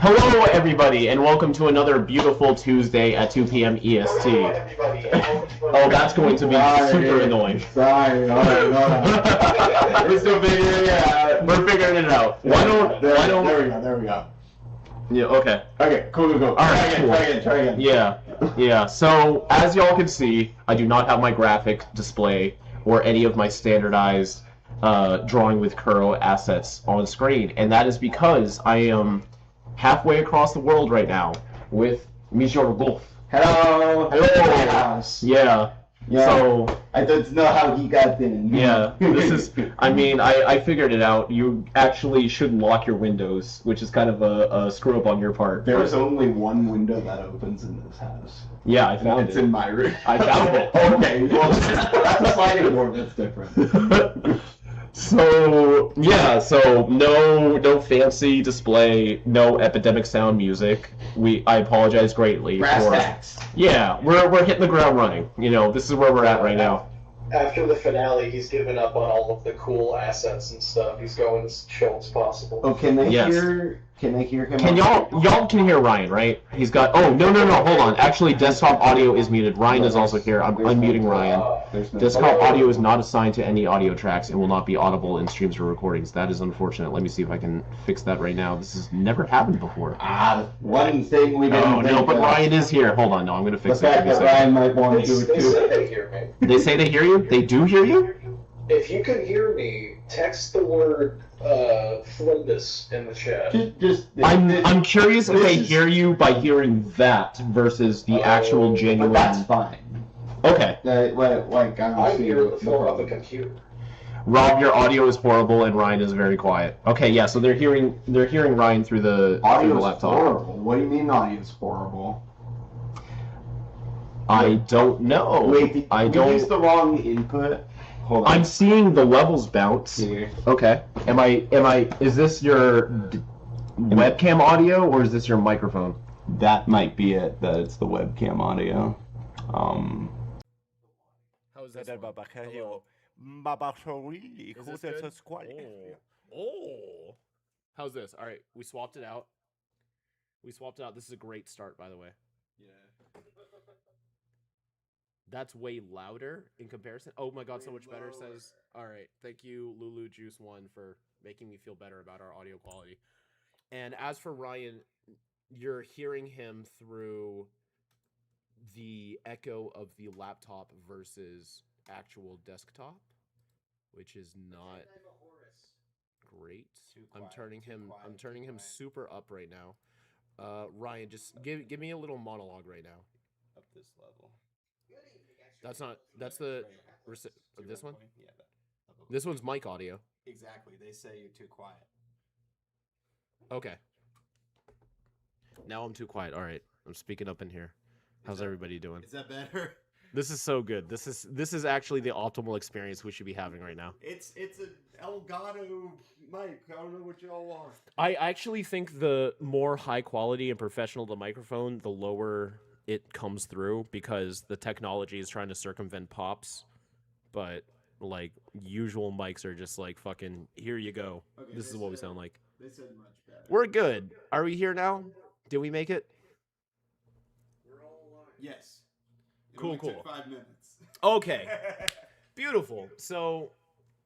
Hello, everybody, and welcome to another beautiful Tuesday at 2 p.m. EST. Oh, that's going to be super annoying. Sorry, we're still figuring it out. We're figuring it out. There we go. Yeah, okay. Okay, cool. All right, Try again. Yeah. So, as y'all can see, I do not have my graphic display or any of my standardized drawing with Kuro assets on screen, and that is because I am halfway across the world right now with Mijor Golf. Hello. Yeah. So I don't know how he got in. Yeah, this is. I figured it out. You actually should lock your windows, which is kind of a screw up on your part. There's only one window that opens in this house. Yeah, I found it. It's in my room. I found it. Okay, well, that's a sliding door. That's different. So no fancy display, no epidemic sound music. I apologize greatly. Brass tacks. Yeah, we're hitting the ground running. You know, this is where we're at right now. After the finale, he's given up on all of the cool assets and stuff. He's going as chill as possible. Oh, can they Yes. hear? Can they hear him? Can y'all can hear Ryan, right? He's got. Oh no, hold on. Actually, desktop audio is muted. Ryan is also here. I'm unmuting Ryan. Desktop audio is not assigned to any audio tracks and will not be audible in streams or recordings. That is unfortunate. Let me see if I can fix that right now. This has never happened before. One thing we didn't. No, but Ryan is here. Hold on, no, I'm gonna fix the it. fact that Ryan might want to do it They too. say they hear me. They say they hear you. They do hear you. If you can hear me, text the word Flimbus in the chat. I'm curious if they hear you by hearing that versus the actual genuine. But that's fine. Okay. I'm here at the phone of the computer. Rob, your audio is horrible and Ryan is very quiet. Okay, yeah, so they're hearing Ryan through the laptop. Horrible. What do you mean audio is horrible? I don't know. Wait, I you don't. used the wrong input. Hold on. I'm seeing the levels bounce. Here. Okay. Is this your webcam audio or is this your microphone? That might be it. That it's the webcam audio. How's this one? Oh. How's this? All right, we swapped it out. This is a great start, by the way. Yeah. That's way louder in comparison. Oh my god, so much better, says. All right, thank you, Lulu Juice 1, for making me feel better about our audio quality. And as for Ryan, you're hearing him through the echo of the laptop versus actual desktop, which is not great. I'm turning him super up right now. Ryan, just give me a little monologue right now. Up this level. That's the this one? Yeah. This one's mic audio. Exactly. They say you're too quiet. Okay. Now I'm too quiet. All right. I'm speaking up in here. How's everybody doing? Is that better? This is so good. This is actually the optimal experience we should be having right now. It's an Elgato mic. I don't know what y'all want. I actually think the more high quality and professional the microphone, the lower it comes through, because the technology is trying to circumvent pops, but like usual mics are just like fucking here you go. Okay, this is what we sound like. They said much better. We're good. Are we here now? Did we make it? We're all alive. Yes. Cool. Took 5 minutes. Okay. Beautiful. So,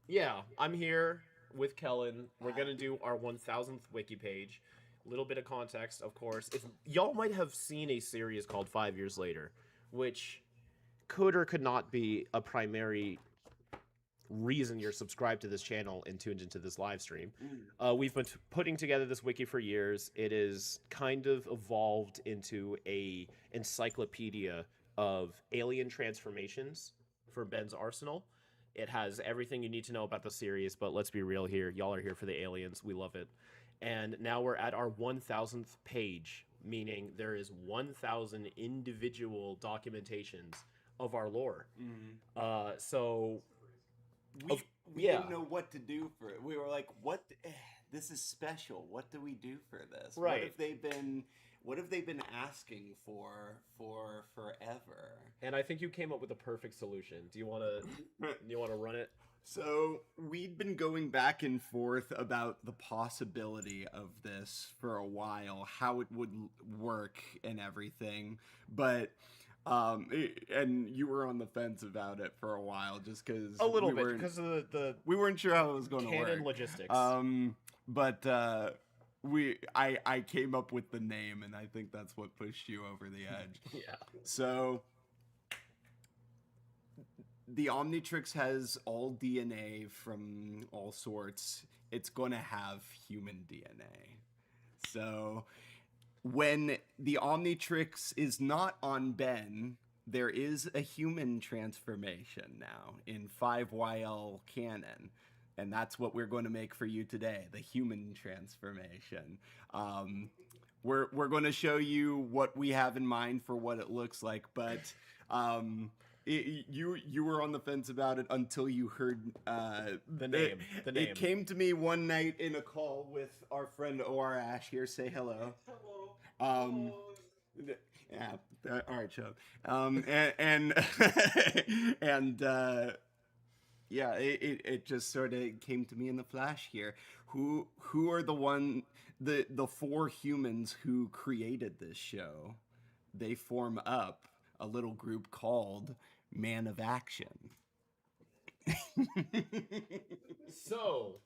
yeah, I'm here with Kellen. We're going to do our 1000th wiki page. Little bit of context, of course. If y'all might have seen a series called 5 Years Later, which could or could not be a primary reason you're subscribed to this channel and tuned into this live stream. We've been putting together this wiki for years. It is kind of evolved into a encyclopedia of alien transformations for Ben's arsenal. It has everything you need to know about the series, but let's be real here. Y'all are here for the aliens. We love it. And now we're at our 1000th page, meaning there is 1000 individual documentations of our lore. So we didn't know what to do for it. We were like, what? This is special. What do we do for this? Right. What if they've been What have they been asking for forever? And I think you came up with the perfect solution. Do you want to run it? So we'd been going back and forth about the possibility of this for a while, how it would work and everything, but and you were on the fence about it for a while, just because A little bit because of the we weren't sure how it was going to work. canon logistics. But I came up with the name, and I think that's what pushed you over the edge. Yeah. So the Omnitrix has all DNA from all sorts. It's going to have human DNA. So when the Omnitrix is not on Ben, there is a human transformation now in 5YL canon. And that's what we're going to make for you today, the human transformation. We're going to show you what we have in mind for what it looks like, but you were on the fence about it until you heard The name. It came to me one night in a call with our friend O.R. Ash here. Say hello. Hello. Yeah. All right, Chubb. Yeah, it just sort of came to me in the flash here. Who are the four humans who created this show? They form up a little group called Man of Action. So,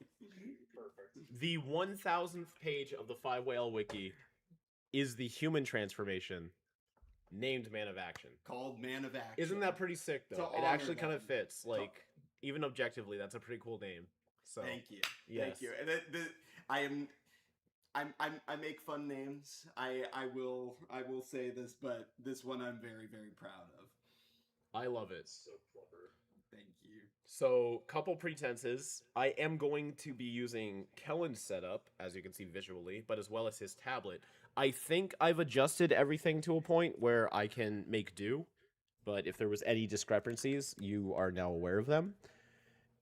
the 1000th page of the 5YL Wiki is the human transformation named Man of Action. Called Man of Action. Isn't that pretty sick, though? To It actually honor kind of them. fits. Like, even objectively, that's a pretty cool name. So, Thank you. Yes. Thank you. And I make fun names. I will say this, but this one I'm very, very proud of. I love it. So clever. Thank you. So, couple pretenses. I am going to be using Kellen's setup, as you can see visually, but as well as his tablet. I think I've adjusted everything to a point where I can make do, but if there was any discrepancies, you are now aware of them.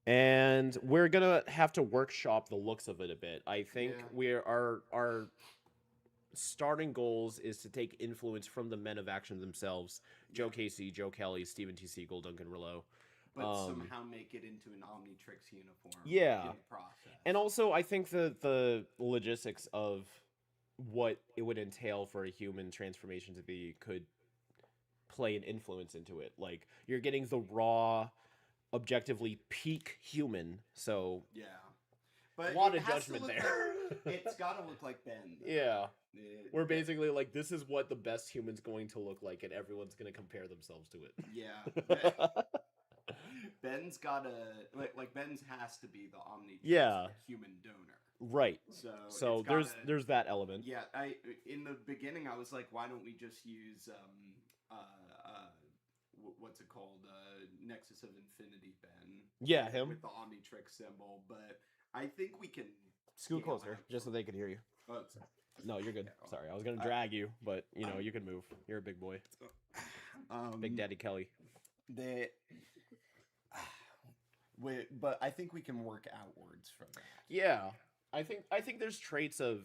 And we're gonna have to workshop the looks of it a bit. I think our starting goals is to take influence from the Men of Action themselves: Joe Casey, Joe Kelly, Stephen T. Siegel, Duncan Rillo. But somehow make it into an Omnitrix uniform. Yeah. In the process. And also, I think the logistics of what it would entail for a human transformation to be could play an influence into it. Like, you're getting the raw, objectively peak human, so yeah. But a lot it of has to judgment look there. like- it's got to look like Ben. Though. yeah. We're basically like, this is what the best human's going to look like, and everyone's going to compare themselves to it. Yeah. Ben's got to like Ben's has to be the Omnitrix human donor. Right. So there's gotta- there's that element. Yeah, in the beginning I was like, why don't we just use what's it called? Nexus of Infinity Ben. Yeah, him. With the Omnitrix symbol, but I think we can Scoot scale closer, out just so they can hear you. for- Oh, it's- No, you're good. Sorry, I was gonna drag you, but you know you can move. You're a big boy, Big Daddy Kelly. But I think we can work outwards from that. Yeah, I think there's traits of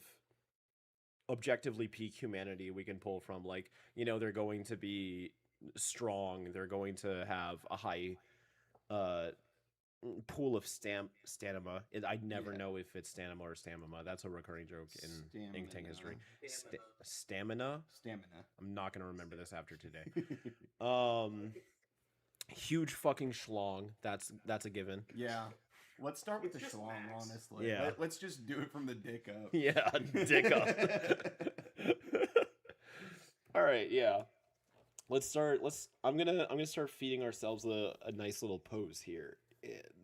objectively peak humanity we can pull from. Like, you know, they're going to be strong. They're going to have a high pool of stamina. I never know if it's stamina or stamina. That's a recurring joke in Ink Tank history. Stamina. I'm not gonna remember this after today. Huge fucking schlong. That's a given. Yeah. Let's start with the schlong, honestly. Yeah. Let's just do it from the dick up. Yeah, dick up. All right, yeah. Let's start. I'm gonna start feeding ourselves a nice little pose here.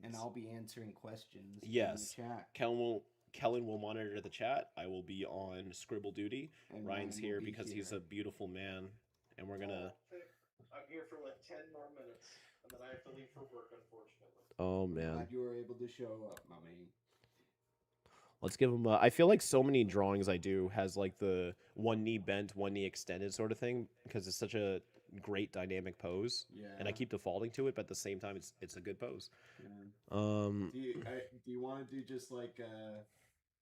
And I'll be answering questions Yes. in the chat. Kellen will monitor the chat. I will be on scribble duty. And Ryan's Ryan will here be because he's here. a beautiful man, and we're gonna. I'm here for like 10 more minutes, and then I have to leave for work, unfortunately. Oh man. Glad you were able to show up, mommy. Let's give him I feel like so many drawings I do has like the one knee bent, one knee extended sort of thing, because it's such a great dynamic pose. Yeah. And I keep defaulting to it, but at the same time it's a good pose. Yeah. Um Do you want to do just like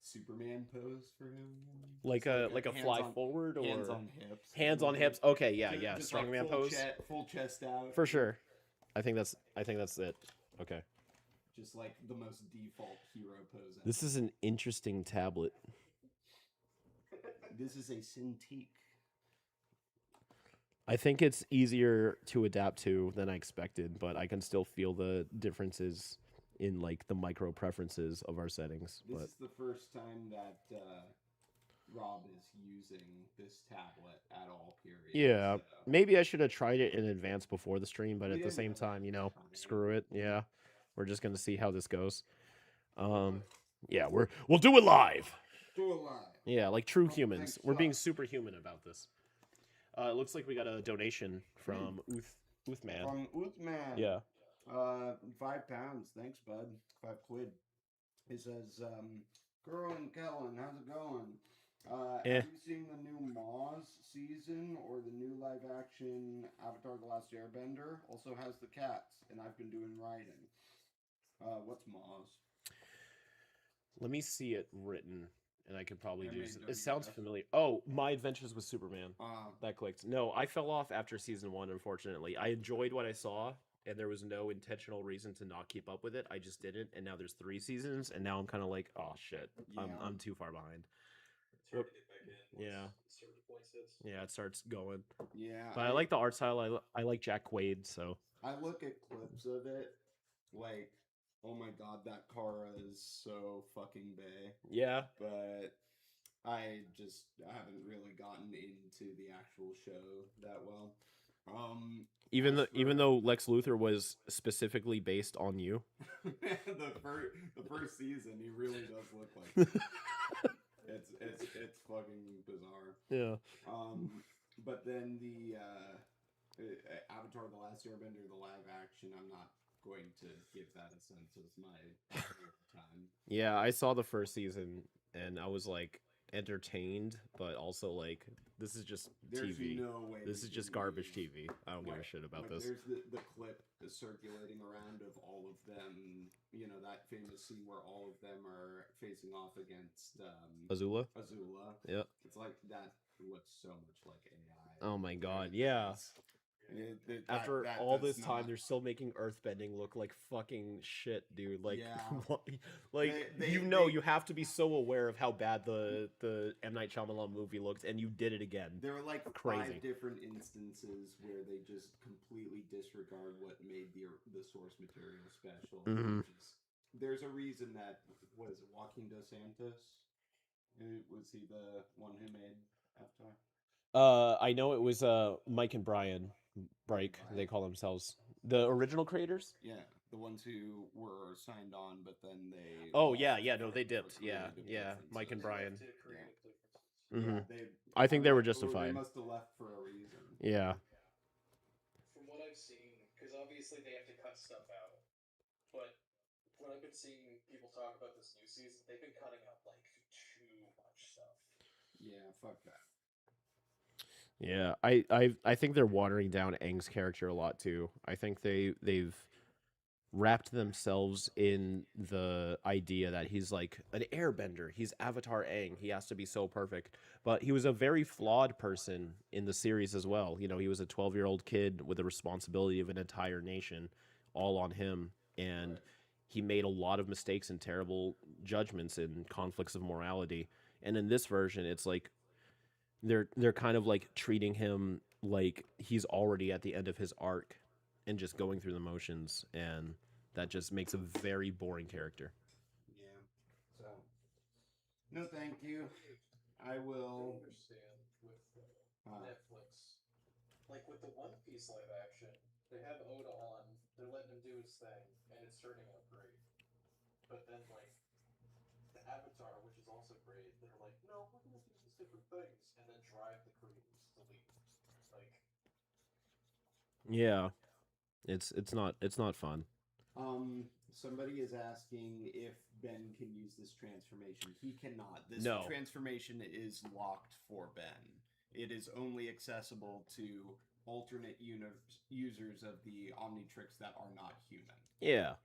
Superman pose for him. Like Just a hands fly on- forward or hands on hips. hands on Like, hips. Okay, yeah, ju- yeah, just like strongman full pose full chest out. for sure. I think that's it. Okay. Just like the most default hero pose. Ever. This is an interesting tablet. This is a Cintiq. I think it's easier to adapt to than I expected, but I can still feel the differences in like the micro preferences of our settings. This But is the first time that Rob is using this tablet at all. Period. yeah, So. maybe I should have tried it in advance before the stream, but We at the didn't same really time, you know, try it. screw it. Yeah. We're just going to see how this goes. Yeah, we'll do it live. Do it live. Yeah, like true Oh, humans. thanks, We're being fuck. superhuman about this. It looks like we got a donation from Uthman. From Uthman. Yeah. £5. Thanks, bud. 5 quid. He says, Kuro and Kellen, how's it going? Eh. Have you seen the new Moz season or the new live action Avatar: The Last Airbender? Also has the cats, and I've been doing writing. What's Moz? Let me see it written, and I could probably do. M-A-W-S. It sounds familiar. Oh, My Adventures with Superman. That clicked. No, I fell off after season 1. Unfortunately, I enjoyed what I saw, and there was no intentional reason to not keep up with it. I just didn't, and now there's 3 seasons, and now I'm kind of like, oh shit, Yeah. I'm too far behind. It's hard to get back in. Yeah. Certain points hits. Yeah, it starts going. Yeah. But I like the art style. I like Jack Quaid, so I look at clips of it, like, oh my god, that Kara is so fucking bae. yeah. But I just haven't really gotten into the actual show that well. Even though Lex Luthor was specifically based on you. the first season, he really does look like that. It's fucking bizarre. Yeah. But then the Avatar: The Last Airbender, the live action, I'm not going to give that a sense as my time. Yeah, I saw the first season and I was like entertained, but also like this is just There's TV. no way This they is just can garbage use- TV. I don't give a shit about like, this. There's the clip circulating around of all of them. You know, that famous scene where all of them are facing off against Azula? Azula. Yeah. It's like that looks so much like AI. Oh my god, yeah. After that all does this time, not- they're still making earthbending look like fucking shit, dude. Like, Yeah. like They- you have to be so aware of how bad the M. Night Shyamalan movie looked, and you did it again. There are like Crazy. 5 different instances where they just completely disregard what made the source material special. Mhm. There's a reason that was Joaquin Dos Santos. Was he the one who made Avatar? I know it was Mike and Brian Break. They call themselves the original creators. Yeah, the ones who were signed on, but then they. Oh left yeah, no, they for dipped. Yeah, creative yeah, Mike and differences. Brian. Creative differences. Mhm. They, I think they were They justified. must have left for a reason. Yeah. From what I've seen, because obviously they have to cut stuff out, but when I've been seeing people talk about this new season, they've been cutting out like too much stuff. Yeah, fuck that. Yeah, I think they're watering down Aang's character a lot too. I think they've wrapped themselves in the idea that he's like an airbender. He's Avatar Aang. He has to be so perfect. But he was a very flawed person in the series as well. You know, he was a 12-year-old kid with the responsibility of an entire nation all on him, and he made a lot of mistakes and terrible judgments and conflicts of morality. And in this version, it's like they're kind of like treating him like he's already at the end of his arc and just going through the motions, and that just makes a very boring character. Yeah. So, no, thank you. I will. understand with Netflix, like with the One Piece live action, they have Oda on, they're letting him do his thing, and it's turning out great. But then, like, the Avatar, which is also great, they're like, no, we're gonna do these different things, and then drive the creators to leave. Like, Yeah, it's not fun. Somebody is asking if Ben can use this transformation. He cannot. This No. transformation is locked for Ben. It is only accessible to alternate users of the Omnitrix that are not human. Yeah.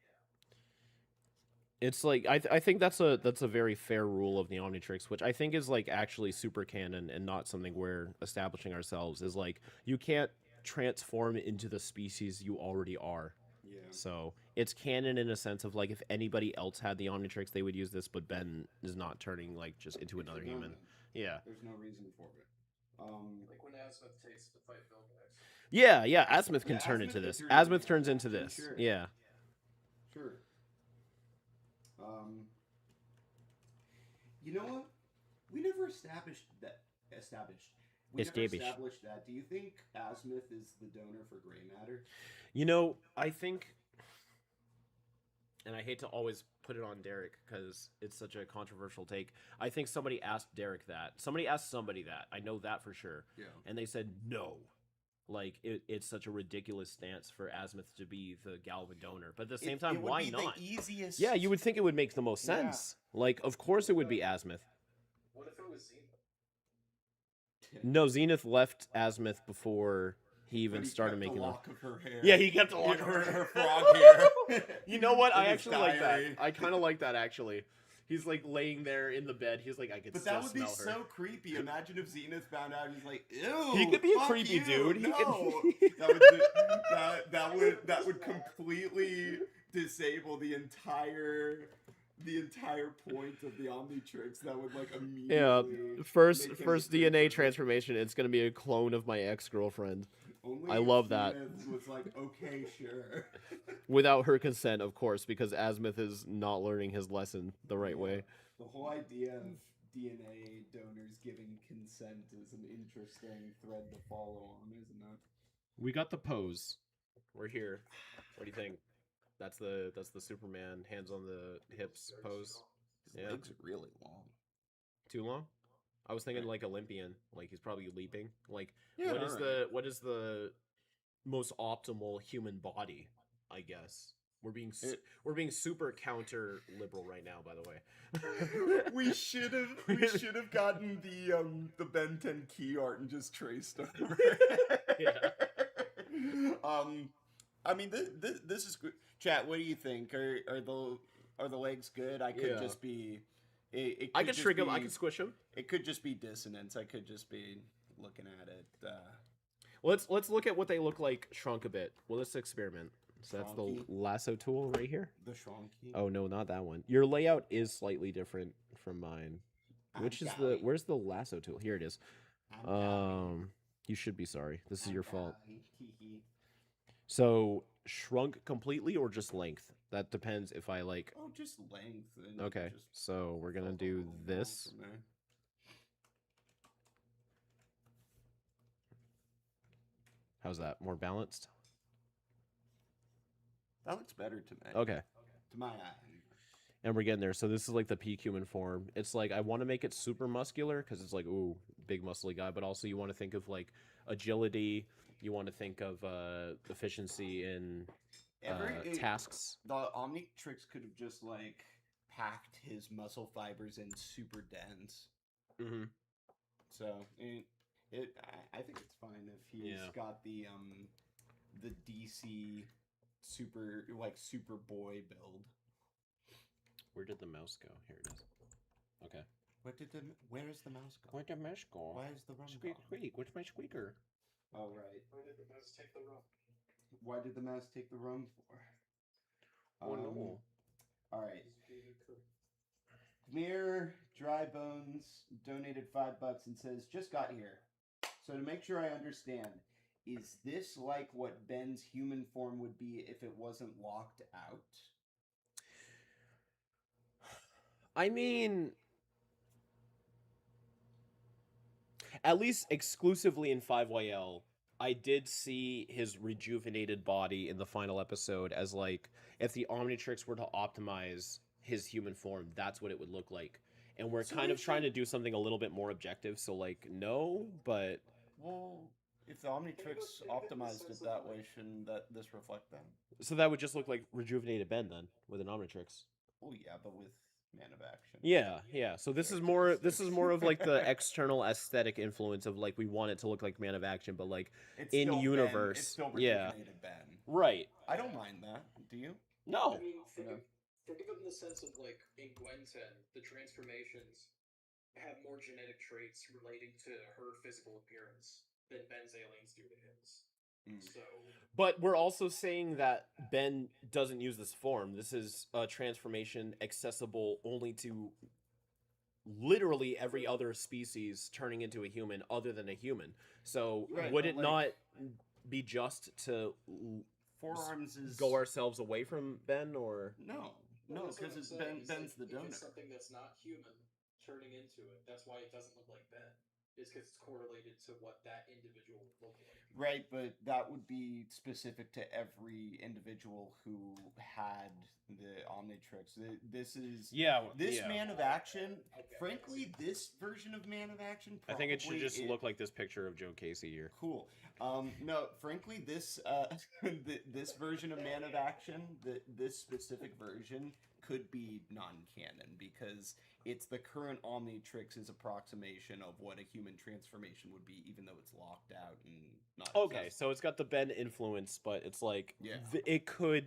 It's like I think that's a very fair rule of the Omnitrix, which I think is like actually super canon and not something we're establishing ourselves. Is like you can't transform into the species you already are. Yeah. So it's canon in a sense of like if anybody else had the Omnitrix, they would use this, but Ben is not turning like just into It's another human. redundant. Yeah. There's no reason for it. Like when Azimuth takes to fight Vilgax. Yeah, yeah. Azimuth can Yeah, turn Azimuth into can this. turn Azimuth into turns that, into then this. sure. Yeah. Sure. You know what? We never established that. We never Established. established that. Do you think Azimuth is the donor for gray matter? You know, I think, and I hate to always put it on Derek because it's such a controversial take. I think somebody asked Derek that. Somebody asked somebody that. I know that for sure. Yeah. And they said no. Like, it's such a ridiculous stance for Azimuth to be the Galvan donor. But at the same time, it would why be not? The easiest. Yeah, you would think it would make the most Yeah. sense. Like, of course it would be Azimuth. What if it was Zenith? No, Zenith left Azimuth before he But even he started kept making the the... lock of her hair. Yeah, he kept the lock of her frog hair. You know what? I In his actually like that. diary. I kind of like that, actually. He's, like, laying there in the bed. He's like, I could But still that would be smell her. so creepy. Imagine if Zenith found out. He's like, ew. He could be a fuck creepy you. dude. He No. could- that would completely disable the entire point of the Omnitrix. That would like immediately. Yeah, first make him DNA creepy. transformation. It's gonna be a clone of my ex-girlfriend Only I if love that. Zenith was like, okay, sure. without her consent, of course, because Azimuth is not learning his lesson the right way. The whole idea of DNA donors giving consent is an interesting thread to follow on, isn't it? We got the pose. We're here. What do you think? That's the Superman hands on the hips pose. His Yeah. legs are really long. Too long? I was thinking like Olympian, like he's probably leaping. Like Yeah, what is the most optimal human body? I guess we're being super counter liberal right now. By the way, we should have gotten the Ben 10 key art and just traced over. Yeah. I mean this is good. Chat, what do you think? Are the legs good? I could Yeah. just be. I could shrink him. I could squish him. It could just be dissonance. I could just be looking at it. Let's look at what they look like shrunk a bit. Well, let's experiment. So that's the Shrunky. lasso tool right here. The Shronky. Oh no, not that one. Your layout is slightly different from mine. Which is the where's the lasso tool? Here it is. You should be sorry. This is your fault. So shrunk completely or just length? That depends if I like. Oh, just length. And Okay, just so we're gonna do this. from there. How's that? More balanced? That looks better to me. Okay. To my eye. And we're getting there. So this is like the peak human form. It's like I want to make it super muscular because it's like, ooh, big muscly guy. But also you want to think of like agility. You want to think of efficiency in tasks. The Omnitrix could have just like packed his muscle fibers in super dense. Mm-hmm. So I think it's fine if he's got the DC super boy build. Where did the mouse go? Here it is. Okay. Where is the mouse go? Where'd the mouse go? Why is the rum Squeak, gone? squeak. Where's my squeaker? Oh right. Why did the mouse take the rum? Why did the mouse take the rum for? Oh no. All right. Dmir Drybones donated $5 and says, "Just got here. So to make sure I understand, is this like what Ben's human form would be if it wasn't locked out?" I mean, at least exclusively in 5YL, I did see his rejuvenated body in the final episode as like if the Omnitrix were to optimize his human form, that's what it would look like. And we're So kind of we trying to should- do something a little bit more objective. So like, no, but Well, if the Omnitrix optimized it that way, shouldn't this reflect that? so that would just look like rejuvenated Ben then with an Omnitrix. Oh yeah, but with Man of Action. Yeah. So this is more of like the external aesthetic influence of like we want it to look like Man of Action, but like It's in still universe, Ben. It's still yeah. rejuvenated Ben. right. I don't mind that. Do you? No. I mean, think of them the sense of like in Gwen 10, the transformations have more genetic traits relating to her physical appearance than Ben's aliens do to his. So, But we're also saying that Ben doesn't use this form. This is a transformation accessible only to literally every other species turning into a human other than a human. So Right, would but, it like, not be just to Forearms is go ourselves away from Ben, or no, well, no, that's what because I'm saying, is, Ben's the like, if donor. it's something that's not human turning into it, that's why it doesn't look like Ben. Is because it's correlated to what that individual would look like. Right, but that would be specific to every individual who had the Omnitrix. This is Man of Action. Okay, Frankly, this version of Man of Action. I think it should probably just look like this picture of Joe Casey here. cool. No, frankly, this this version of Man of Action, this specific version could be non-canon because it's the current Omnitrix's approximation of what a human transformation would be, even though it's locked out and not. Okay, accessible. so it's got the Ben influence, but it's like Yeah. it could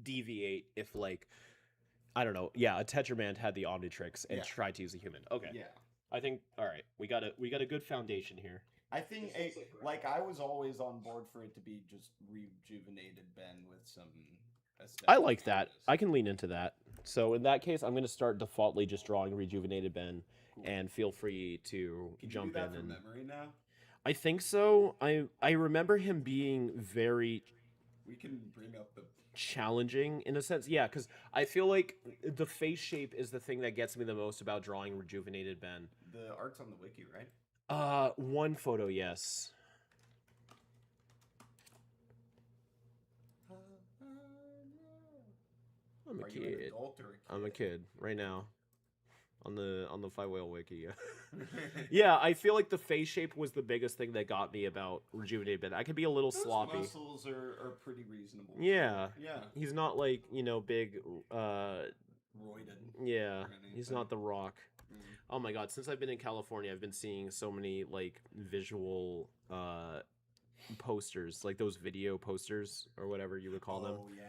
deviate if, like, I don't know. Yeah, a Tetraman had the Omnitrix and Yeah. tried to use a human. Okay, Yeah. I think all right. We got a good foundation here. I think, This looks like, I was always on board for it to be just rejuvenated Ben with some aesthetic. I like that. I can lean into that. So in that case, I'm going to start defaultly just drawing rejuvenated Ben, Cool. and feel free to Can jump you do that in. from And memory now? I think so. I remember him being very We can bring up the. challenging in a sense. Yeah, because I feel like the face shape is the thing that gets me the most about drawing rejuvenated Ben. The art's on the wiki, right? One photo, yes. I'm a Are you an kid. adult or a kid? I'm a kid right now. On the Five Whale Wiki, yeah. Yeah, I feel like the face shape was the biggest thing that got me about rejuvenated Ben. I could be a little Those sloppy. muscles are pretty reasonable. Yeah. Yeah. He's not like, big Roided. yeah. Or He's anything. not the Rock. Mm. Oh my god, since I've been in California, I've been seeing so many like visual posters, like those video posters or whatever you would call them. Oh yeah.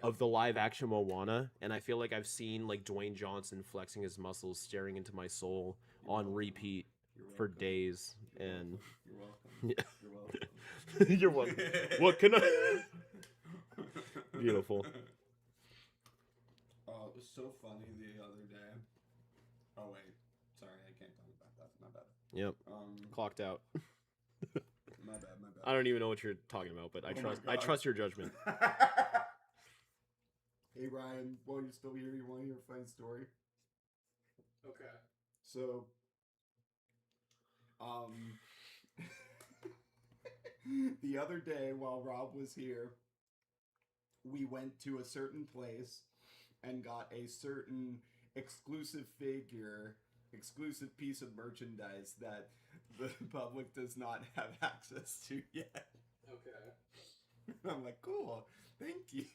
Of the live action Moana, and I feel like I've seen like Dwayne Johnson flexing his muscles, staring into my soul on repeat for days. And You're welcome. Yeah. You're welcome. you're welcome. What can I? Beautiful. Oh, it was so funny the other day. Oh wait, sorry, I can't talk about that. My bad. Yep, clocked out. My bad. I don't even know what you're talking about, but Oh my I God. trust your judgment. Hey Ryan, while you're still here, you want to hear a funny story? okay. So, the other day while Rob was here, we went to a certain place and got a certain exclusive figure, exclusive piece of merchandise that the public does not have access to yet. Okay. I'm like, cool, thank you.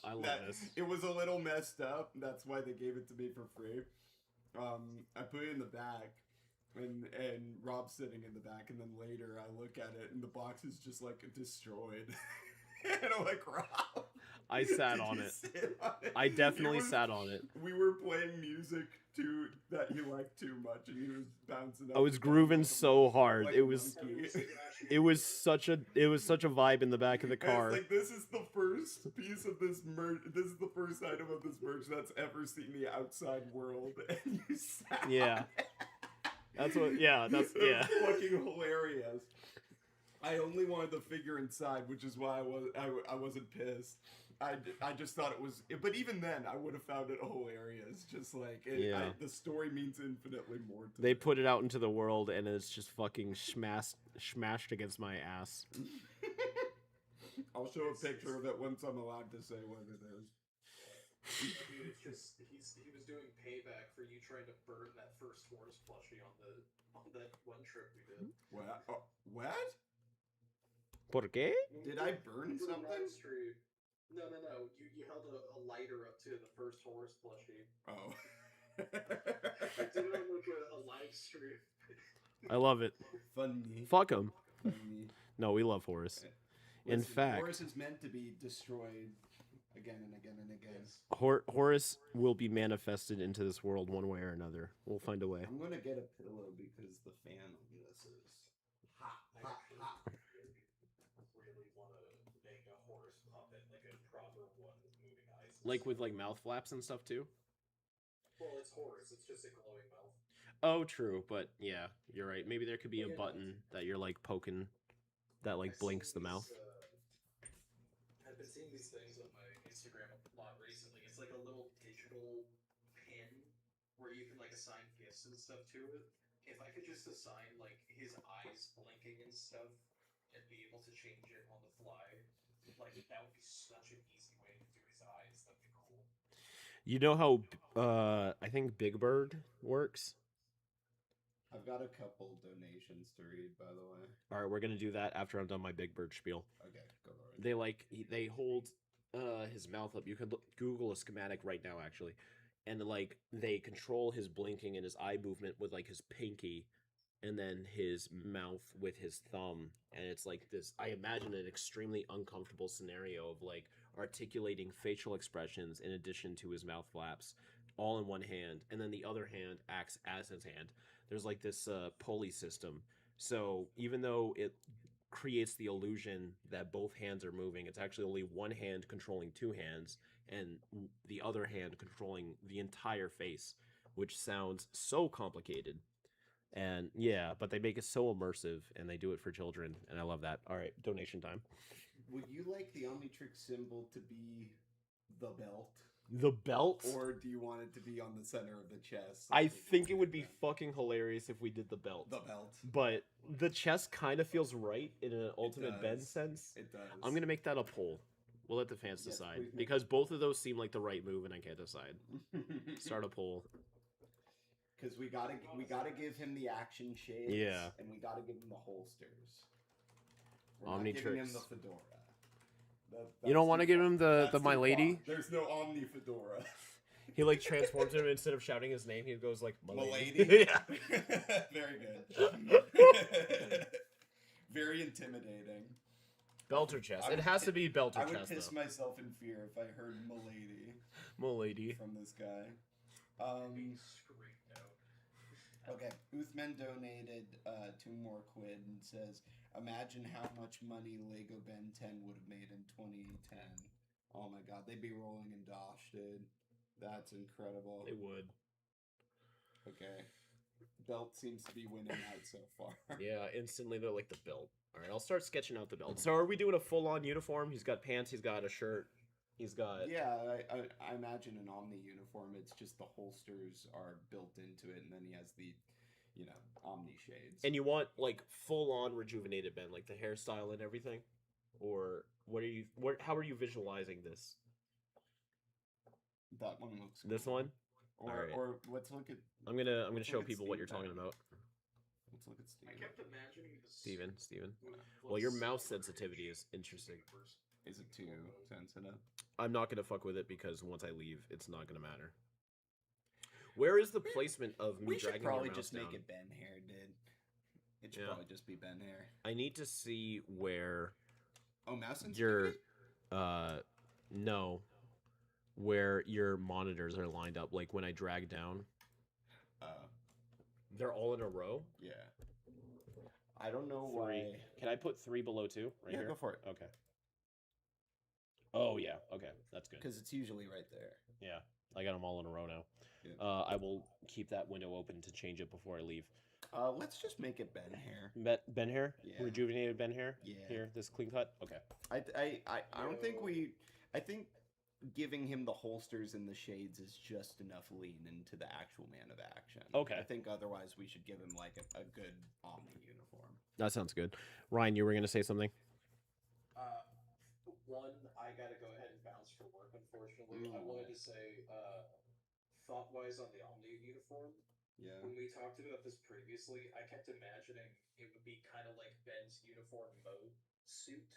I love this. It was a little messed up. That's why they gave it to me for free. I put it in the back, and Rob's sitting in the back, and then later I look at it, and the box is just like destroyed. And I'm like, Rob, I sat did on you it. sit on it? I definitely It was- sat on it. We were playing music too that he liked too much, and he was bouncing. I was grooving so hard. like It a was monkey. it was such a vibe in the back of the And it's car. like, this is the first piece of this merch. This is the first item of this merch that's ever seen the outside world. And you sat. Yeah. That's what. Yeah. That's It was yeah. fucking hilarious. I only wanted the figure inside, which is why I wasn't pissed. I just thought it was, but even then, I would have found it hilarious. Just like Yeah. the story means infinitely more to They me. put it out into the world, and it's just fucking smashed against my ass. I'll show a picture of it once I'm allowed to say what it is. Dude, it's just he was doing payback for you trying to burn that first horse plushie on that one trip we did. What? Oh, what? ¿Por qué? When Did we I did- burn we did a something? live stream. No. You held a lighter up to the first horse plushie. Oh. I did it on like a live stream. I love it. Funny. Fuck him. Funny. No, we love Horace. In Listen, fact- Horus is meant to be destroyed again and again and again. Yes. Horus will be manifested into this world one way or another. We'll find a way. I'm gonna get a pillow because the fan on this is hot, I hot, actually hot. really want to make a horse puppet, like a proper one with moving eyes. and Like with stuff. like mouth flaps and stuff too. Well, it's horse. It's just a glowing mouth. Oh, true, but yeah, you're right. Maybe there could be a Yeah, button that you're like poking that like I've blinks the seen mouth. I've been seeing these things on my Instagram a lot recently. It's like a little digital pin where you can like assign gifts and stuff to it. If I could just assign like his eyes blinking and stuff and be able to change it on the fly, like that would be such an easy way to do his eyes. That'd be cool. You know how I think Big Bird works? I've got a couple donations to read, by the way. All right, we're going to do that after I'm done my Big Bird spiel. Okay, go right. They hold his mouth up. You could Google a schematic right now actually. And like they control his blinking and his eye movement with like his pinky and then his mouth with his thumb, and it's like this, I imagine, an extremely uncomfortable scenario of like articulating facial expressions in addition to his mouth flaps all in one hand, and then the other hand acts as his hand. There's like this pulley system, so even though it creates the illusion that both hands are moving, it's actually only one hand controlling two hands and the other hand controlling the entire face, which sounds so complicated. And yeah, but they make it so immersive and they do it for children, and I love that. All right, donation time. Would you like the Omnitrix symbol to be the belt? The belt? Or do you want it to be on the center of the chest? I think it would be fucking hilarious if we did the belt. the belt. But the chest kind of feels right in an Ultimate Ben does. sense. It does. I'm going to make that a poll. We'll let the fans Yes, decide. please make Because both of those seem like the right move and I can't decide. Start a poll. Because we gotta give him the action shades. Yeah. And we gotta give him the holsters. We're Omnitrix. not giving him the fedora. You don't want to give him the that's My too Lady? far. There's no Omni fedora. He like transforms him, instead of shouting his name, he goes like, My Lady. Milady? Yeah. Very good. Very intimidating. Belt or chest? I It would has pi- to be belt or I would chest, piss though. myself in fear if I heard Milady Milady. from this guy. Being screamed out. Okay, Uthman donated 2 more quid and says, imagine how much money Lego Ben 10 would have made in 2010. Oh my god, they'd be rolling in Dosh, dude. That's incredible. They would. Okay. Belt seems to be winning out so far. Yeah, instantly they're like the belt. All right, I'll start sketching out the belt. So are we doing a full-on uniform? He's got pants, he's got a shirt, he's got... Yeah, I imagine an Omni uniform. It's just the holsters are built into it, and then he has the, Omni shades. And you want, like, full-on rejuvenated Ben, like the hairstyle and everything? Or how are you visualizing this? That one looks This cool. one? Or, Alright. or let's look at I'm gonna Let's show look at people what Steve you're talking then. about. let's look at Steve. I kept imagining this. Steven. was Well, your so mouse rich sensitivity is interesting. universe. Is it too sensitive? I'm not gonna fuck with it because once I leave, it's not gonna matter. Where is the placement of me We should dragging probably your mouse just down? make it Ben hair, dude. It should Yeah. probably just be Ben hair. I need to see where Oh, mouse your sensitivity? no, where your monitors are lined up. Like when I drag down, they're all in a row. Yeah. I don't know Three. why. Can I put 3 below 2 right Yeah, here? go for it. Okay. Oh yeah. Okay, that's good. Because it's usually right there. Yeah, I got them all in a row now. Yeah. I will keep that window open to change it before I leave. Let's just make it Ben hair. Ben hair, Yeah. rejuvenated Ben hair. Yeah. Here, this clean cut. Okay. I don't think I think giving him the holsters and the shades is just enough lean into the actual man of action. Okay. I think otherwise we should give him like a good Omni uniform. That sounds good. Ryan, you were gonna say something? One, I gotta go ahead and bounce for work, unfortunately. I Ooh. wanted to say, thought-wise on the Omni uniform, Yeah. when we talked about this previously, I kept imagining it would be kind of like Ben's uniform mode suit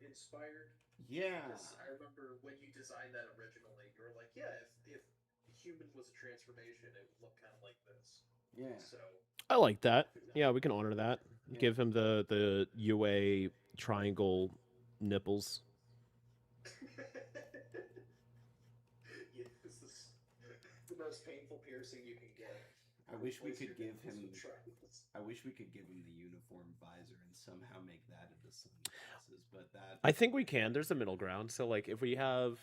inspired. Yeah. Because I remember when you designed that originally, you were like, yeah, if human was a transformation, it would look kind of like this. Yeah. So, I like that. Yeah, we can honor that. Yeah. Give him the UA triangle nipples. Yeah, this is the most painful piercing you can get. I wish we could give Replace your him. nipples with triangles. I wish we could give him the uniform visor and somehow make that into sunglasses, but that. I think we can. There's a middle ground. So like if we have,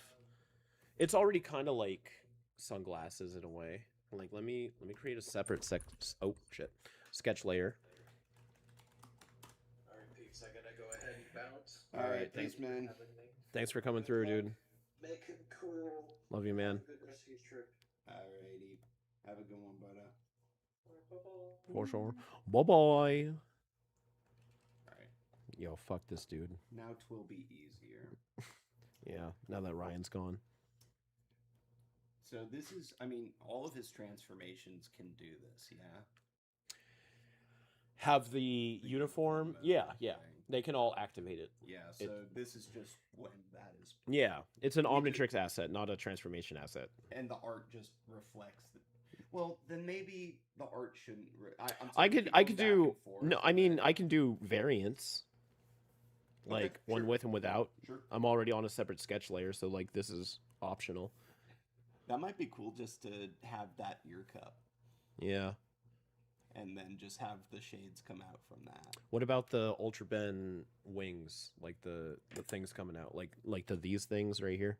it's already kind of like sunglasses in a way. Like let me create a separate sketch layer. Alright, peeps, I gotta go ahead and bounce. All right, thanks, thanks, man. Having me. Thanks for coming through, dude. Make it cool. Love you, man. Have a good rest of your trip. Alrighty, have a good one, brother. Bye-bye. For sure. Bye bye. All right, Yo, fuck this dude. now 'twill be easier. Yeah, now that Ryan's gone. So this is, I mean, all of his transformations can do this, yeah. Have the uniform? mode Yeah, yeah. thing. They can all activate it. Yeah, so this is just when that is, Yeah, it's an We Omnitrix asset, not a transformation asset. and the art just reflects the. Well, then maybe the art shouldn't. I'm I sorry, could keep going do back and forth, no. I mean, but- I can do variants, Okay, like one sure. with and without. Sure. I'm already on a separate sketch layer, so like this is optional. That might be cool just to have that ear cup Yeah. and then just have the shades come out from that. What about the Ultra Ben wings? Like the things coming out, like these things right here.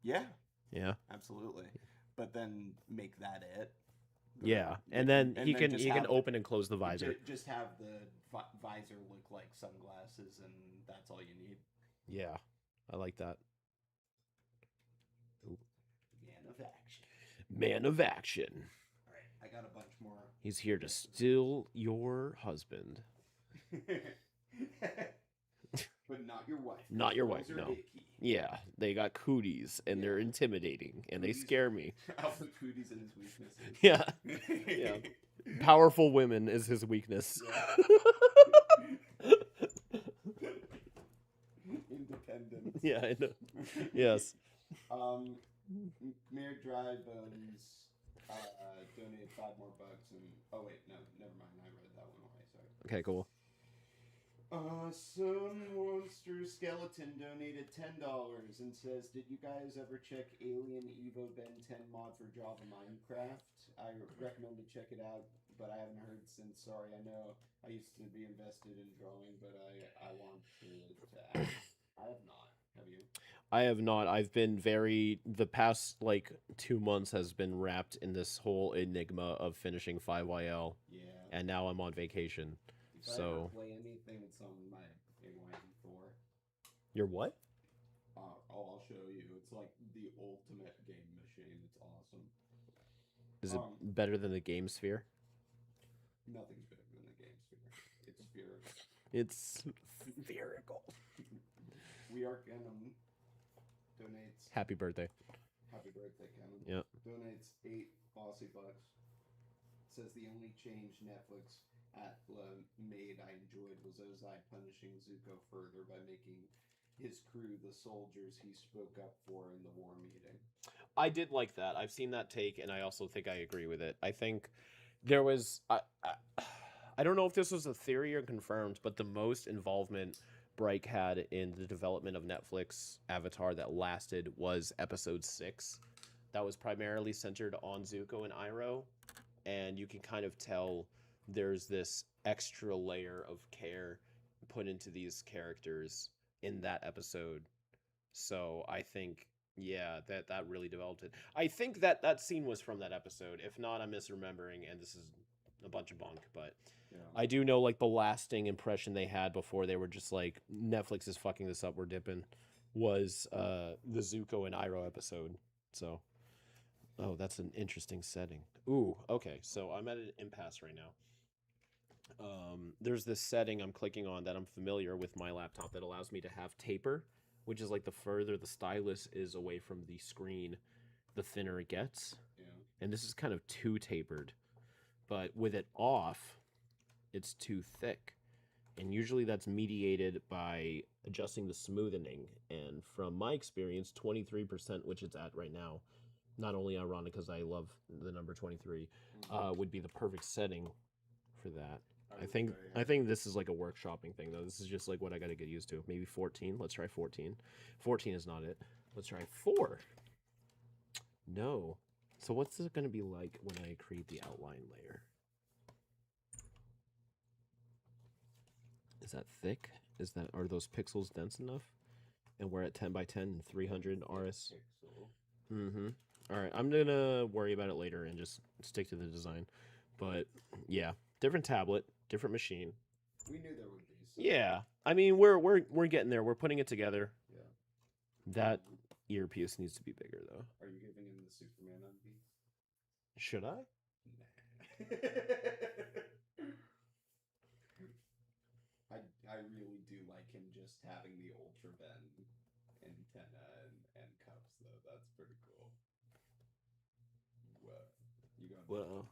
Yeah, Yeah. absolutely. But then make that it. Yeah, and then he can just have open and close the visor. Just have the visor look like sunglasses, and that's all you need. Yeah, I like that. Man of action. Man of action. All right, I got a bunch more. He's here to steal your husband. But not your wife. Not your Those wife, are no. icky. Yeah, they got cooties and they're intimidating and they Cooties. scare me. Alpha cooties and his weaknesses. Yeah, yeah. Powerful women is his weakness. Independence. Yeah, I know. Yes. Mere Dry Bones donated $5 more and wait, no, never mind. I read that one away. Sorry. Okay, cool. Some Monster Skeleton donated $10 and says, "Did you guys ever check Alien Evo Ben 10 mod for Java Minecraft? I recommend to check it out, but I haven't heard since. Sorry, I know I used to be invested in drawing, but I want to ask. I have not. Have you? I have not. I've been the past like 2 months has been wrapped in this whole enigma of finishing 5YL, Yeah. and now I'm on vacation. If I So- ever play anything, it's on my A1E4. You're what? I'll show you. It's like the ultimate game machine. It's awesome. Is it better than the Game Sphere? Nothing's better than the Game Sphere. It's spherical. It's spherical. We are Kellen donates. Happy birthday. Happy birthday, Kellen. Yep. Donates 8 Aussie bucks. Says the only change Netflix made I enjoyed was Ozai punishing Zuko further by making his crew the soldiers he spoke up for in the war meeting. I did like that. I've seen that take, and I also think I agree with it. I think there was... I don't know if this was a theory or confirmed, but the most involvement Bryke had in the development of Netflix Avatar that lasted was episode 6. That was primarily centered on Zuko and Iroh, and you can kind of tell there's this extra layer of care put into these characters in that episode. So I think, yeah, that really developed it. I think that scene was from that episode. If not, I'm misremembering, and this is a bunch of bunk, but... Yeah. I do know, like, the lasting impression they had before they were just like, Netflix is fucking this up, we're dipping, was the Zuko and Iroh episode. So, oh, that's an interesting setting. Ooh, okay, so I'm at an impasse right now. There's this setting I'm clicking on that I'm familiar with my laptop that allows me to have taper, which is like the further the stylus is away from the screen, the thinner it gets. Yeah. And this is kind of too tapered. But with it off, it's too thick, and usually that's mediated by adjusting the smoothening, and from my experience 23%, which it's at right now, not only ironic because I love the number 23, would be the perfect setting for that. I think this is like a workshopping thing though. This is just like what I got to get used to. Maybe 14. Let's try 14. 14 is not it. Let's try 4. No. So what's it going to be like when I create the outline layer? Is that thick? Are those pixels dense enough? And we're at 10 by 10 and 300 RS. Mm-hmm. All right, I'm gonna worry about it later and just stick to the design. But yeah, different tablet, different machine. We knew there would be. Yeah, I mean we're getting there. We're putting it together. Yeah. That earpiece needs to be bigger though. Are you giving him the Superman on beat? Should I? I really do like him just having the Ultra Bend antenna and cups though. That's pretty cool. Whoa. You got long.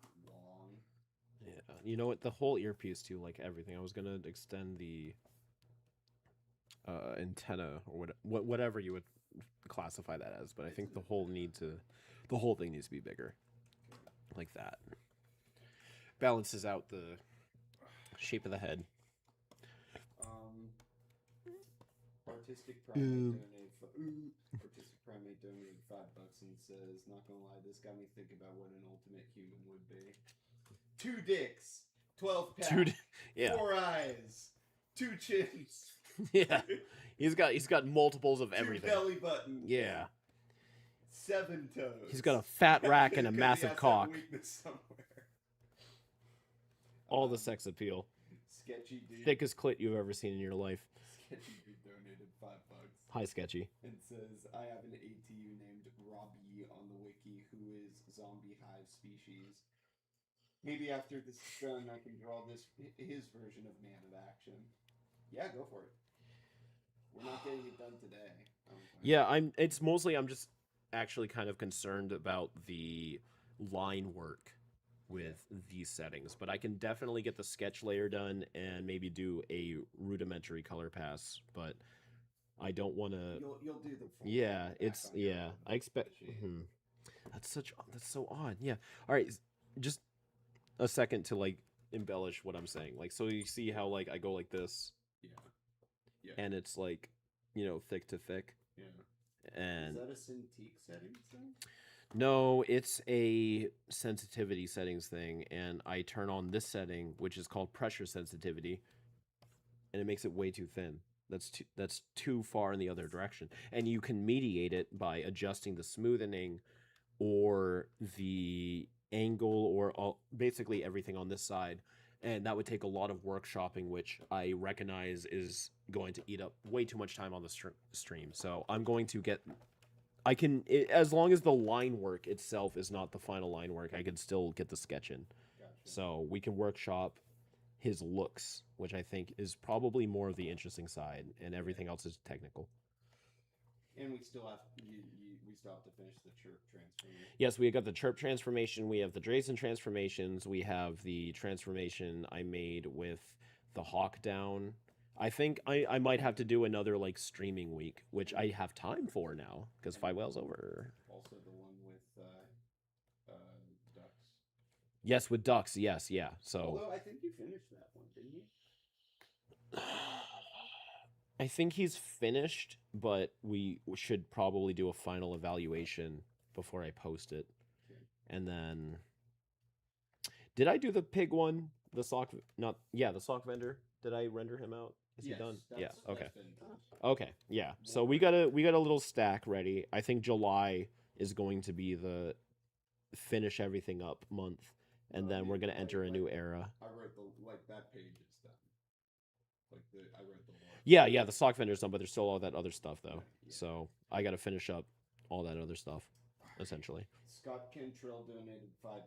Yeah. You know what? The whole earpiece too, like everything. I was gonna extend the antenna or whatever you would classify that as, but I think the whole thing needs to be bigger. Like that. Balances out the shape of the head. Artistic Primate donated $5 and says, "Not gonna lie, this got me thinking about what an ultimate human would be. 2 dicks, 12 packs, yeah. 4 eyes, 2 chins." Yeah, he's got multiples of 2 everything. belly buttons. Yeah. 7 toes. He's got a fat rack and a massive cock. All the sex appeal. Sketchy dude. Thickest clit you've ever seen in your life. Sketchy dude donated $5. Hi, Sketchy. And says, "I have an ATU named Robbie on the wiki who is zombie hive species. Maybe after this is done, I can draw his version of Man of Action." Yeah, go for it. We're not getting it done today. Yeah, I'm just actually kind of concerned about the line work with these settings, but I can definitely get the sketch layer done and maybe do a rudimentary color pass, but I don't want to. You'll do the full. Yeah, I expect. That's so odd. Yeah. All right, just a second to like embellish what I'm saying. Like, so you see how like I go like this. Yeah. And it's like, thick to thick. Yeah. And is that a Cintiq settings thing? No, it's a sensitivity settings thing, and I turn on this setting, which is called pressure sensitivity, and it makes it way too thin. That's too far in the other direction. And you can mediate it by adjusting the smoothing or the angle or basically everything on this side. And that would take a lot of workshopping, which I recognize is going to eat up way too much time on the stream. So I'm going to as long as the line work itself is not the final line work, I can still get the sketch in. Gotcha. So we can workshop his looks, which I think is probably more of the interesting side, and everything else is technical. And we still have to finish the chirp transformation. Yes, we got the chirp transformation. We have the Drazen transformations. We have the transformation I made with the hawk down. I think I might have to do another like streaming week, which I have time for now because 5 Whales over. Also the one with ducks. Yes, with ducks. Yes, yeah. So. Although I think you finished that one, didn't you? I think he's finished, but we should probably do a final evaluation before I post it. Okay. And then, did I do the pig one? The sock vendor. Did I render him out? Is he done? Yeah. Okay. Okay. Yeah. So we got a little stack ready. I think July is going to be the finish everything up month, and then we're gonna enter a new era. I wrote that page is done. I wrote the lore. Yeah. The sock vendor's done, but there's still all that other stuff though. Yeah. So I got to finish up all that other stuff, essentially. Scott Cantrell donated $5.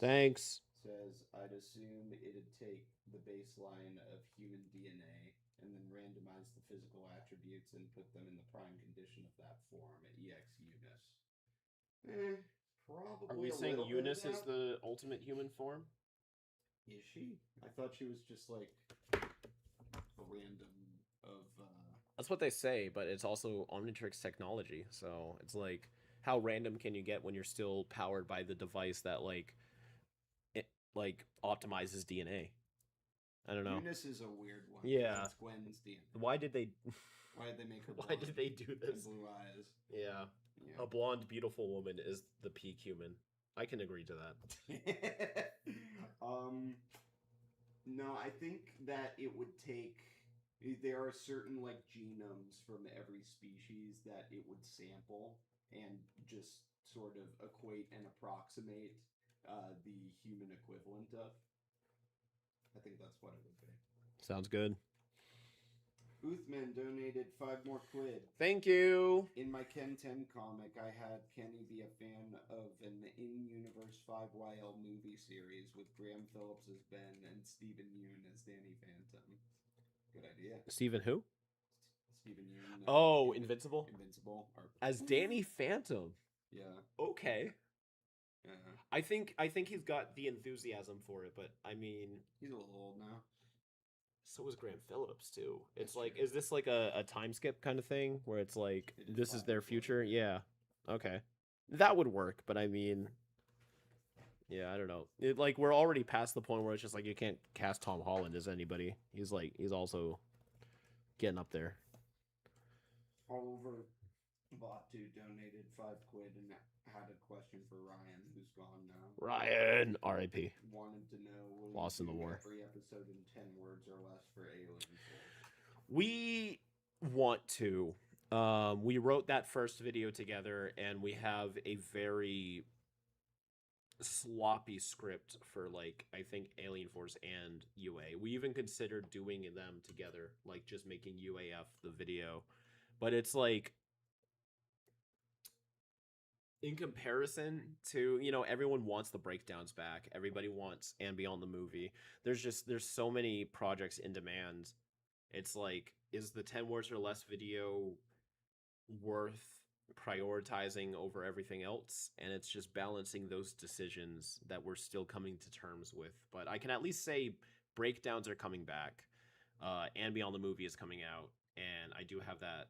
Thanks. Says, "I'd assume it'd take the baseline of human DNA and then randomize the physical attributes and put them in the prime condition of that form at EX Eunice." Probably. Are we saying Eunice is the ultimate human form? Is she? I thought she was just like a random of. That's what they say, but it's also Omnitrix technology. So it's like, how random can you get when you're still powered by the device that like optimizes DNA? I don't know. Eunice is a weird one. Yeah. It's Gwen's DNA. Why did they? Why did they make her? Why did they do and this? blue eyes. Yeah. Yeah. A blonde, beautiful woman is the peak human. I can agree to that. No, I think that it would take. There are certain like genomes from every species that it would sample and just sort of equate and approximate the human equivalent of. I think that's what it would be. Sounds good. Uthman donated 5 more quid. Thank you. In my Ken 10 comic, I had Kenny be a fan of an in-universe 5YL movie series with Graham Phillips as Ben and Stephen Yeun as Danny Phantom. Good idea. Stephen who? Stephen Yeun. Oh, Invincible? Invincible. As Danny Phantom. Yeah. Okay. Yeah. I think he's got the enthusiasm for it, but I mean, He's a little old now. so is Graham Phillips too. It's That's like, true. is this like a time skip kind of thing where it's like It is this is their 5 future? Yeah. Okay. That would work, but I mean, yeah, I don't know. It, like we're already past the point where it's just like you can't cast Tom Holland as anybody. He's also getting up there. Oliver Batu donated 5 quid and had a question for Ryan, who's gone now. Ryan, R.I.P. Wanted to know, will Lost in you the do war. every episode in 10 words or less for Alien Force? We want to. We wrote that first video together, and we have a very sloppy script for like I think Alien Force and UA. We even considered doing them together, like just making UAF the video, but it's like in comparison to, you know, everyone wants the breakdowns back. Everybody wants and beyond the movie. There's so many projects in demand. It's like, is the 10 words or less video worth prioritizing over everything else? And it's just balancing those decisions that we're still coming to terms with. But I can at least say breakdowns are coming back. And beyond the movie is coming out. And I do have that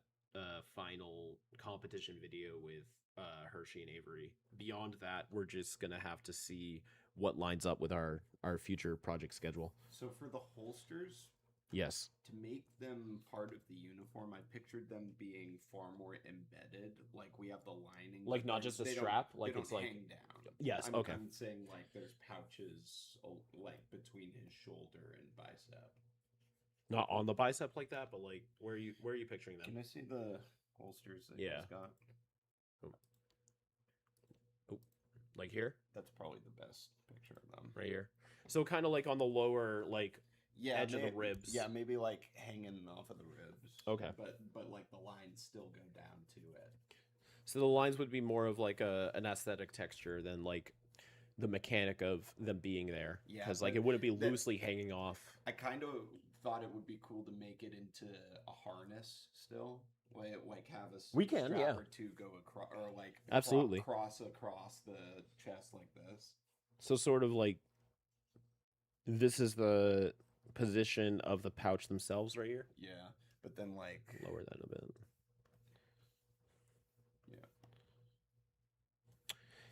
final competition video with Hershey and Avery. Beyond that, we're just gonna have to see what lines up with our future project schedule. So for the holsters, Yes. to make them part of the uniform, I pictured them being far more embedded. Like we have the lining, Like but not they- just a they don't- strap, they like don't it's like hang down. Yes, I'm, okay. I'm saying like there's pouches like between his shoulder and bicep. Not on the bicep like that, but like where are you picturing them? Can I see the holsters that Yeah. he's got? Like here? That's probably the best picture of them. Right here. So kind of like on the lower like edge of the ribs. Yeah, maybe like hanging off of the ribs. Okay. But like the lines still go down to it. So the lines would be more of like an aesthetic texture than like the mechanic of them being there. Yeah, Because like but it wouldn't be that- loosely hanging off. I kind of thought it would be cool to make it into a harness still. Like have a We can, strap yeah. or two go across, or like Absolutely. cross across the chest like this. So sort of like this is the position of the pouch themselves right here. Yeah, but then like Lower that a bit. yeah,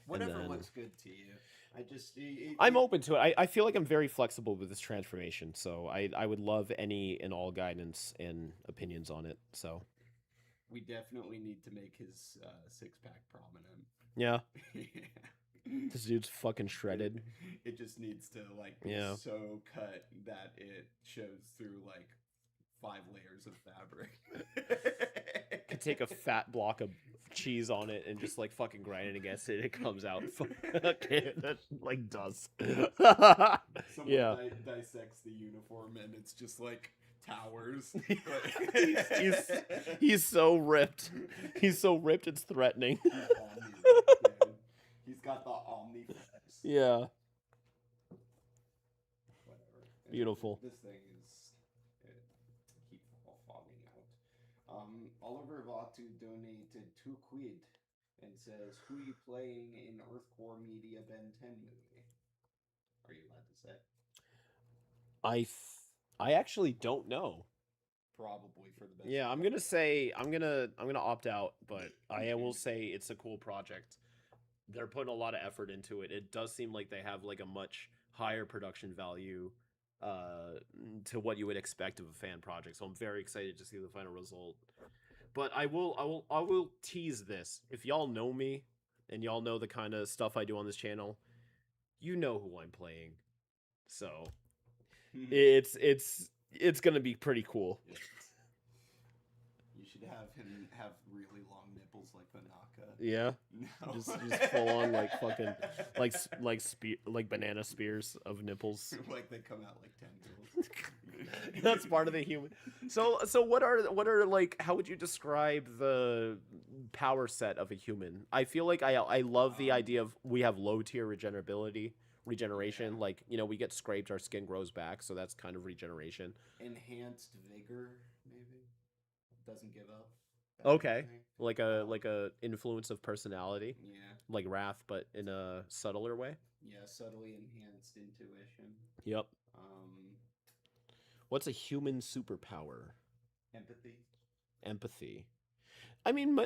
whatever then- looks good to you. I just I'm open to it. I feel like I'm very flexible with this transformation, so I would love any and all guidance and opinions on it. So We definitely need to make his 6-pack prominent. yeah, this dude's fucking shredded. It just needs to like be Yeah. so cut that it shows through like 5 layers of fabric. Could take a fat block of cheese on it and just like fucking grind it against it. It comes out. Okay, that like does. Someone Yeah. Dissects the uniform and it's just like towers. He's so ripped. He's so ripped. It's threatening. He's got the omniflex. Yeah. Whatever. Beautiful. This thing is it keeps fogging out. Oliver Vatu donated 2 quid and says, "Who you playing in Earthcore Media Ben 10 movie?" Are you allowed to say? I actually don't know. Probably for the best. Yeah, I'm gonna say I'm gonna opt out, but I will say it's a cool project. They're putting a lot of effort into it. It does seem like they have like a much higher production value uh, to what you would expect of a fan project. So I'm very excited to see the final result. But I will tease this. If y'all know me and y'all know the kind of stuff I do on this channel, you know who I'm playing. So it's gonna be pretty cool. Yes. You should have him have really long nipples like Banaka. Yeah, No. just full on like fucking like banana spears of nipples. Like they come out like tendrils. That's part of the human. So what are like, how would you describe the power set of a human? I feel like I love the idea of we have low tier regeneration. Yeah. Like, you know, we get scraped, our skin grows back, so that's kind of regeneration. Enhanced vigor, maybe. Doesn't give up. Okay. Like a influence of personality, Yeah. like Wrath, but in a subtler way. Yeah, subtly enhanced intuition. Yep. Um, What's a human superpower? empathy. Empathy. I mean,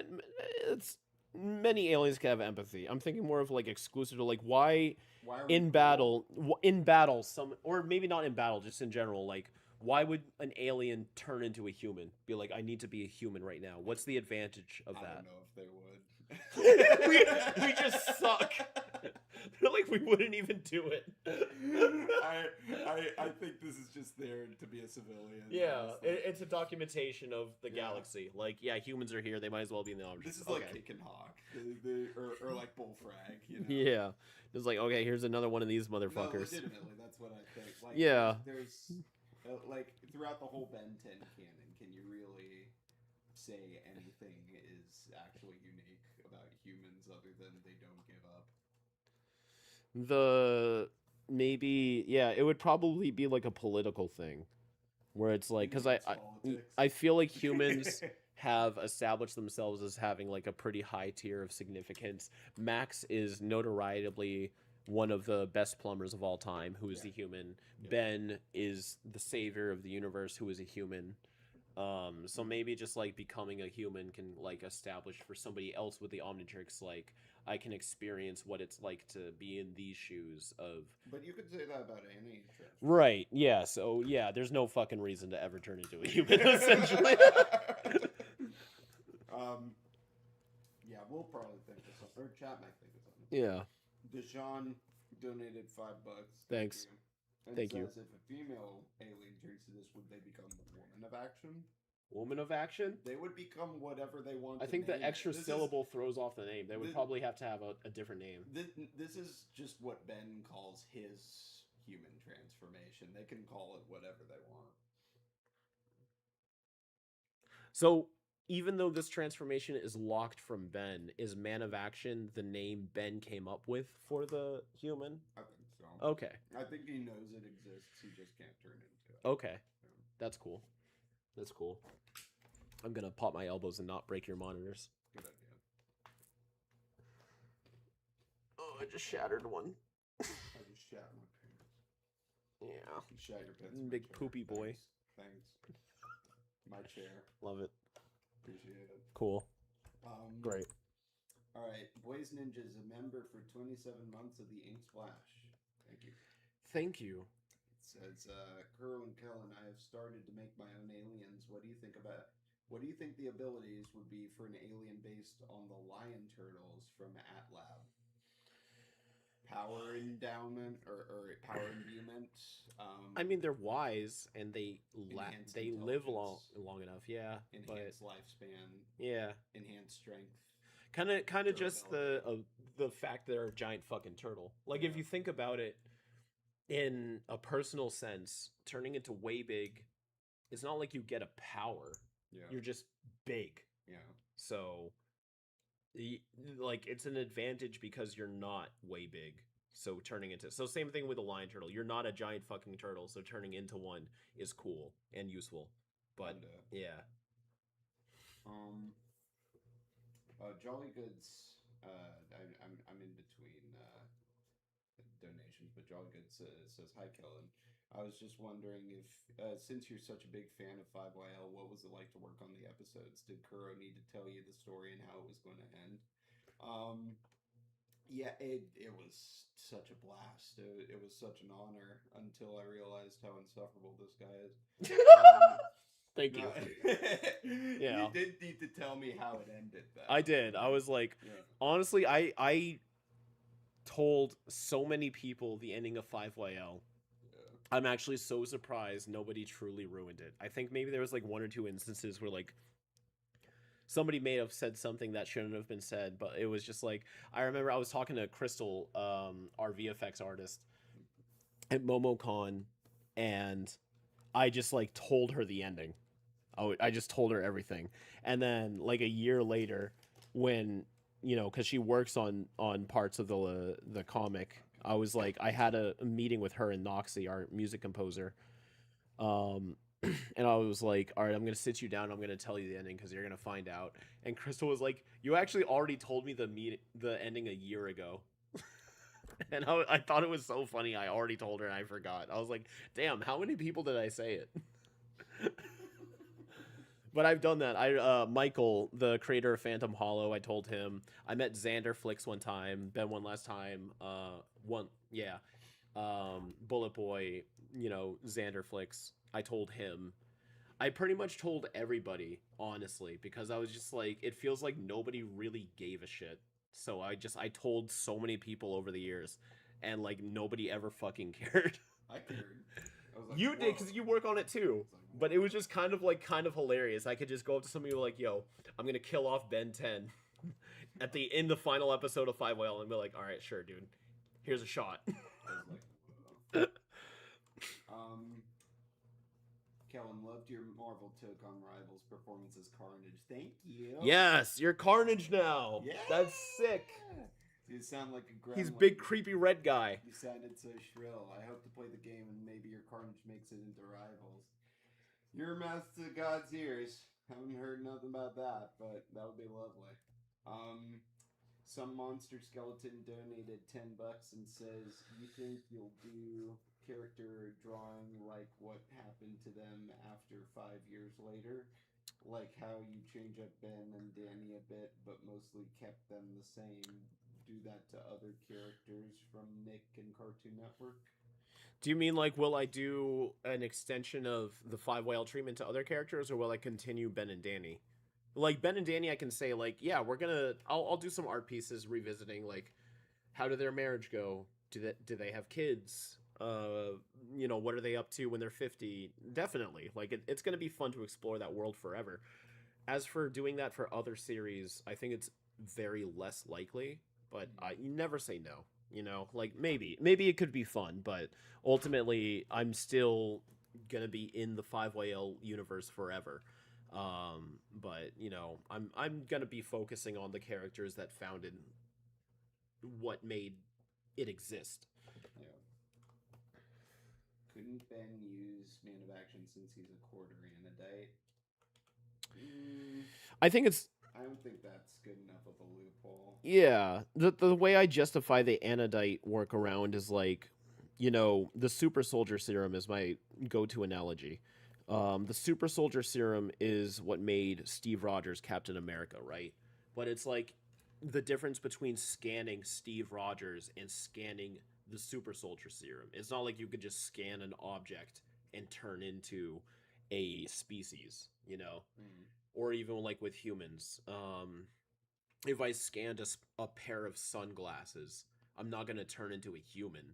it's many aliens can have empathy. I'm thinking more of like exclusive to like why Why are we in battle some, or maybe not in battle, just in general, like why would an alien turn into a human? Be like, I need to be a human right now. What's the advantage of I that? don't know if they would. we just suck. They're like, we wouldn't even do it. I think this is just there to be a civilian. Yeah, honestly. it's a documentation of the Yeah. galaxy. Like, yeah, humans are here. They might as well be in the object. This is like Kick and Hawk, or like Bullfrag. You know? Yeah, it's like, okay, here's another one of these No, motherfuckers. legitimately, that's what I think. Like, Yeah. There's like throughout the whole Ben 10 canon, can you really say anything is actually unique about humans other than they don't give up? Maybe, yeah, it would probably be like a political thing, where it's like, because I feel like humans have established themselves as having like a pretty high tier of significance. Max is notoriety one of the best plumbers of all time, who is Yeah. the human. Yeah. Ben is the savior of the universe, who is a human. So maybe just like becoming a human can like establish for somebody else with the Omnitrix, like I can experience what it's like to be in these shoes of. But you could say that about any trip. Right, yeah, so yeah, there's no fucking reason to ever turn into a human, essentially. Yeah, we'll probably think of something. Or chat might think of something. Yeah. Deshaun donated $5. Thanks. You. And Thank you. says if a female alien drinks this, would they become a woman of action? Woman of action? They would become whatever they want. I to think the name it. extra This syllable throws off the name. They would this- probably have to have a different name. This is just what Ben calls his human transformation. They can call it whatever they want. So, even though this transformation is locked from Ben, is Man of Action the name Ben came up with for the human? I think so. Okay. I think he knows it exists. He just can't turn into it. Okay. That's cool. That's cool. I'm gonna pop my elbows and not break your monitors. Good idea. Oh, I just shattered one. I just shat my pants. Yeah. You shat your pants. in my Big chair. poopy boy. Thanks. My chair. Love it. Appreciate it. Cool. Great. All right. Boys Ninja is a member for 27 months of the Ink Splash. Thank you. Thank you. It says, Kuro and Kellen, I have started to make my own aliens. What do you think the abilities would be for an alien based on the lion turtles from AtLab? Power endowment or power imbuement. I mean, they're wise and they Enhanced live long intelligence. enough. Yeah, enhanced lifespan, yeah, enhanced strength. kind of just Durability. the fact they're a giant fucking turtle. Like, if Yeah. you think about it in a personal sense, turning into way big, it's not like you get a power. Yeah. You're just big. Yeah. So, like, it's an advantage because you're not way big. So same thing with a lion turtle. You're not a giant fucking turtle, so turning into one is cool and useful. But Kinda. yeah. Jolly Goods. I'm in between donations, but Jolly Goods says, "Hi, Kellen. I was just wondering if, since you're such a big fan of 5YL, what was it like to work on the episodes? Did Kuro need to tell you the story and how it was going to end?" Yeah, it was such a blast. It was such an honor until I realized how insufferable this guy is. Thank you. Yeah. You did need to tell me how it ended, though. I did. I was like, honestly, I told so many people the ending of 5YL. I'm actually so surprised nobody truly ruined it. I think maybe there was like 1 or 2 instances where like somebody may have said something that shouldn't have been said, but it was just like, I remember I was talking to Crystal, our VFX artist at MomoCon, and I just like told her the ending. I just told her everything. And then like a year later, when, you know, because she works on parts of the comic, I was like, I had a meeting with her and Noxie, our music composer. And I was like, all right, I'm going to sit you down. I'm going to tell you the ending because you're going to find out. And Crystal was like, you actually already told me the ending a year ago. And I thought it was so funny. I already told her and I forgot. I was like, damn, how many people did I say it? But I've done that. Michael, the creator of Phantom Hollow, I told him. I met Xander Flicks one time, Ben one last time. Bullet Boy, you know, Xander Flicks. I told him. I pretty much told everybody, honestly, because I was just like, it feels like nobody really gave a shit. So I told so many people over the years, and like nobody ever fucking cared. I cared. I was like, you did, because you work on it too. But it was just kind of hilarious. I could just go up to somebody like, yo, I'm going to kill off Ben 10 in the final episode of 5YL and be like, all right, sure, dude. Here's a shot. Kellen, loved your Marvel took on Rivals performance as Carnage. Thank you. Yes, you're Carnage now. Yeah. That's sick. You sound like a gremlin. He's big, creepy red guy. You sounded so shrill. I hope to play the game and maybe your Carnage makes it into Rivals. Your mouth to God's ears. Haven't heard nothing about that, but that would be lovely. Some monster skeleton donated $10 and says, you think you'll do character drawing like what happened to them after 5 years later? Like how you change up Ben and Danny a bit, but mostly kept them the same. Do that to other characters from Nick and Cartoon Network? Do you mean like, will I do an extension of the 5YL treatment to other characters, or will I continue Ben and Danny? Like Ben and Danny, I can say like, yeah, I'll do some art pieces revisiting like, how did their marriage go? Do they have kids? You know, what are they up to when they're 50? Definitely, like it's gonna be fun to explore that world forever. As for doing that for other series, I think it's very less likely, but you never say no. You know, like maybe it could be fun, but ultimately I'm still gonna be in the 5YL universe forever. But you know, I'm gonna be focusing on the characters that founded what made it exist. Yeah. Couldn't Ben use Man of Action since he's a quarter Anodite? I don't think that's good enough of a loophole. Yeah, the way I justify the Anodite workaround is like, you know, the super soldier serum is my go-to analogy. The super soldier serum is what made Steve Rogers Captain America, right? But it's like the difference between scanning Steve Rogers and scanning the super soldier serum. It's not like you could just scan an object and turn into a species, you know? Or even like with humans. If I scanned a pair of sunglasses, I'm not going to turn into a human.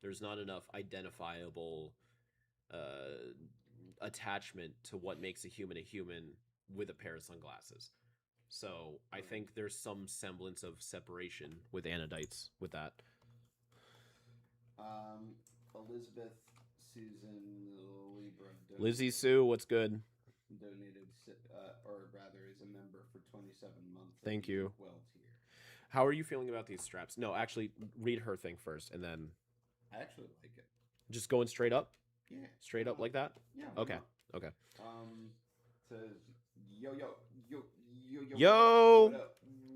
There's not enough identifiable attachment to what makes a human with a pair of sunglasses. So I think there's some semblance of separation with Anodites with that. Elizabeth Susan Libra. Lizzie Sue, what's good? Donated, or rather is a member for 27 months. Thank you. Well tier. How are you feeling about these straps? No, actually, read her thing first, and then... I actually like it. Just going straight up? Yeah. Straight up like that? Yeah. Okay. Okay. Says, yo. Yo!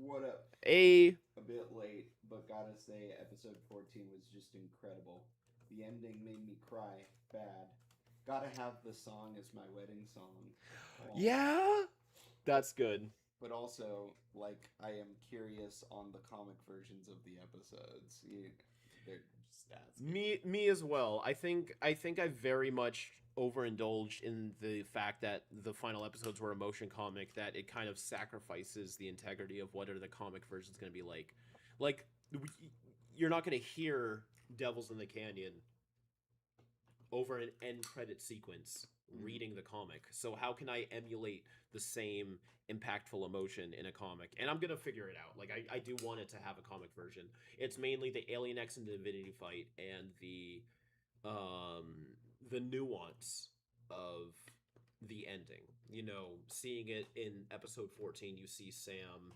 What up? A bit late, but gotta say, episode 14 was just incredible. The ending made me cry bad. Gotta have the song as my wedding song. Yeah? That's good. But also, like, I am curious on the comic versions of the episodes. they're just asking. Me as well. I think I very much overindulged in the fact that the final episodes were a motion comic, that it kind of sacrifices the integrity of what are the comic versions going to be like. Like you're not going to hear Devils in the Canyon over an end credit sequence reading the comic. So how can I emulate the same impactful emotion in a comic? And I'm gonna figure it out. Like I do want it to have a comic version. It's mainly the Alien X and Divinity fight and the nuance of the ending. You know, seeing it in episode 14, you see Sam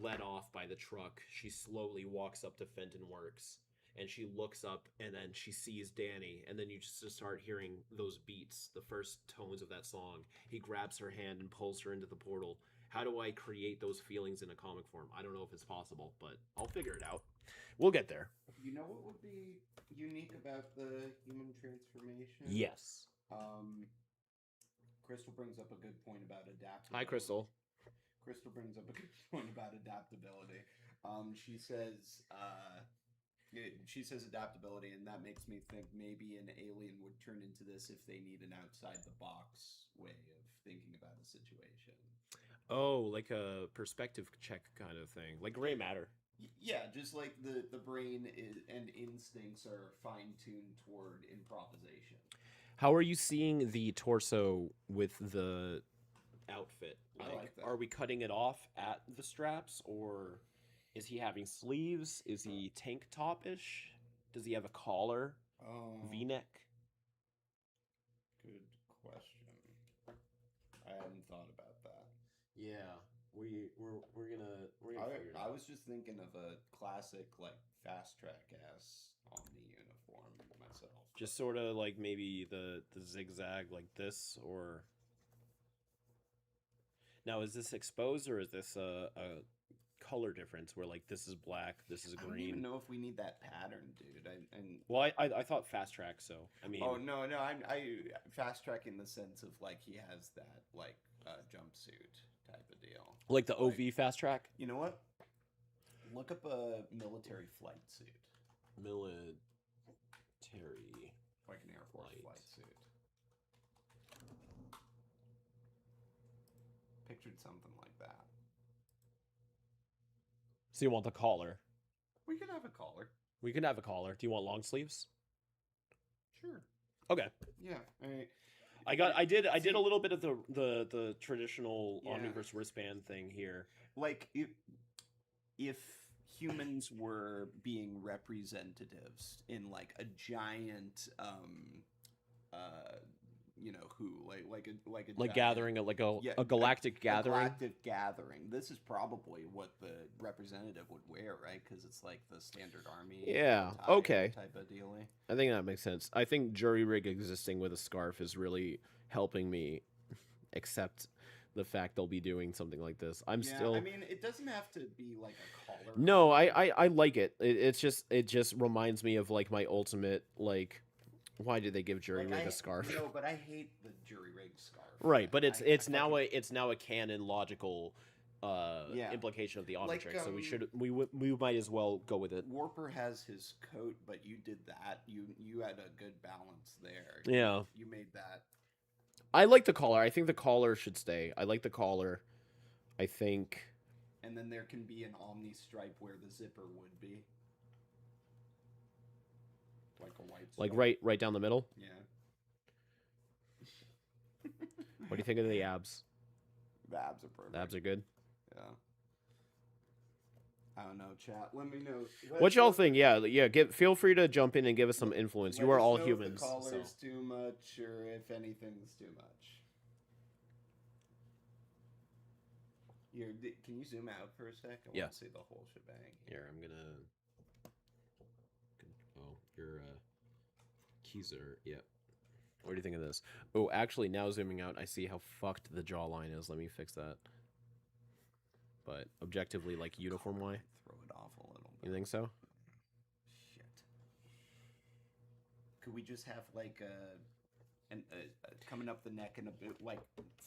led off by the truck. She slowly walks up to Fenton Works and she looks up and then she sees Danny, and then you just start hearing those beats, the first tones of that song. He grabs her hand and pulls her into the portal. How do I create those feelings in a comic form? I don't know if it's possible, but I'll figure it out. We'll get there. You know what would be unique about the human transformation? Yes. Crystal brings up a good point about adaptability. Hi, Crystal. Crystal brings up a good point about adaptability. She says adaptability, and that makes me think maybe an alien would turn into this if they need an outside the box way of thinking about a situation. Oh, like a perspective check kind of thing, like gray matter. Yeah, just like the brain and instincts are fine tuned toward improvisation. How are you seeing the torso with the outfit? I like that. Are we cutting it off at the straps, or is he having sleeves? Is he tank top-ish? Does he have a collar? V-neck? Good question. I hadn't thought about that. Yeah, we're gonna figure it I out. was just thinking of a classic like fast track ass Omni uniform myself. Just sort of like maybe the zigzag like this, or now is this exposed, or is this a color difference where like this is black, this is I don't even green? know if we need that pattern, dude. Well, I thought fast track, so I mean. Oh no, I fast track in the sense of like he has that like jumpsuit type of deal. Like the OV fast track? You know what? Look up a military flight suit. Military. Like an Air Force flight suit. Pictured something like that. So you want the collar? We could have a collar. We can have a collar. Do you want long sleeves? Sure. Okay. Yeah. I did a little bit of the traditional Yeah. Omniverse wristband thing here. Like if humans were being representatives in like a giant you know who like a giant, Gathering a galactic gathering. galactic gathering. This is probably what the representative would wear, right? Because it's like the standard army. Yeah. attire Okay. Type of dealy. I think that makes sense. I think jury rig existing with a scarf is really helping me accept the fact they'll be doing something like this. I mean, it doesn't have to be like a collar. No, I like it. It just reminds me of like my ultimate like. Why did they give jury rig a scarf? No, but I hate the jury rig scarf. Right, but it's now fucking- a canon logical implication of the Omnitrix. Like, So we might as well go with it. Warper has his coat, but you did that. You had a good balance there. Yeah. You made that. I like the collar. I think the collar should stay. I like the collar. I think. And then there can be an Omni stripe where the zipper would be. Like a white stripe. Like right down the middle. Yeah. What do you think of the abs? The abs are perfect. The abs are good. Yeah. I don't know, chat. Let me know. What y'all think? Yeah. Feel free to jump in and give us some influence. You Let are us all know humans. If the So. collar's too much, or if anything's too much. Can you zoom out for a sec? I want to see the whole shebang. Here, I'm gonna. Oh, your keys are. Yep. What do you think of this? Oh, actually, now zooming out, I see how fucked the jawline is. Let me fix that. But objectively, like uniform wise, Throw it off a little bit. you think so? Shit. Could we just have like and coming up the neck and a bit like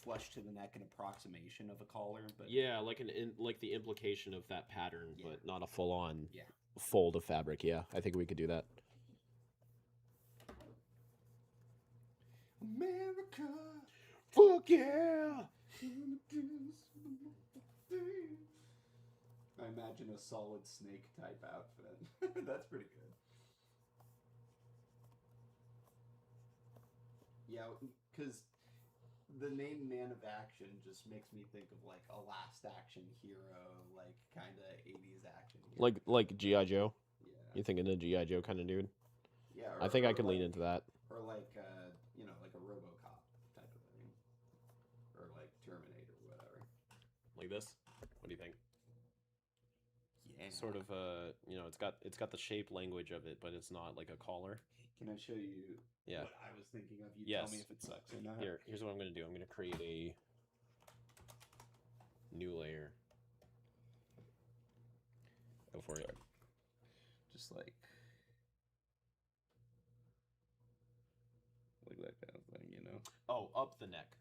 flush to the neck, an approximation of a collar, but Yeah, like like the implication of that pattern, Yeah. but not a full on yeah. fold of fabric. Yeah, I think we could do that. America. Fuck yeah! I imagine a solid snake type outfit. That's pretty good. Yeah, because the name Man of Action just makes me think of like a last action hero, like kind of 80s action hero. Like G.I. Joe. Yeah. You thinking of G.I. Joe kind of dude? Yeah. I think I could like, lean into that. Or like, like a RoboCop type of thing. Or like Terminator, whatever. Like this? What do you think? Yeah. Sort of it's got the shape language of it, but it's not like a collar. Can I show you what I was thinking of? You tell me if it sucks or not. Here's what I'm gonna do. I'm gonna create a new layer. Go for it. Just like that kind of thing, you know? Oh, up the neck.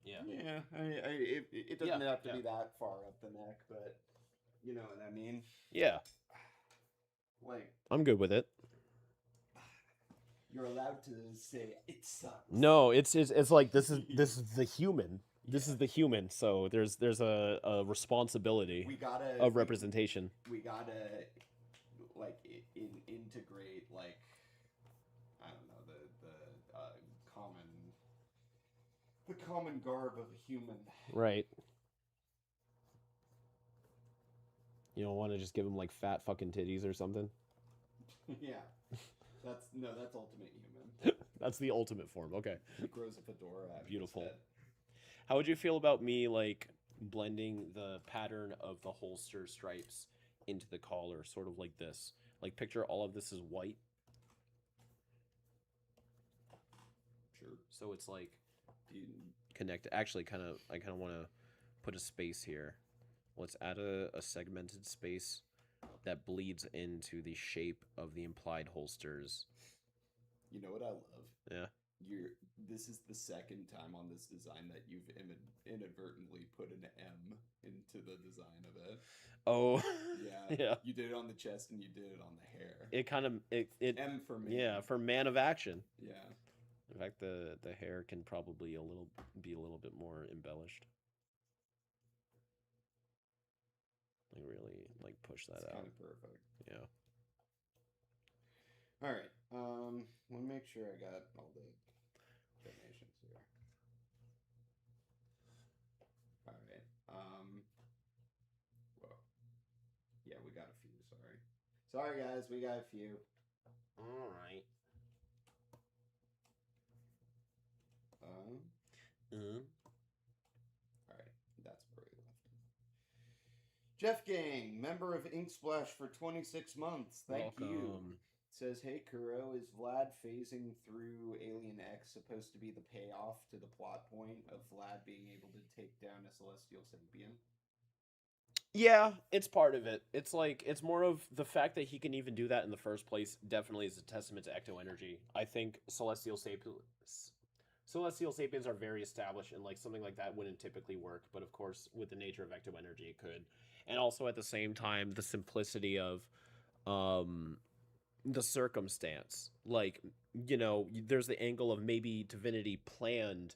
Yeah. Yeah, it doesn't have to be that far up the neck, but you know what I mean? Yeah. Like, I'm good with it. you're allowed to say it sucks. No, it's like this is the human. This is the human. So there's a responsibility of representation. We gotta like integrate like I don't know the common garb of a human. Right. You don't want to just give him like fat fucking titties or something. Yeah. That's ultimate human. That's the ultimate form. Okay. He grows a fedora out of his Beautiful. head. How would you feel about me like blending the pattern of the holster stripes into the collar, sort of like this? Like picture all of this is white. Sure. So it's like connect. Actually, I kind of want to put a space here. Let's add a segmented space that bleeds into the shape of the implied holsters. You know what I love? Yeah. This is the second time on this design that you've inadvertently put an M into the design of it. Oh. Yeah. Yeah. You did it on the chest and you did it on the hair. It kind of it M for man. Yeah, for Man of Action. Yeah. In fact, the hair can probably be a little bit more embellished. Like really like push that out. Kind of perfect. Yeah. All right. Let me make sure I got all the donations here. All right. Whoa. Yeah, we got a few. Sorry, guys. We got a few. All right. All right. That's where we left him. Jeff Gang, member of Inksplash for 26 months. Thank you. Says, hey, Kuro, is Vlad phasing through Alien X supposed to be the payoff to the plot point of Vlad being able to take down a celestial sapien? Yeah, it's part of it. It's like, it's more of the fact that he can even do that in the first place definitely is a testament to ecto energy. I think celestial sapiens are very established, and like something like that wouldn't typically work, but of course with the nature of ecto energy it could. And also at the same time the simplicity of the circumstance. Like, you know, there's the angle of maybe Divinity planned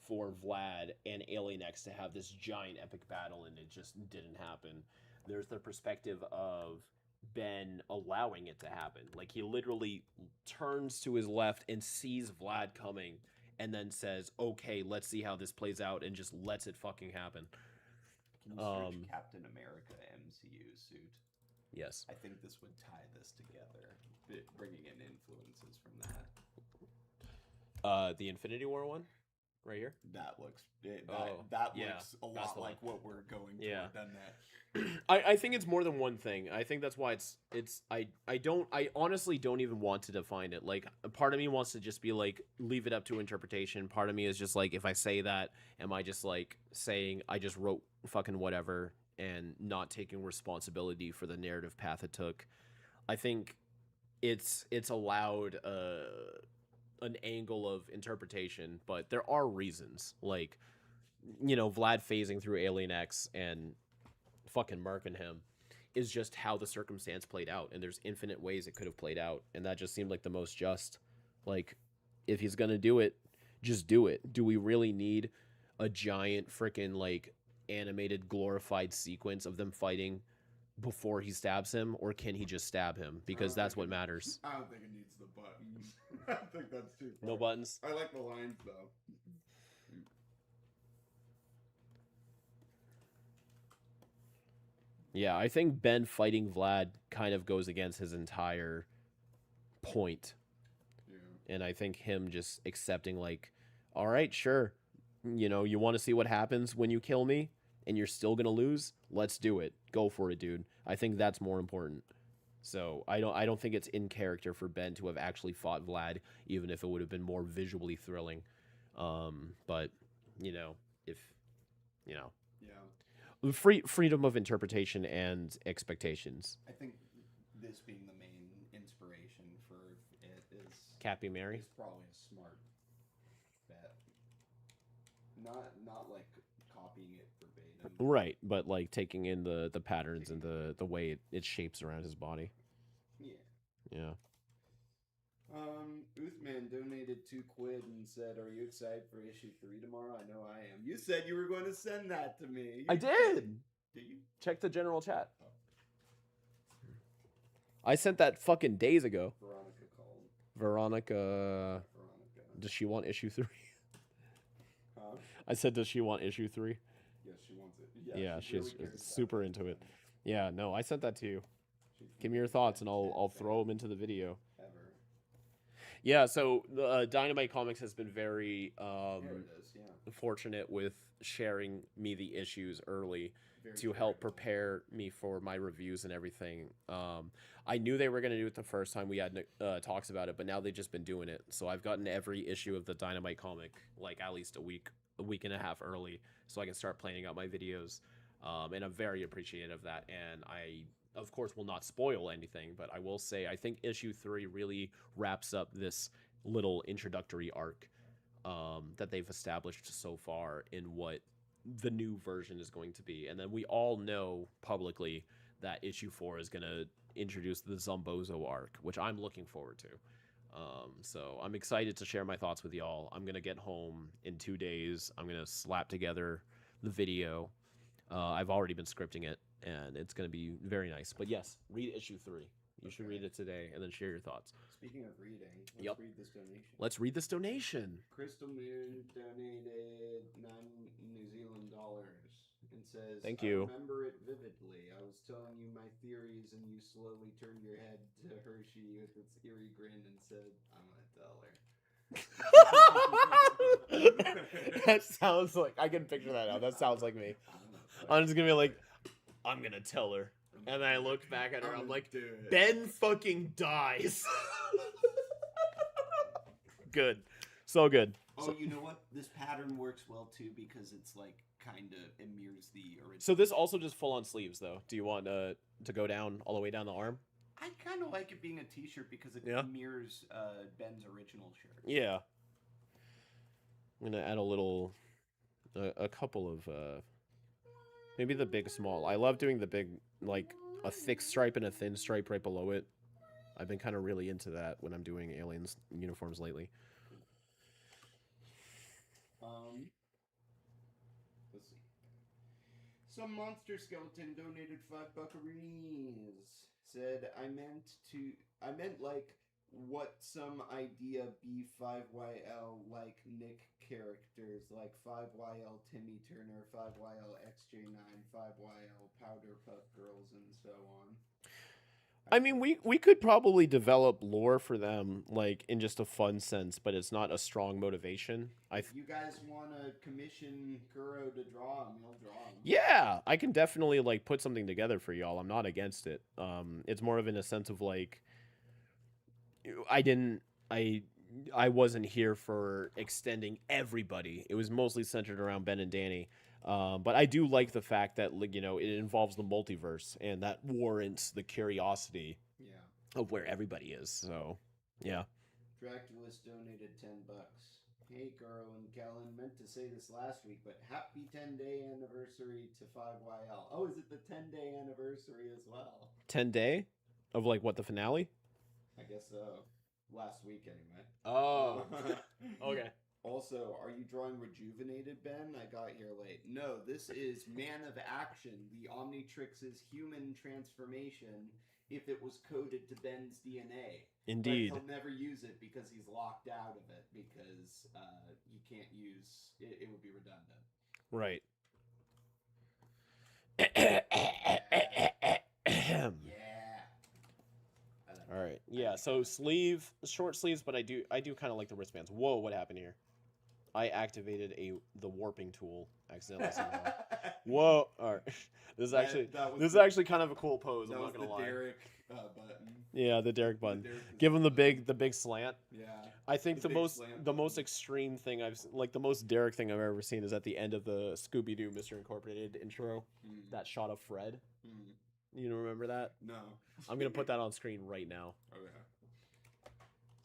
for Vlad and Alien X to have this giant epic battle and it just didn't happen. There's the perspective of Ben allowing it to happen. Like, he literally turns to his left and sees Vlad coming and then says, okay, let's see how this plays out, and just lets it fucking happen. Can you search Captain America MCU suit? Yes. I think this would tie this together, bringing in influences from that. The Infinity War one? Right here? That looks looks a that's lot like what we're going for, Yeah. doesn't it? I think it's more than one thing. I think that's why I honestly don't even want to define it. Like, a part of me wants to just be like, leave it up to interpretation. Part of me is just like, if I say that, am I just like saying I just wrote fucking whatever and not taking responsibility for the narrative path it took? I think it's allowed an angle of interpretation, but there are reasons. Like, you know, Vlad phasing through Alien X and fucking murking him is just how the circumstance played out, and there's infinite ways it could have played out, and that just seemed like the most just. Like, if he's gonna do it, just do it. Do we really need a giant freaking like animated glorified sequence of them fighting before he stabs him, or can he just stab him? Because that's what matters. I don't think it needs the buttons. I think that's too far. No buttons. I like the lines though. Yeah, I think Ben fighting Vlad kind of goes against his entire point. Yeah. And I think him just accepting, like, all right, sure, you know, you want to see what happens when you kill me and you're still going to lose? Let's do it. Go for it, dude. I think that's more important. So I don't think it's in character for Ben to have actually fought Vlad, even if it would have been more visually thrilling. But, you know, if, you know. Yeah. Freedom of interpretation and expectations. I think this being the main inspiration for it is Cappy Mary? is probably a smart bet. Not like copying it verbatim. Right, but like taking in the patterns and the way it shapes around his body. Yeah. Yeah. Uthman donated £2 and said, "Are you excited for issue 3 tomorrow?" I know I am. You said you were going to send that to me. I did. Did you? Check the general chat. I sent that fucking days ago. Veronica called. Veronica. Veronica. Does she want issue 3? Huh? I said, does she want issue 3? Yes, she wants it. Yeah, she she's really cares super about into it. Yeah, no, I sent that to you. Give me your thoughts, and I'll throw them into the video. Ever. Yeah, so Dynamite Comics has been very There it is, yeah. fortunate with sharing me the issues early Very to help charitable. prepare me for my reviews and everything. I knew they were going to do it the first time we had talks about it, but now they've just been doing it. So I've gotten every issue of the Dynamite comic like at least a week and a half early, so I can start planning out my videos. And I'm very appreciative of that. And I, of course, will not spoil anything, but I will say I think issue 3 really wraps up this little introductory arc that they've established so far in what the new version is going to be. And then we all know publicly that issue 4 is going to introduce the Zombozo arc, which I'm looking forward to. So I'm excited to share my thoughts with y'all. I'm going to get home in 2 days. I'm going to slap together the video. I've already been scripting it, and it's going to be very nice. But yes, read issue 3. You should read it today, and then share your thoughts. Speaking of reading, let's Yep. read this donation. Let's read this donation. Crystal Moon donated $9 and says, Thank you. "I remember it vividly. I was telling you my theories, and you slowly turned your head to Hershey with its eerie grin and said, 'I'm gonna tell her.'" That sounds like, I can picture that now. That sounds like me. I'm just going to be like, I'm going to tell her. And then I look back at her, I'm like, Ben fucking dies. Good. So good. Oh, you know what? This pattern works well too because it's like kind of it mirrors the original. So this also just full on sleeves though. Do you want to go down all the way down the arm? I kind of like it being a t-shirt because it Yeah. mirrors Ben's original shirt. Yeah. I'm going to add a little, a couple of, maybe the big small. I love doing the big, like a thick stripe and a thin stripe right below it. I've been kind of really into that when I'm doing aliens uniforms lately. Let's see. Some monster skeleton donated $5 buckaroonies. Said I meant like what some idea B5YL like Nick characters like 5YL Timmy Turner, 5YL XJ9, 5YL Powder Puff Girls, and so on. I mean, we could probably develop lore for them, like, in just a fun sense, but it's not a strong motivation. If you guys want to commission Kuro to draw them, he'll draw them. Yeah, I can definitely, like, put something together for y'all. I'm not against it. It's more of in a sense of, like, I wasn't here for extending everybody. It was mostly centered around Ben and Danny. But I do like the fact that, like, you know, it involves the multiverse, and that warrants the curiosity of where everybody is. So, yeah. Draculus donated $10. Hey, Kuro and Kellen, meant to say this last week, but happy 10-day anniversary to 5YL. Oh, is it the 10-day anniversary as well? 10-day? Of like what, the finale? I guess so. Last week, anyway. Oh. Okay. Also, are you drawing Rejuvenated, Ben? I got here late. No, this is Man of Action, the Omnitrix's human transformation if it was coded to Ben's DNA. Indeed. But he'll never use it because he's locked out of it because he can't use it. It would be redundant. Right. Yeah. All right. Yeah. So short sleeves, but I do kind of like the wristbands. Whoa, what happened here? I activated the warping tool accidentally somehow. Whoa! All right. This is actually kind of a cool pose. I'm not gonna lie. Derek button. Yeah, the Derek button. Derek Give him the big slant. Yeah. I think The the big most slant the most button. extreme thing the most Derek thing I've ever seen is at the end of the Scooby Doo Mr. Incorporated intro. That shot of Fred. You don't remember that? No. I'm gonna put that on screen right now. Okay.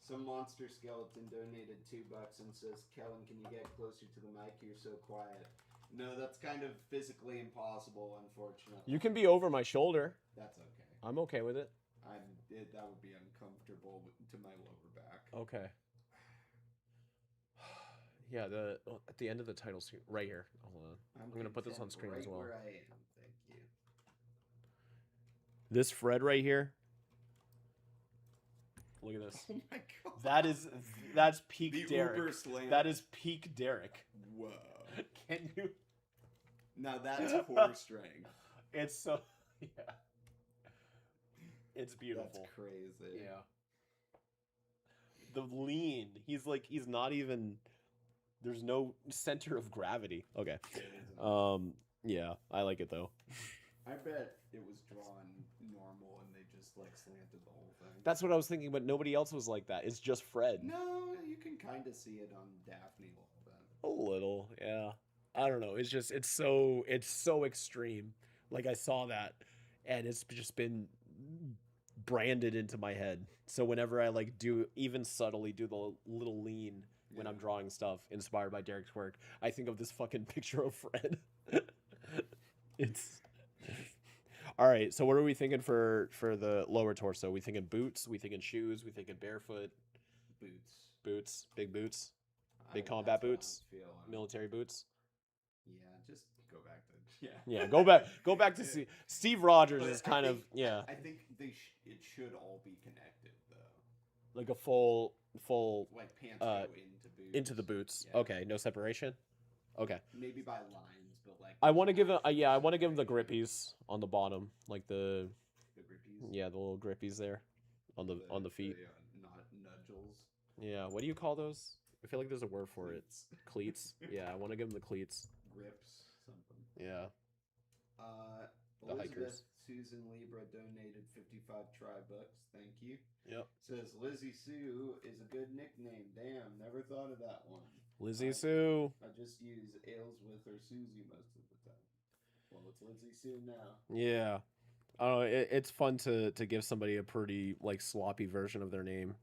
Some monster skeleton donated $2 and says, Kellen, can you get closer to the mic? You're so quiet. No, that's kind of physically impossible, unfortunately. You can be over my shoulder. That's okay. I'm okay with it. That would be uncomfortable to my lower back. Okay. Yeah, at the end of the title screen, right here. Hold on. I'm gonna put this on screen right as well. Where I am. Thank you. This Fred right here. Look at this. Oh my god. That's peak The Derek. Uber slam. That is peak Derek. Whoa. Can you? Now that's core strength. It's so yeah. It's beautiful. That's crazy. Yeah. The lean. He's not even. There's no center of gravity. Okay. Yeah, I like it though. I bet it was drawn normal and they just slanted the whole thing. That's what I was thinking, but nobody else was like that. It's just Fred. No, you can kind of see it on Daphne a little bit. A little, yeah. I don't know. It's so extreme. Like I saw that, and it's just been branded into my head. So whenever I even subtly do the little lean when I'm drawing stuff inspired by Derek's work, I think of this fucking picture of Fred. It's all right. So what are we thinking for the lower torso? We thinking boots? We thinking shoes? We thinking barefoot? Boots. Big boots. Big combat boots. Military boots. Yeah, just go back to Yeah, go back to Steve Rogers is kind of I think it should all be connected though. like a full Like pants go into the boots. Yeah. Okay, no separation. Okay. Maybe by lines, but I want to give him the grippies on the bottom, like the grippies. Yeah, the little grippies there on the feet. Not nudgels. Yeah, what do you call those? I feel like there's a word for it. Cleats. Yeah, I want to give him the cleats. Grips, something. Yeah. The Elizabeth hikers. Susan Libra donated 55 tri-bucks. Thank you. Yep. Says Lizzie Sue is a good nickname. Damn, never thought of that one. Lizzie Sue. I just use Aylesworth or Susie most of the time. Well, it's Lizzie Sue now. Yeah. I don't know. It's fun to give somebody a pretty sloppy version of their name.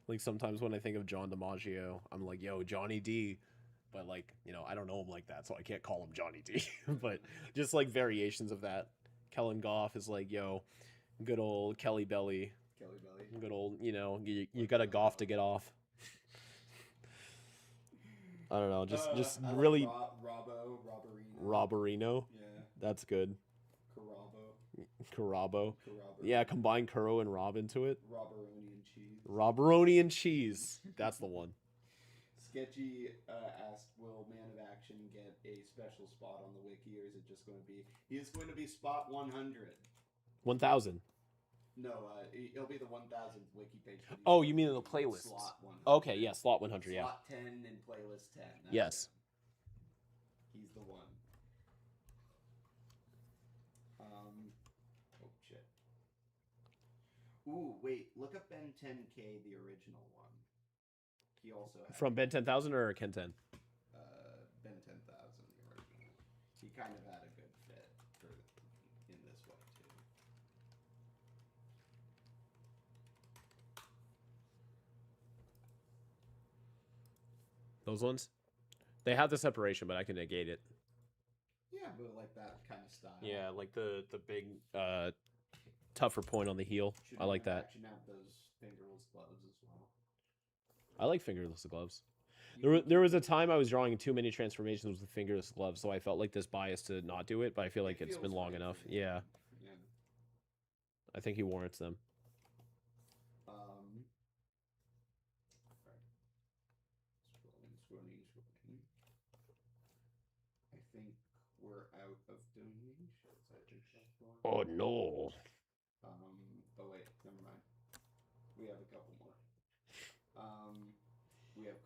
Like sometimes when I think of John DiMaggio, I'm like, yo, Johnny D. But I don't know him like that, so I can't call him Johnny D. But just variations of that. Kellen Goff is like, yo, good old Kelly Belly. Kelly Belly. Good old, you got a Goff to get off. I don't know, just I really Robberino. Robberino. Yeah. That's good. Carabo. Carabo. Yeah, combine Kuro and Rob into it. Robberoni and cheese. Robberoni and cheese. That's the one. Sketchy asked, will Man of Action get a special spot on the wiki, or is it just going to be... He is going to be spot 100. 1,000. No, it'll be the 1,000th wiki page. Oh, you mean in the playlist? Slot 100. Okay, yeah, slot 100, yeah. Slot 10 and playlist 10. That's Yes. him. He's the one. Oh, shit. Ooh, wait. Look up Ben 10K, the original one. He also had... From Ben 10,000 or Ken 10? Ben 10,000, the original. He kind of had a good fit in this way, too. Those ones? They have the separation, but I can negate it. Yeah, but like that kind of style. Yeah, like the big tougher point on the heel. Should I like that. Action out those fingerless gloves as well. I like fingerless gloves. There was a time I was drawing too many transformations with fingerless gloves, so I felt like this bias to not do it, but I feel like it's been long enough. Yeah. Yeah. I think he warrants them. Scrolling. I think we're out of donations. I think that's wrong. Oh no. Oh wait, never mind. We have a couple more. We have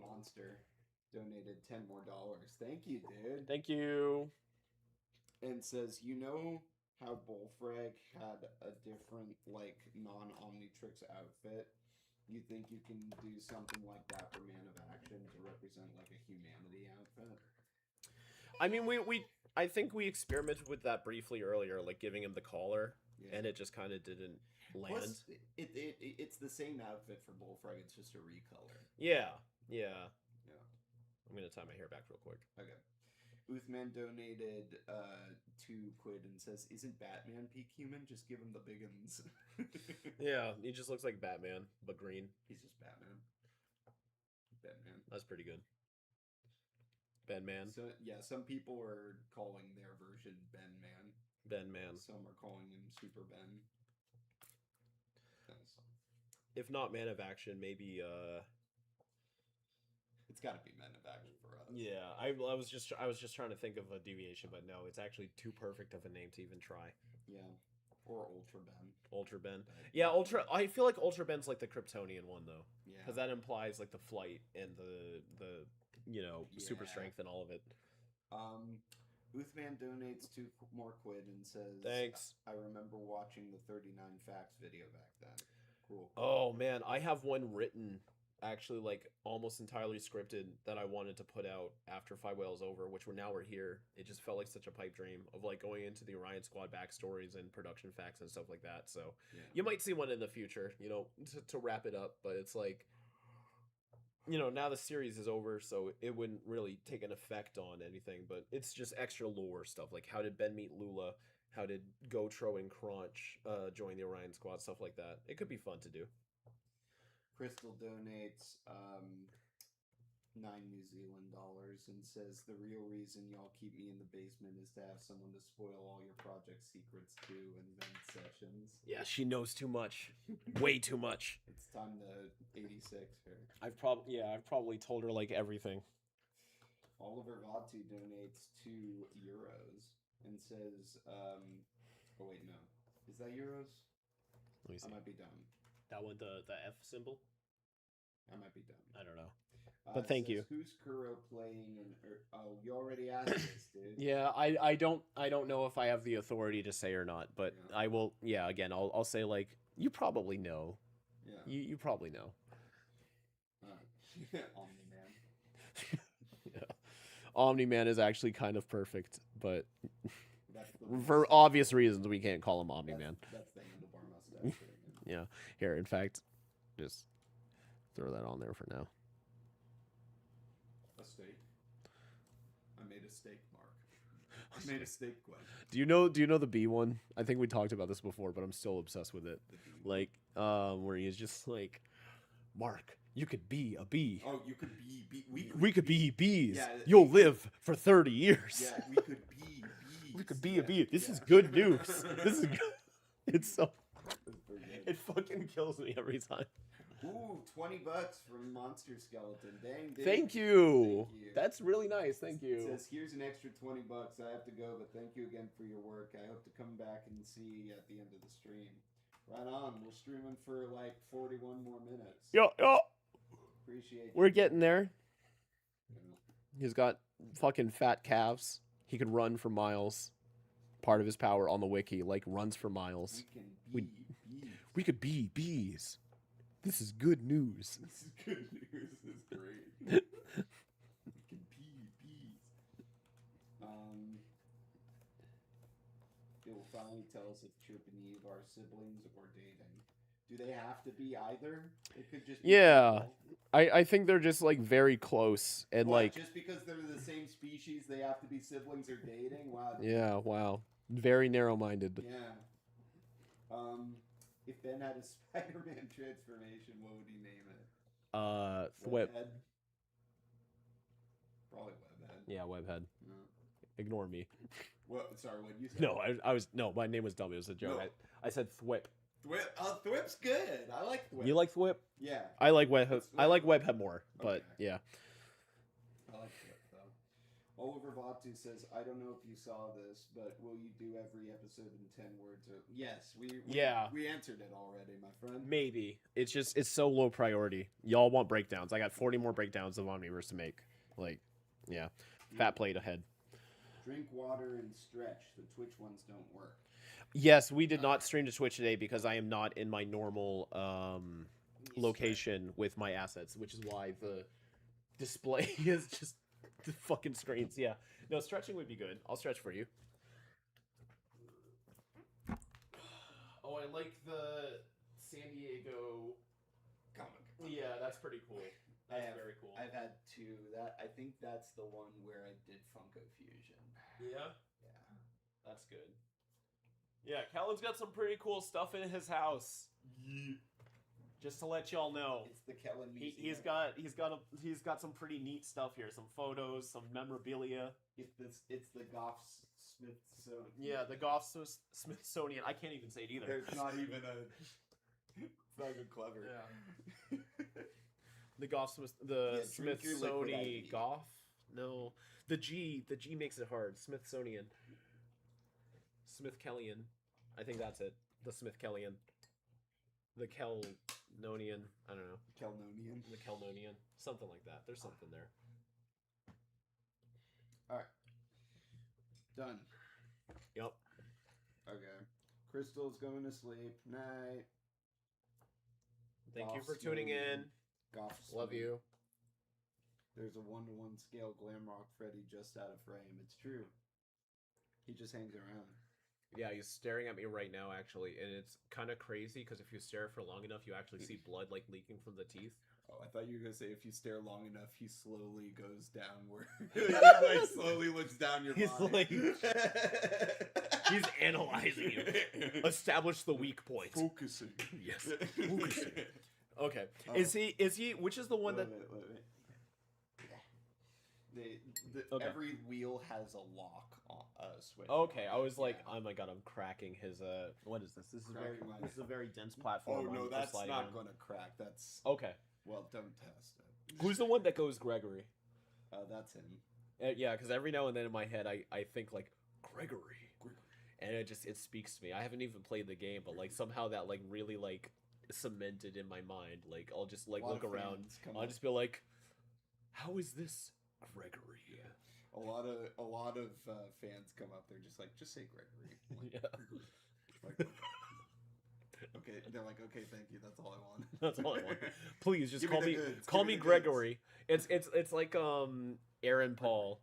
Monster donated $10 more. Thank you, dude. Thank you. And says, you know how Bullfrag had a different, like, non-Omnitrix outfit? You think you can do something like that for Man of Action to represent, like, a humanity outfit? I mean, I think we experimented with that briefly earlier, like giving him the collar, and it just kind of didn't land. Plus, it's the same outfit for Bullfrog, it's just a recolor. Yeah. I'm gonna tie my hair back real quick. Okay. Uthman donated £2 and says, "Isn't Batman peak human? Just give him the big uns." Yeah, he just looks like Batman, but green. He's just Batman. That's pretty good. Ben-Man. So yeah, some people are calling their version Ben-Man. Ben-Man. Some are calling him Super Ben. If not Man of Action, maybe it's got to be Men of Action for us. Yeah, I was just trying to think of a deviation, but no, it's actually too perfect of a name to even try. Yeah, or Ultra Ben. Ultra Ben. Yeah, Ultra. I feel like Ultra Ben's like the Kryptonian one though. Yeah, because that implies like the flight and the super strength and all of it. Uthman donates £2 more and says, "Thanks. I remember watching the 39 Facts video back then. Cool. Oh man, I have one written, actually, like almost entirely scripted that I wanted to put out after Five Whales over, which we're here. It just felt like such a pipe dream of like going into the Orion Squad backstories and production facts and stuff like that. So you might see one in the future, to wrap it up. But it's like, now the series is over, so it wouldn't really take an effect on anything. But it's just extra lore stuff, like how did Ben meet Lula? How did Gotro and Crunch join the Orion Squad? Stuff like that. It could be fun to do. Crystal donates $9 New Zealand and says, the real reason y'all keep me in the basement is to have someone to spoil all your project secrets to and vent sessions. Yeah, she knows too much. Way too much. It's time to 86 her. I've probably told her like everything. Oliver Vatu donates €2 and says, oh wait, no. Is that euros? Let me see. I might be dumb. That one, the F symbol? I might be dumb. I don't know. But thank you. Who's Kuro playing in oh, you already asked this, dude. Yeah, I don't know if I have the authority to say or not, but yeah. I will. Yeah, again, I'll say like you probably know. Yeah. You probably know. Omni-Man. Yeah. Omni-Man is actually kind of perfect, but for obvious reasons we can't call him Omni-Man. That's the handlebar mustache. Yeah. Here, in fact, just throw that on there for now. A steak. I made a steak, Mark. I made a steak, Gwen. Do you know the B one? I think we talked about this before, but I'm still obsessed with it. Like, where he's just like, Mark, you could be a bee. Oh, you could be bee. We could be bees. Yeah, you'll live for 30 years. Yeah, we could be bees. We could be a bee. This is good news. This is good. It's so. It fucking kills me every time. Ooh, $20 from Monster Skeleton. Dang, dude. Thank you. That's really nice. Thank you. It says, here's an extra $20. I have to go, but thank you again for your work. I hope to come back and see you at the end of the stream. Right on. We're streaming for like 41 more minutes. Yo. Appreciate We're getting there. He's got fucking fat calves. He could run for miles. Part of his power on the wiki, like, runs for miles. We could be bees. This is good news. This is good news. This is great. We can be bees. It will finally tell us if Chirp and Eve are siblings or dating. Do they have to be either? It could just be Yeah. people. I think they're just like very close and What, like just because they're the same species, they have to be siblings or dating? Wow. yeah, wow. Very narrow-minded. Yeah. If Ben had a Spider-Man transformation, what would he name it? Thwip. Webhead? Probably Webhead. Yeah, Webhead. No. Ignore me. What? Sorry, what did you say? No, I was no, my name was dumb. It was a joke. No. I said Thwip. Thwip. Thwip's good. I like Thwip. You like Thwip? Yeah. I like Webhead. What's I like Thwip? Webhead more, but Okay. yeah. I like Thwip though. Oliver Vatu says, "I don't know if you saw this, but will you do every episode in 10 words?" Or yes, we answered it already, my friend. Maybe. It's so low priority. Y'all want breakdowns. I got 40 more breakdowns of Omniverse to make. Like, yeah. Fat plate ahead. Drink water and stretch. The Twitch ones don't work. Yes, we did not stream to Twitch today because I am not in my normal location with my assets, which is why the display is just the fucking screens. Yeah. No, stretching would be good. I'll stretch for you. Oh, I like the San Diego comic. Yeah, that's pretty cool. That's very cool. I've had two. I think that's the one where I did Funko Fusion. Yeah? Yeah. That's good. Yeah, Kellen's got some pretty cool stuff in his house. Just to let y'all know. It's the Kellen Museum. He's got some pretty neat stuff here. Some photos, some memorabilia. It's the Goff's Smithsonian. Yeah, the Goff Smithsonian. I can't even say it either. There's not even a. It's not even clever. Yeah. The Goff drink your liquid Smithsonian IV. Goff? No. The G makes it hard. Smithsonian. Smith-Kellian. I think that's it. The Smith-Kellian. The Kelnonian. I don't know. Kelnonian. The Kelnonian. Something like that. There's something there. Alright. Done. Yep. Okay. Crystal's going to sleep. Night. Thank you Goff's for tuning Smithsonian. in. Goff's Love Smithsonian. you. There's a 1-to-1 scale Glamrock Freddy just out of frame. It's true. He just hangs around. Yeah, he's staring at me right now, actually, and it's kind of crazy because if you stare for long enough, you actually see blood like leaking from the teeth. Oh, I thought you were gonna say if you stare long enough, he slowly goes downward. He like slowly looks down your He's body. He's analyzing you. Establish the weak points. Focusing. Yes. Focusing. Okay. Is he? Which is the one that? Wait. Okay. Every wheel has a lock switch. Okay, I was like, Yeah. oh my god, I'm cracking his. What is this? This is Cracking a very dense Oh platform. no, I'm that's sliding not on. gonna crack. That's Okay. well, don't test it. Who's the one that goes Gregory? That's him. Yeah, because every now and then in my head, I think like Gregory, and it speaks to me. I haven't even played the game, but like somehow that like really like cemented in my mind. Like I'll just like A lot look of around. fans come I'll up. just be like, how is this Gregory? A lot of fans come up. They're just like, just say Gregory. I'm like, Yeah. like, okay, they're like, okay, thank you. That's all I want. That's all I want. Please just Give call me the me goods, call give me me the Gregory. It's like Aaron Paul,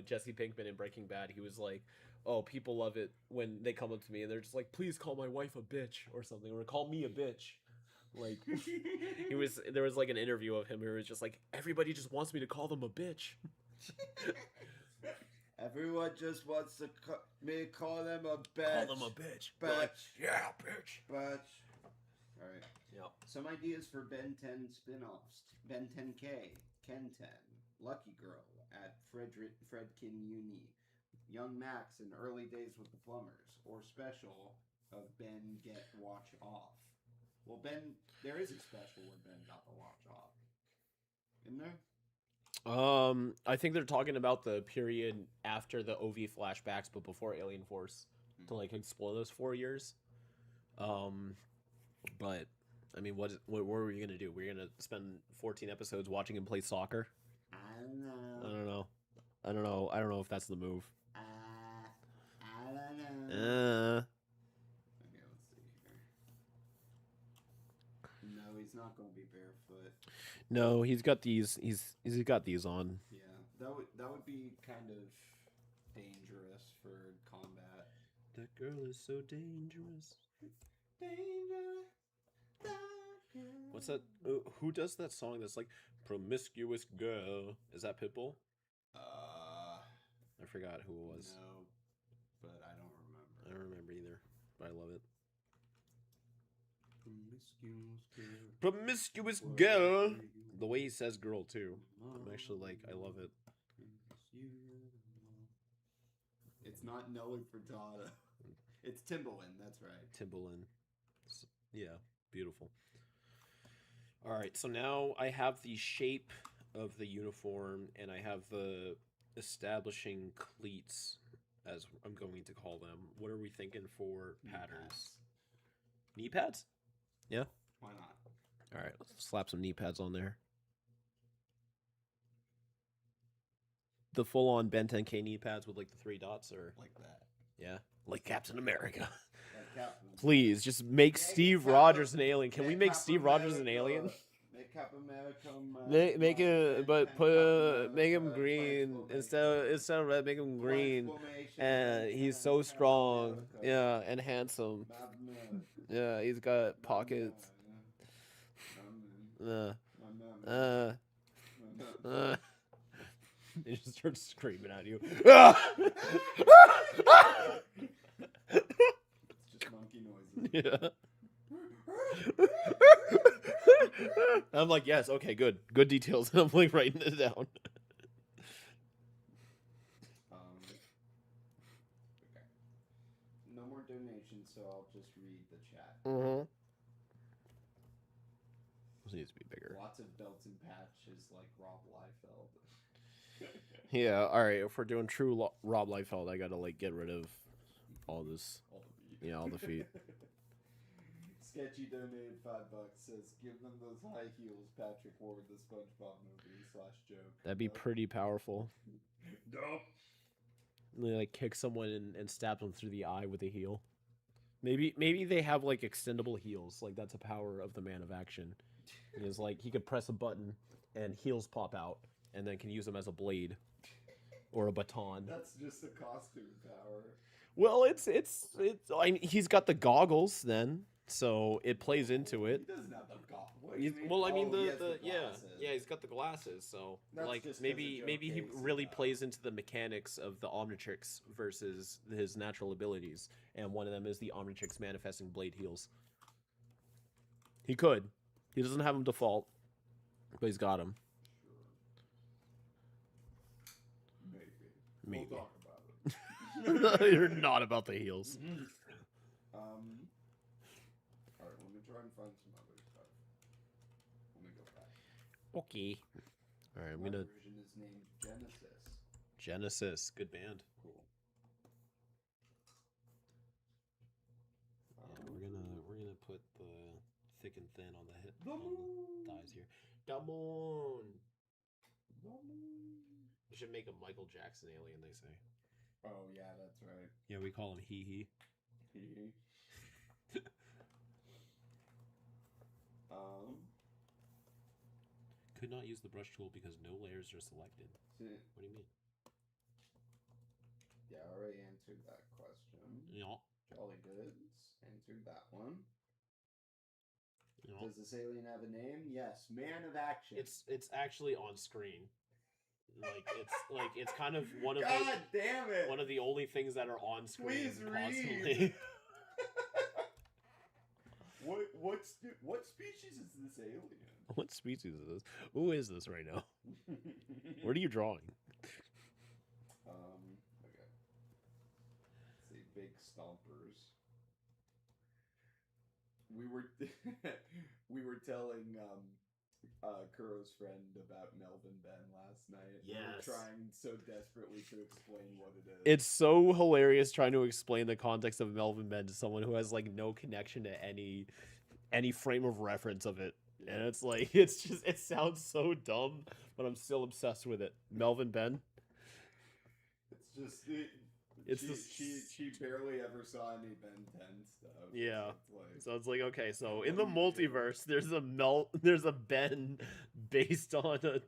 Jesse Pinkman in Breaking Bad. He was like, oh, people love it when they come up to me and they're just like, please call my wife a bitch or something, or call me a bitch. Like there was like an interview of him where he was just like, everybody just wants me to call them a bitch. Everyone just wants to me call them a bitch. Call them a bitch. They're like, yeah, bitch. Bitch. All right. Yeah. Some ideas for Ben 10 spin-offs. Ben 10K, Ken 10, Lucky Girl at Fredkin Uni, Young Max in Early Days with the Plumbers, or special of Ben Get Watch Off. Well, Ben, there is a special where Ben got the watch off. Isn't there? I think they're talking about the period after the OV flashbacks, but before Alien Force, to like explore those 4 years. But I mean, what were we gonna do? We're gonna spend 14 episodes watching him play soccer? I don't know. I don't know if that's the move. I don't know. Okay, let's see here. No, he's not going to be barefoot. No, he's got these. He's got these on. Yeah, that would be kind of dangerous for combat. That girl is so dangerous. What's that? Who does that song that's like promiscuous girl? Is that Pitbull? I forgot who it was. No, but I don't remember. I don't remember either, but I love it. Promiscuous girl. The way he says girl too. I'm actually like, I love it. It's not Nelly Furtado. It's Timbaland, that's right. Timbaland. Yeah, beautiful. All right, so now I have the shape of the uniform, and I have the establishing cleats, as I'm going to call them. What are we thinking for patterns? Knee pads? Yeah? Why not? All right, let's slap some knee pads on there. The full-on Ben 10K knee pads with like the 3 dots, or Like that. yeah, like Captain America. Like Captain. Please, just make Steve Rogers an alien. Can we make Steve Rogers an alien? Make Captain America. Make it, but make him green instead of red. Make him green, and he's so strong, yeah, and handsome. Yeah, he's got pockets. He just starts screaming at you. It's just monkey noises. Yeah. I'm like, yes, okay, good details. I'm like writing it down. Okay. No more donations, so I'll just read the chat. Mm-hmm. This needs to be bigger. Lots of belts and patches like Rob Liefeld. Yeah, all right. If we're doing true Rob Liefeld, I gotta like get rid of all this. All the feet. Yeah, all the feet. Sketchy donated $5. Says, give them those high heels Patrick wore in the SpongeBob movie / joke. That'd be pretty powerful. Nope. They, like kick someone and stab them through the eye with a heel. Maybe they have like extendable heels. Like that's a power of the Man of Action. It's like he could press a button and heels pop out, and then can use them as a blade or a baton. That's just a costume power. Well, it's. I mean, he's got the goggles then, so it plays into it. He doesn't have the goggles. Well, I mean he has the yeah, glasses. he's got the glasses. So That's like just 'cause maybe of Joe he Casey, really though. plays into the mechanics of the Omnitrix versus his natural abilities, and one of them is the Omnitrix manifesting blade heels. He could. He doesn't have them default, but he's got them. Maybe. We'll talk about it. You're not about the heels. Alright, let me try and find some other stuff. Let me go back. Okay. All right, I'm My gonna. version is named Genesis. Genesis, good band. Cool. Yeah, we're gonna put the thick and thin on the hip The on moon. the thighs here. The moon. The moon. We should make a Michael Jackson alien. They say. Oh yeah, that's right. Yeah, we call him Hee. Could not use the brush tool because no layers are selected. What do you mean? Yeah, I already answered that question. Yeah. Jolly Goods answered that one. Yeah. Does this alien have a name? Yes, Man of Action. It's actually on screen. It's kind of one of God damn it! one of the only things that are on screen Please constantly. read. What species is this alien? What species is this? Who is this right now? What are you drawing? Okay. Let's see, big stompers. We were telling Kuro's friend about Melvin Ben last night. Yes. We were trying so desperately to explain what it is. It's so hilarious trying to explain the context of Melvin Ben to someone who has like no connection to any frame of reference of it. Yeah. And it's like it sounds so dumb, but I'm still obsessed with it. Melvin Ben. It's just she barely ever saw any Ben 10 stuff. Yeah. It's So it's like, okay, so in the multiverse, there's a Ben based on a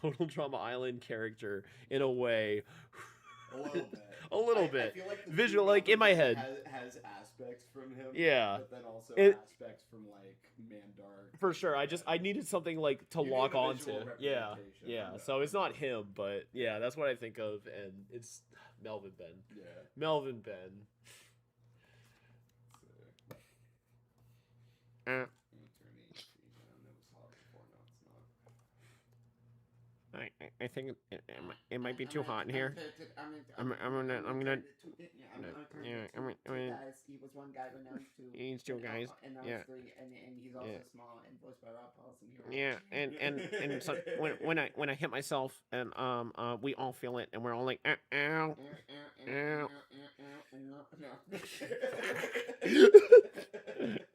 Total Drama Island character in a way. a little bit. A little I bit. feel like the Visual, female like, in my Ben head. has Asperger's. aspects from him. Yeah. But then also It- aspects from like Mandark. For sure. I needed something like to You need lock a onto. visual Yeah. representation. Yeah. I know. So it's not him, but yeah, that's what I think of, and it's Melvin Ben. Yeah. Melvin Ben. I'm gonna turn the AC down. It was hot before, now it's not. I think it might be too hot in here. I'm gonna. Guys, he was one guy, but now he's two. He's two guys. And now Yeah. he's three, and he's also Yeah. small and voiced by Rob Paulson. Yeah, and so when I hit myself and we all feel it and we're all like ow.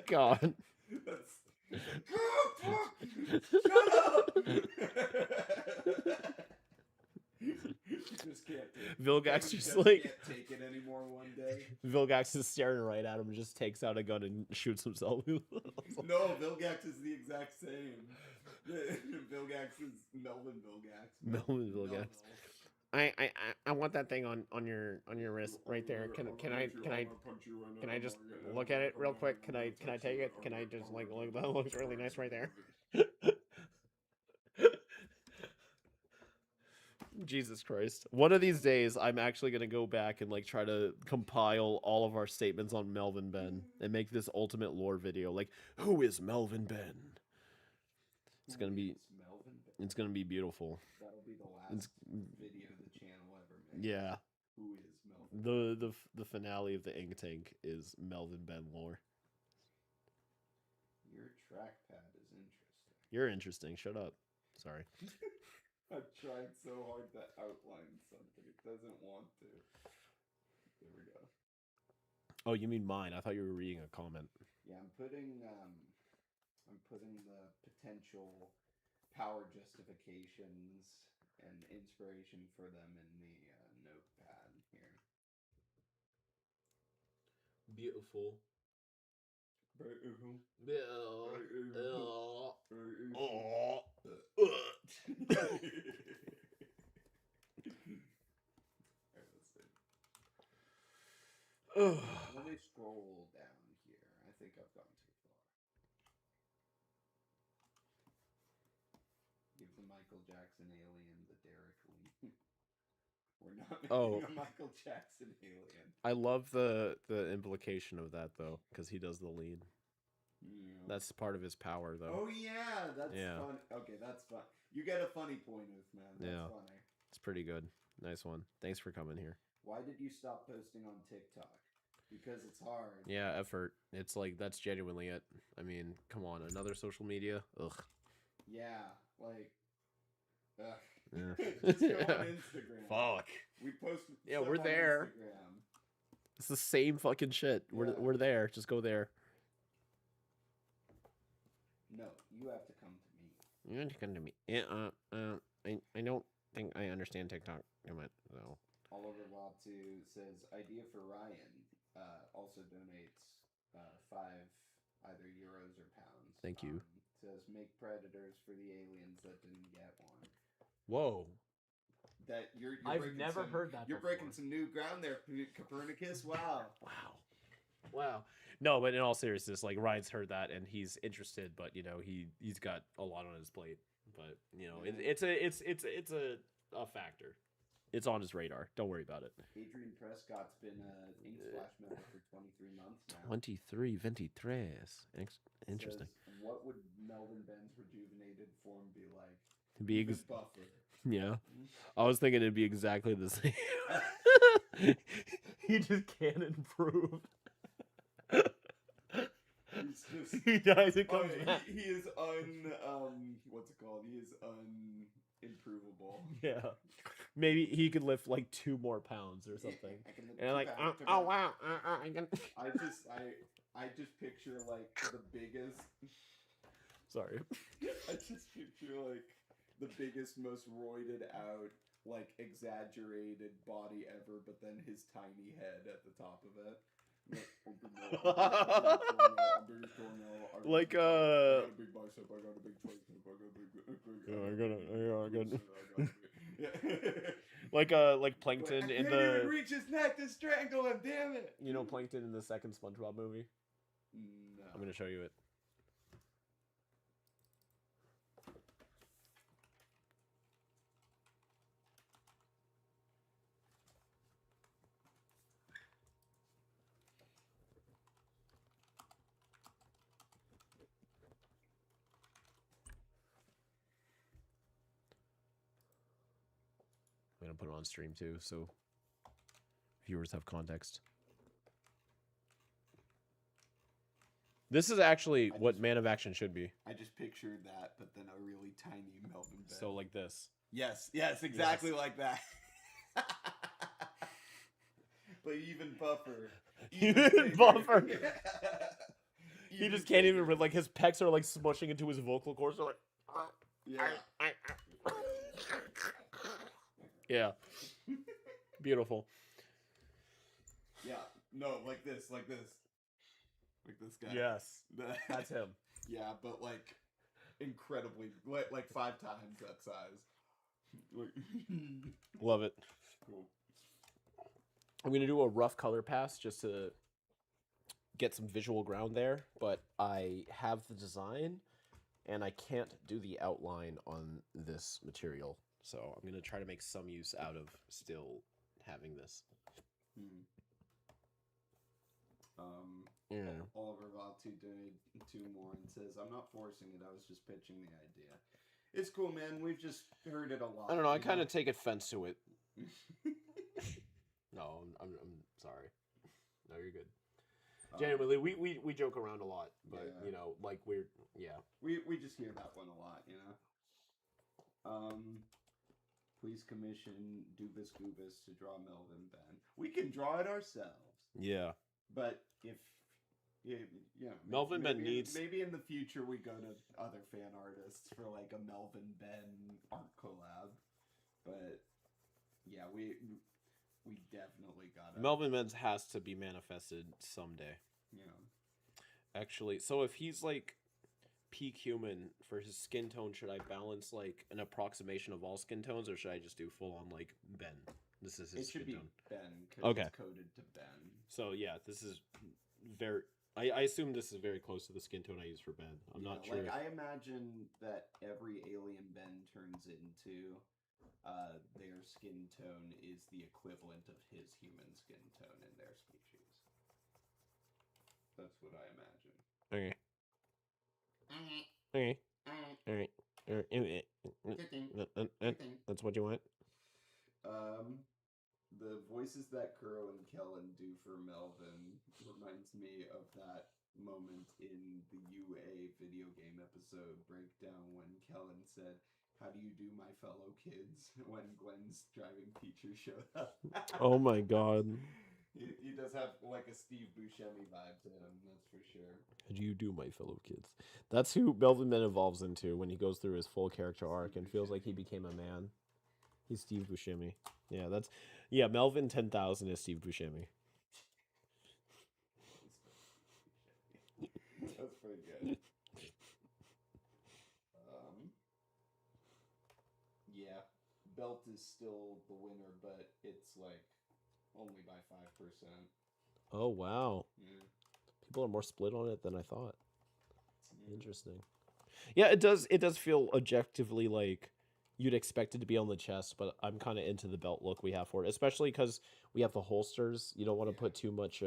God. Shut up! Just can't take it. Vilgax just Just like can't take it anymore one day. Vilgax is staring right at him and just takes out a gun and shoots himself. No, Vilgax is the exact same. Vilgax is Melvin Vilgax. Melvin Vilgax. I want that thing on your wrist right there. Can I just look at it real quick? Can I take it? Can I just like look? That looks really nice right there. Jesus Christ. One of these days, I'm actually going to go back and like try to compile all of our statements on Melvin Ben and make this ultimate lore video. Like, who is Melvin Ben? It's going to be beautiful. That'll be the last video the channel ever made. Yeah. Who is Melvin? The finale of the Ink Tank is Melvin Ben lore. Your trackpad is interesting. You're interesting. Shut up. Sorry. I've tried so hard to outline something. It doesn't want to. There we go. Oh, you mean mine? I thought you were reading a comment. Yeah, I'm putting the potential power justifications and inspiration for them in the notepad here. Beautiful. Let me scroll down here. I think I've gone too far. Give the Michael Jackson alien the Derek Lee. We're not making a Michael Jackson alien. I love the implication of that though, because he does the lead. Yeah. That's part of his power though. Oh yeah, that's fun. Okay, that's fun. You get a funny point, man. That's funny. It's pretty good. Nice one. Thanks for coming here. Why did you stop posting on TikTok? Because it's hard. Yeah, effort. It's like that's genuinely it. I mean, come on, another social media. Ugh. Yeah, like. Ugh. Yeah. Just go on Instagram. Fuck. We post. Yeah, stuff we're on there. Instagram. It's the same fucking shit. We're there. Just go there. No, you have to come to me. You have to come to me. Yeah. I don't think I understand TikTok. Come on. So. Oliver Waptu says idea for Ryan. Also donates 5 either euros or pounds. Thank you. Says make predators for the aliens that didn't get one. Whoa. That you're I've never heard that. You're before. breaking some new ground there, Copernicus. Wow. Wow. No, but in all seriousness, like Ryan's heard that and he's interested, but you know he's got a lot on his plate. But you know it's a factor. It's on his radar. Don't worry about it. Adrian Prescott's been an Ink Splash member for 23 months now. 23. Interesting. Says, what would Melvin Ben's rejuvenated form be like? To be buffer. Yeah. I was thinking it'd be exactly the same. He just can't improve. He dies and comes back. He is what's it called? He is unimprovable. Yeah. Maybe he could lift like 2 more pounds or something. And like, oh wow, I can. I just picture like the biggest. Sorry. I just picture like the biggest, most roided out, like exaggerated body ever, but then his tiny head at the top of it. Like I got a big bicep, I got a big tricep, I got a big. I got like But Plankton I in can't even the reach his neck to strangle him. Damn it! Plankton in the second SpongeBob movie. No. I'm gonna show you it. I'm gonna put it on stream too, so viewers have context. This is actually what Man of Action should be. I just pictured that, but then a really tiny Melvin bed. So like this. Yes, exactly like that. But even buffer. Even buffer. He Even just can't bigger. even like his pecs are like smushing into his vocal cords. They're like, Yeah. yeah, beautiful. Yeah. No, like this. Like this guy. Yes, that's him. Yeah, but like incredibly, like 5 times that size. Love it. Cool. I'm gonna do a rough color pass just to get some visual ground there, but I have the design and I can't do the outline on this material, so I'm gonna try to make some use out of still having this. Yeah. Oliver Vatu donated 2 more and says, "I'm not forcing it. I was just pitching the idea." It's cool, man. We've just heard it a lot. I don't know. I you kind of take offense to it. know? No, I'm sorry. No, you're good. Genuinely, we joke around a lot, but Yeah. you know, like yeah. We just hear that one a lot, you know. Please commission Dubus Goobus to draw Melvin Ben. We can draw it ourselves, Yeah. but if you know, Melvin Ben needs- maybe in the future we go to other fan artists for like a Melvin Ben art collab, but yeah, we definitely gotta Melvin Men's has to be manifested someday. you know. Actually, so if he's like peak human for his skin tone, should I balance like an approximation of all skin tones, or should I just do full on like Ben? This is his It should skin be tone. Ben because Okay. it's coded to Ben. So yeah, this is very. I assume this is very close to the skin tone I use for Ben. I'm Yeah, not sure. Like, I imagine that every alien Ben turns into, their skin tone is the equivalent of his human skin tone in their species. That's what I imagine. Okay. Okay. Alright. That's what you want. The voices that Kuro and Kellen do for Melvin reminds me of that moment in the UA video game episode breakdown when Kellen said, "How do you do, my fellow kids?" when Gwen's driving teacher showed up. Oh my god. He does have like a Steve Buscemi vibe to him, that's for sure. How do you do, my fellow kids? That's who Melvin Ben evolves into when he goes through his full character arc and feels like he became a man. He's Steve Buscemi. Yeah, Melvin 10,000 is Steve Buscemi. That's pretty good. Yeah, Belt is still the winner, but it's like only by 5%. Oh wow. Yeah. People are more split on it than I thought. Yeah. Interesting. Yeah, it does feel objectively like you'd expect it to be on the chest, but I'm kind of into the belt look we have for it, especially because we have the holsters. You don't want to Yeah. put too much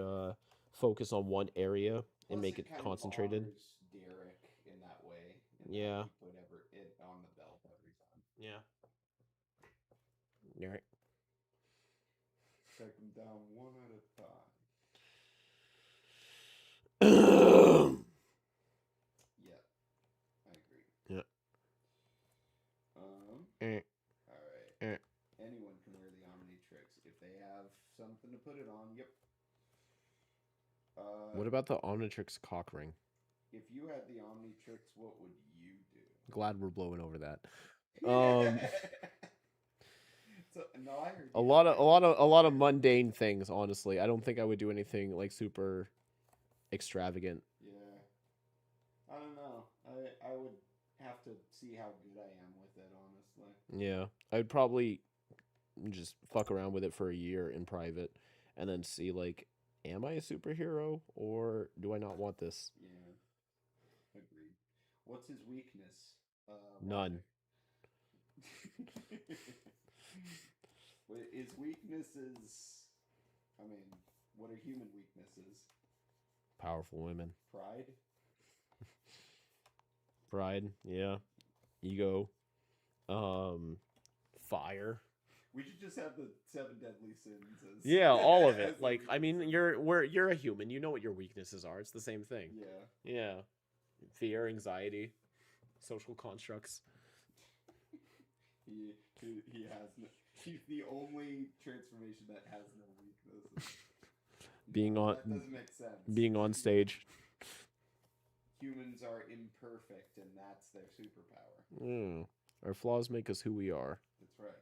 focus on one area and Plus make it kind of concentrated. honors Derek in that way. In Yeah. that he put it on the belt every time. Yeah. You're right. Take them down one at a time. Yeah, I agree. Yeah. All right. Anyone can wear the Omnitrix if they have something to put it on. Yep. What about the Omnitrix cock ring? If you had the Omnitrix, what would you do? Glad we're blowing over that. So, no, I heard A you. lot of mundane things, honestly. I don't think I would do anything like super extravagant. Yeah. I don't know. I would have to see how good I am with it, honestly. Yeah. I'd probably just fuck around with it for a year in private, and then see like, am I a superhero or do I not want this? Yeah. Agreed. What's his weakness? None. His weaknesses. I mean, what are human weaknesses? Powerful women. Pride. Yeah. Ego. Fire. We should just have the 7 deadly sins. As, Yeah, all of as it. the Like, I mean, weaknesses. you're a human. You know what your weaknesses are. It's the same thing. Yeah. Yeah. Fear, anxiety, social constructs. He has no. He's the only transformation that has no weaknesses. That doesn't make sense. Being on stage. Humans are imperfect, and that's their superpower. Our flaws make us who we are. That's right.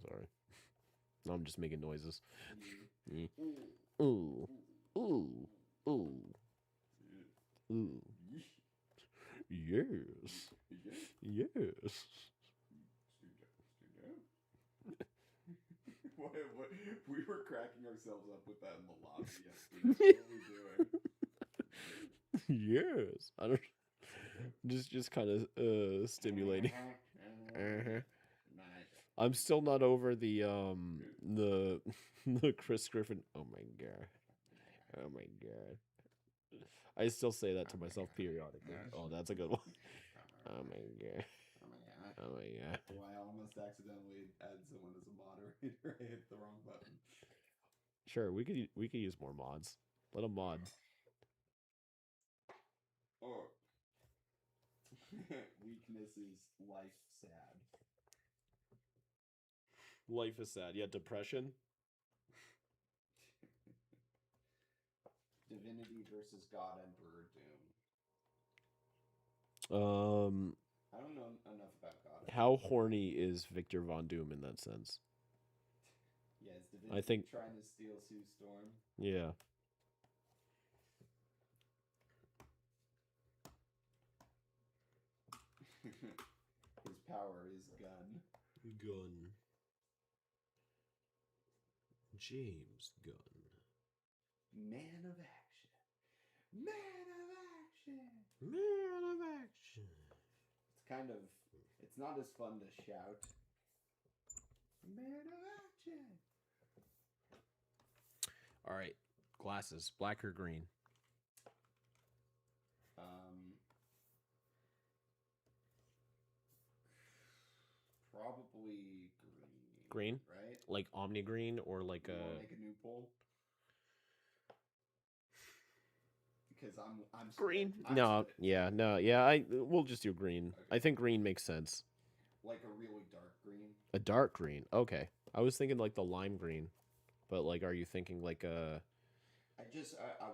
Sorry. No, I'm just making noises. Mm. Ooh. Ooh. Ooh. Ooh. Yes. Yes. What, we were cracking ourselves up with that in the lobby yesterday. What are we doing? Yes. I don't. Just kind of stimulating. I'm still not over the the Chris Griffin. Oh my god. Oh my god. I still say that to myself periodically. Oh, that's a good one. Oh my god. Oh my god. Oh, I almost accidentally added someone as a moderator. I hit the wrong button. Sure, we could use more mods. Let them mod. Oh. Weakness is life sad. Life is sad. Yeah, depression. Divinity versus God Emperor Doom. I don't know enough about God. How horny is Victor Von Doom in that sense? Yeah, is Divinity I think trying to steal Sue Storm? Yeah. His power is gun. Gunn. James Gunn. Man of action. Man of action. Man of action. It's kind of. It's not as fun to shout. Man of action. All right. Glasses. Black or green? Probably green. Green? Right? Like Omni Green or like You a. wanna make a new poll? Because I'm Green? split. I'm No, split. yeah, no, yeah. We'll just do green. Okay. I think green makes sense. Like a really dark green. A dark green. Okay. I was thinking like the lime green, but like, are you thinking like a? I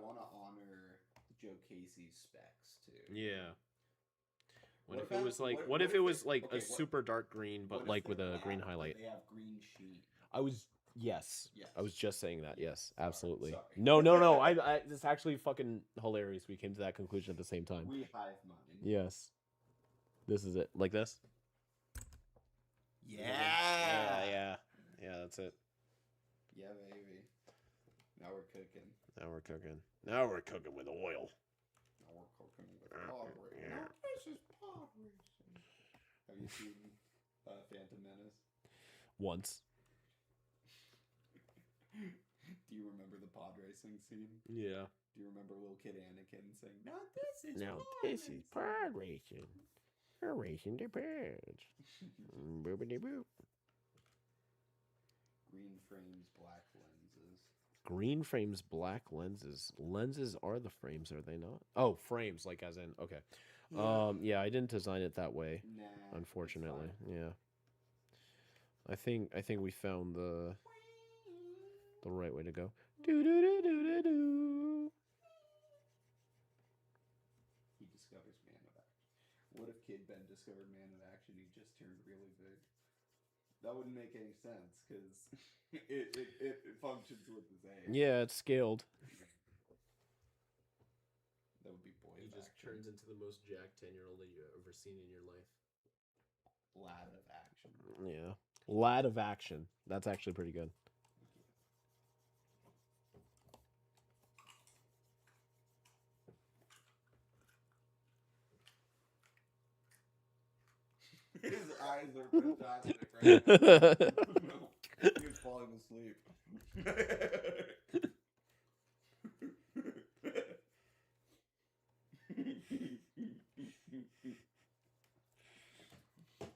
want to honor Joe Casey's specs too. Yeah. What What if it about- was like? what- What what if if it was they- like okay, a what- super dark green, but What if like with they're a green black, but highlight? They have green sheen. I was yes. Yes. I was just saying that. Yes, Sorry, absolutely. sorry. No. I it's actually fucking hilarious. We came to that conclusion at the same time. We hive mind. Yes. This is it. Like this? Yeah. Yeah, that's it. Yeah, baby. Now we're cooking. Now we're cooking. Now we're cooking with oil. Now we're cooking with pod racing. Now this is pod racing. Have you seen Phantom Menace? Once. Do you remember the pod racing scene? Yeah. Do you remember little kid Anakin saying, "Now this is Now pod this is racing." pod racing. We're racing the pads. Boopity boop. Green frames, black lenses. Green frames, black lenses. Lenses are the frames, are they not? Oh, frames, like as in okay. Yeah, I didn't design it that way, Nah. unfortunately. it's fine. Yeah. I think we found the right way to go. Do do do do do do. He discovers Man of Action. What if Kid Ben discovered Man of Action? He just turned really big. That wouldn't make any sense because it functions with his age. Yeah, it's scaled. That would be boy. He just turns into the most jacked 10-year-old that you've ever seen in your life. lad of action. Yeah. Lad of action. That's actually pretty good. His eyes are fantastic right now. He's falling asleep.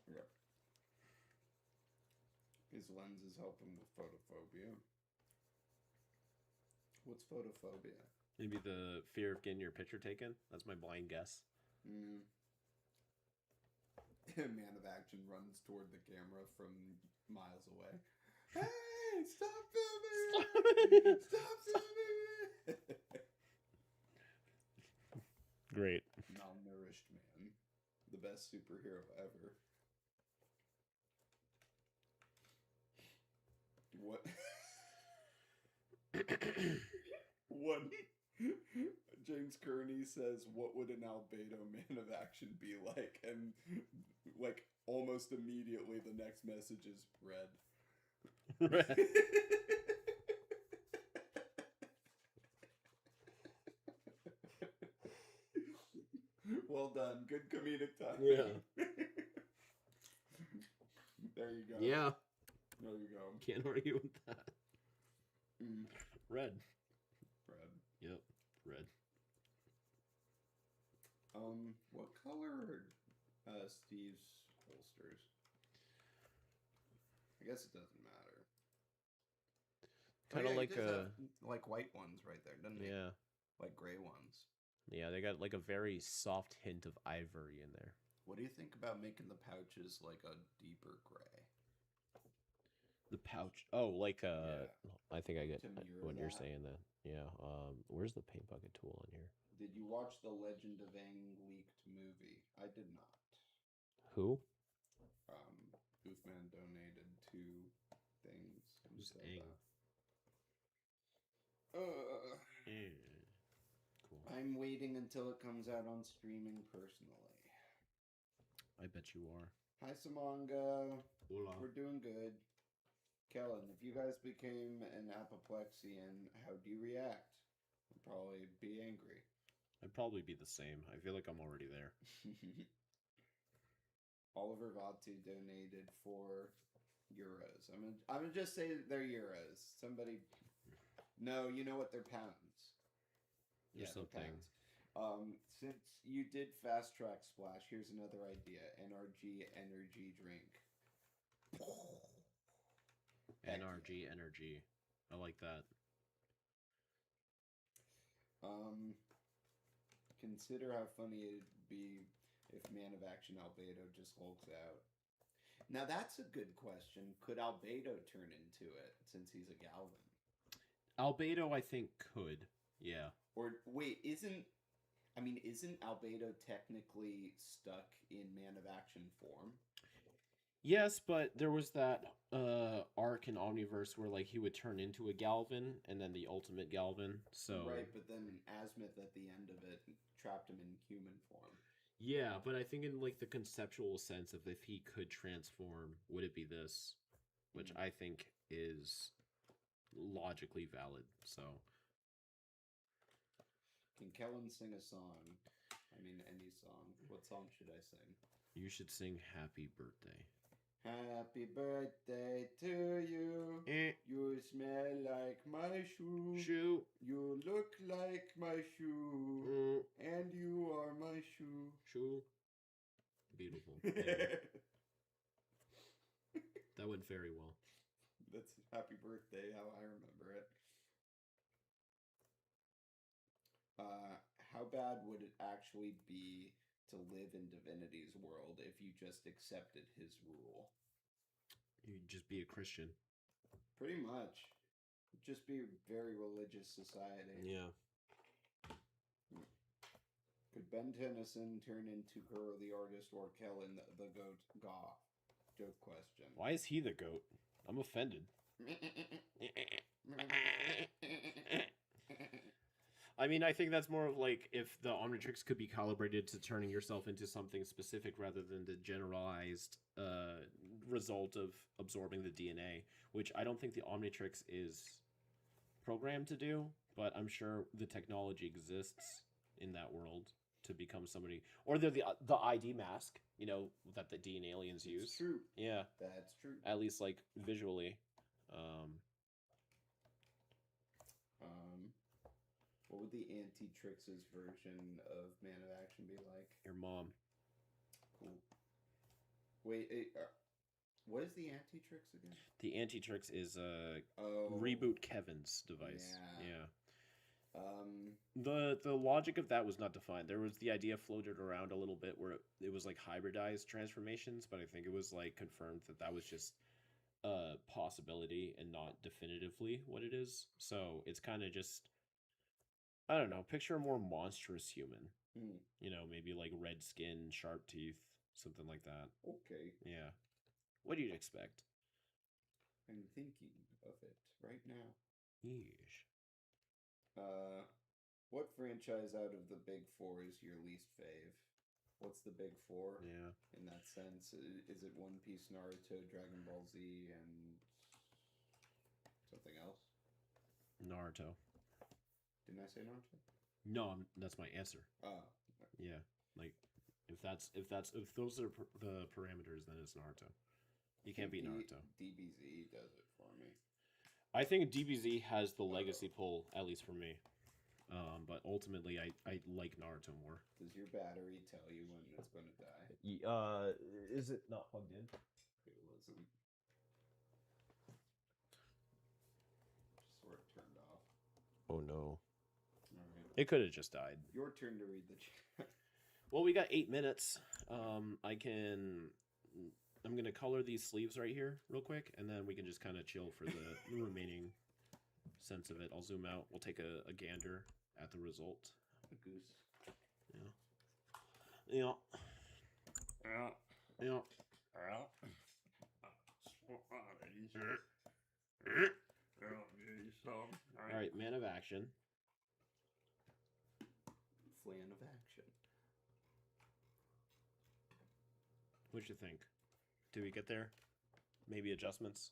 Yeah. His lens is helping with photophobia. What's photophobia? Maybe the fear of getting your picture taken. That's my blind guess. Man of action runs toward the camera from miles away. Hey, stop filming me! Stop filming me! Great. Malnourished man. The best superhero ever. What? One. James Kearney says, "What would an albedo man of action be like?" And like almost immediately, the next message is red. Well done. Good comedic timing. Yeah. There you go. Yeah. There you go. Can't argue with that. Red. Red. Yep. Red. What color are Steve's holsters? I guess it doesn't matter. Kind of like he does a have, like white ones right there, doesn't he? yeah. Like gray ones. Yeah, they got like a very soft hint of ivory in there. What do you think about making the pouches like a deeper gray? The pouch. Oh, like Yeah. I think I get To mirror what you're that. saying then. Yeah. Where's the paint bucket tool on here? Did you watch the Legend of Aang leaked movie? I did not. Who? Goofman donated 2 things. and Who's said Aang? that. Cool. I'm waiting until it comes out on streaming personally. I bet you are. Hi, Samanga. Hola. We're doing good. Kellen, if you guys became an apoplexian, how do you react? I'd probably be angry. I'd probably be the same. I feel like I'm already there. Oliver Vatu donated 4 euros. I'm gonna just say they're euros. Somebody, no, you know what? They're pounds. They're They're something. pounds. Since you did fast track splash, here's another idea: NRG energy drink. NRG energy. I like that. Consider how funny it'd be if Man of Action Albedo just hulks out. Now that's a good question. Could Albedo turn into it since he's a Galvin? Albedo, I think, could. Yeah. Or wait, isn't Albedo technically stuck in Man of Action form? Yes, but there was that arc in Omniverse where like he would turn into a Galvin and then the ultimate Galvin. So Right, but then Azimuth at the end of it trapped him in human form. yeah, but I think in like the conceptual sense of if he could transform, would it be this? Which I think is logically valid. So Can Kellen sing a song? I mean, any song. What song should I sing? you should sing Happy Birthday. Happy birthday to you. You smell like my shoe. Shoe. You look like my shoe. And you are my shoe. Shoe. Beautiful. Anyway, that went very well. That's happy birthday, how I remember it. How bad would it actually be to live in Divinity's world if you just accepted his rule? You'd just be a Christian. Pretty much. Just be a very religious society. Yeah. Could Ben Tennyson turn into Kuro the artist or Kellen the goat goth? Joke question. Why is he the goat? I'm I mean, I think that's more of like if the Omnitrix could be calibrated to turning yourself into something specific rather than the generalized result of absorbing the DNA, which I don't think the Omnitrix is programmed to do, but I'm sure the technology exists in that world to become somebody, or they're the ID mask, you know, that the DNA aliens use. It's true. Yeah, That's true. at least like visually. What would the Anti-Trix's version of Man of Action be like? Your mom. Cool. Wait, what is the Anti-Trix again? The Anti-Trix is Oh, Reboot Kevin's device. Yeah. The logic of that was not defined. There was the idea floated around a little bit where it was like hybridized transformations, but I think it was like confirmed that that was just a possibility and not definitively what it is. So it's kind of just, I don't know, picture a more monstrous human. You know, maybe like red skin, sharp teeth, something like that. Okay. Yeah. What do you expect? I'm thinking of it right now. Yeesh. What franchise out of the big four is your least fave? What's the big four? Yeah. In that sense, is it One Piece, Naruto, Dragon Ball Z, and something else? Naruto. Didn't I say Naruto? No, that's my answer. Oh, Yeah. Like if those are the parameters, then it's Naruto. You can't beat Naruto. DBZ does it for me. I think DBZ has the legacy pull, at least for me. But ultimately, I like Naruto more. Does your battery tell you when it's going to die? Is it not plugged in? It wasn't. Just sort of turned off. Oh no! All right. It could have just died. Your turn to read the chat. Well, we got 8 minutes. I'm gonna color these sleeves right here real quick, and then we can just kind of chill for the remaining sense of it. I'll zoom out. We'll take a gander at the result. A goose. Yeah. Yeah. All right, Man of Action. Flan of action. What'd you think? Did we get there? Maybe adjustments?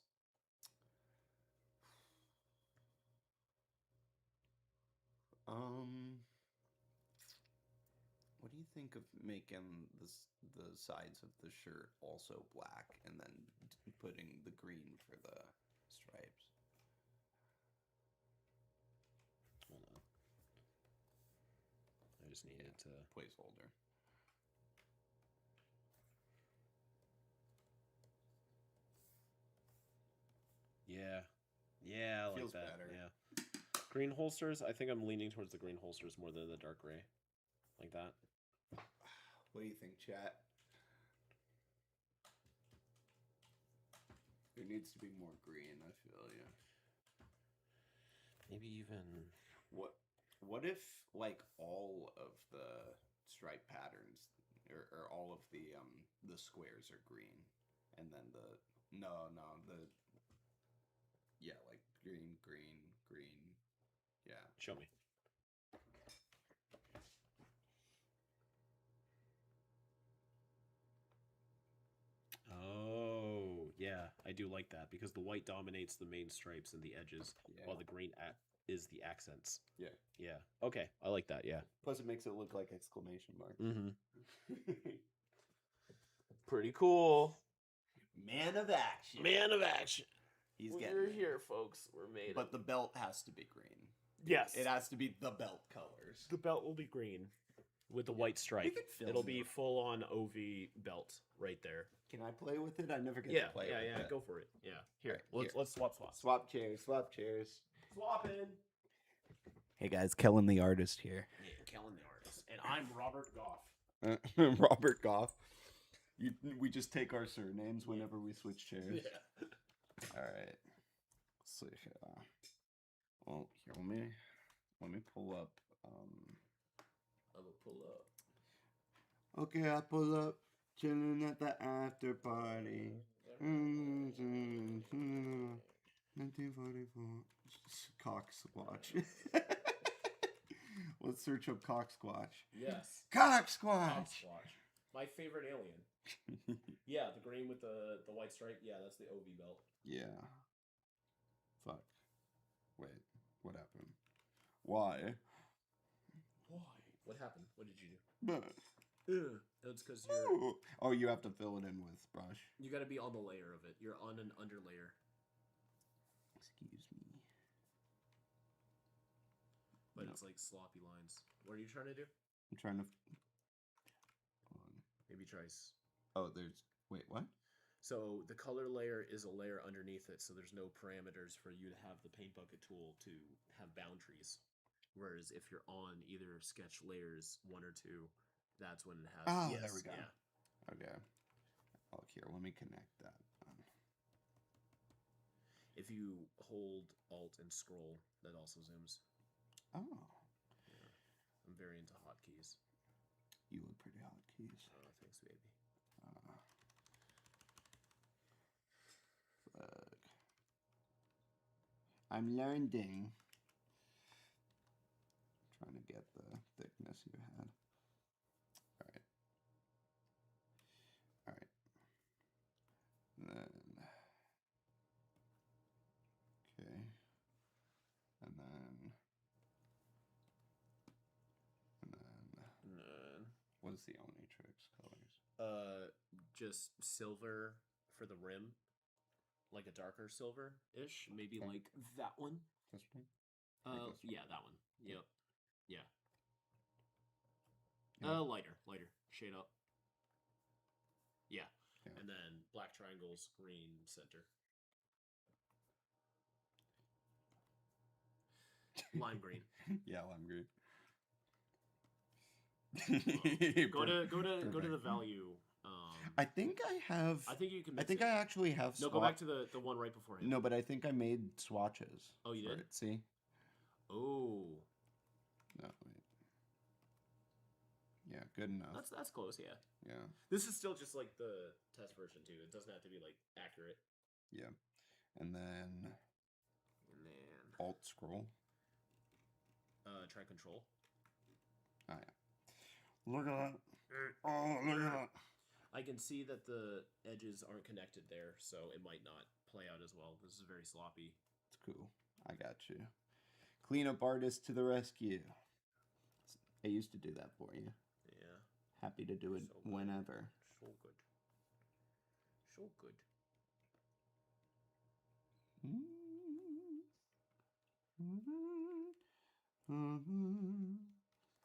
What do you think of making the sides of the shirt also black and then putting the green for the stripes? Hold on. I just needed to... Placeholder. Yeah. Yeah, I like Feels that. better. Yeah. Green holsters, I think I'm leaning towards the green holsters more than the dark gray. Like that. What do you think, chat? There needs to be more green, I feel, yeah. Maybe even... What if, like, all of the stripe patterns, or all of the squares are green, and then yeah, like green, yeah. Show me. Oh, yeah, I do like that because the white dominates the main stripes and the edges, Yeah. while the green is the accents. Yeah. Yeah. Okay, I like that. Yeah. Plus, it makes it look like exclamation mark. Mm-hmm. Pretty cool. Man of action. Man of action. He's We're getting it. here, folks. We're made. But the belt has to be green. yes, It has to be the belt colors. the belt will be green with the white stripe. could film It'll be it. full on OV belt right there. Can I play with it? I never get Yeah, to play yeah, with yeah. it. Go for it. Yeah. Here, Alright, let's swap. Swap chairs, swap chairs. Swapping. Hey guys, Kellen the artist here. Yeah, Kellen the artist, and I'm Robert Goff. Robert Goff. We just take our surnames whenever we switch chairs. Yeah. All right. Let's see. Well, here, let me pull up. I'm gonna pull up. Okay, I pull up, chilling at the after party. 1944. Cox watch. Let's search up Cocksquatch. Yes. Cocksquatch! Squatch. My favorite alien. Yeah, the green with the white stripe. Yeah, that's the OV belt. Yeah. Fuck. Wait. What happened? Why? Why? What happened? What did you do? But, That's because you're. oh, you have to fill it in with brush. You got to be on the layer of it. You're on an underlayer. Excuse me. But No. it's like sloppy lines. What are you trying to do? I'm trying to. Hold on. Maybe try. Oh, there's. Wait, what? So the color layer is a layer underneath it, so there's no parameters for you to have the paint bucket tool to have boundaries. Whereas if you're on either sketch layers 1 or 2, that's when it has. Oh, yes, there we go. Yeah. Okay. Oh, here, let me connect that. If you hold Alt and scroll, that also zooms. Oh. Yeah. I'm very into hotkeys. You look pretty hotkeys. Oh, thanks, baby. Fuck. I'm learning. Trying to get the thickness you had. Alright. Alright. Then. Okay. And then. What is the Omnitrix colors? Just silver for the rim, like a darker silver-ish, maybe Okay. like that one. This one? Like this one? Yeah, that one. Yep. Yeah. Yeah. Lighter, shade up. Yeah. Yeah. And then black triangles, green center. Lime green. Yeah, lime green. Go to the value. I think I have. I think you can. I think I actually have. No, go back to the one right before him. No, but I think I made swatches. Oh, you for did? it. See? Oh, No, wait. Yeah, good enough. that's close. Yeah. Yeah, This is still just like the test version too. It doesn't have to be like accurate. yeah. And then And then Alt scroll. try control. Oh yeah. Look at that. Oh, look at that. I can see that the edges aren't connected there, so it might not play out as well. This is very sloppy. It's cool. I got you. Cleanup artist to the rescue. I used to do that for you. Yeah. Happy to do it So good. whenever. So good. So good.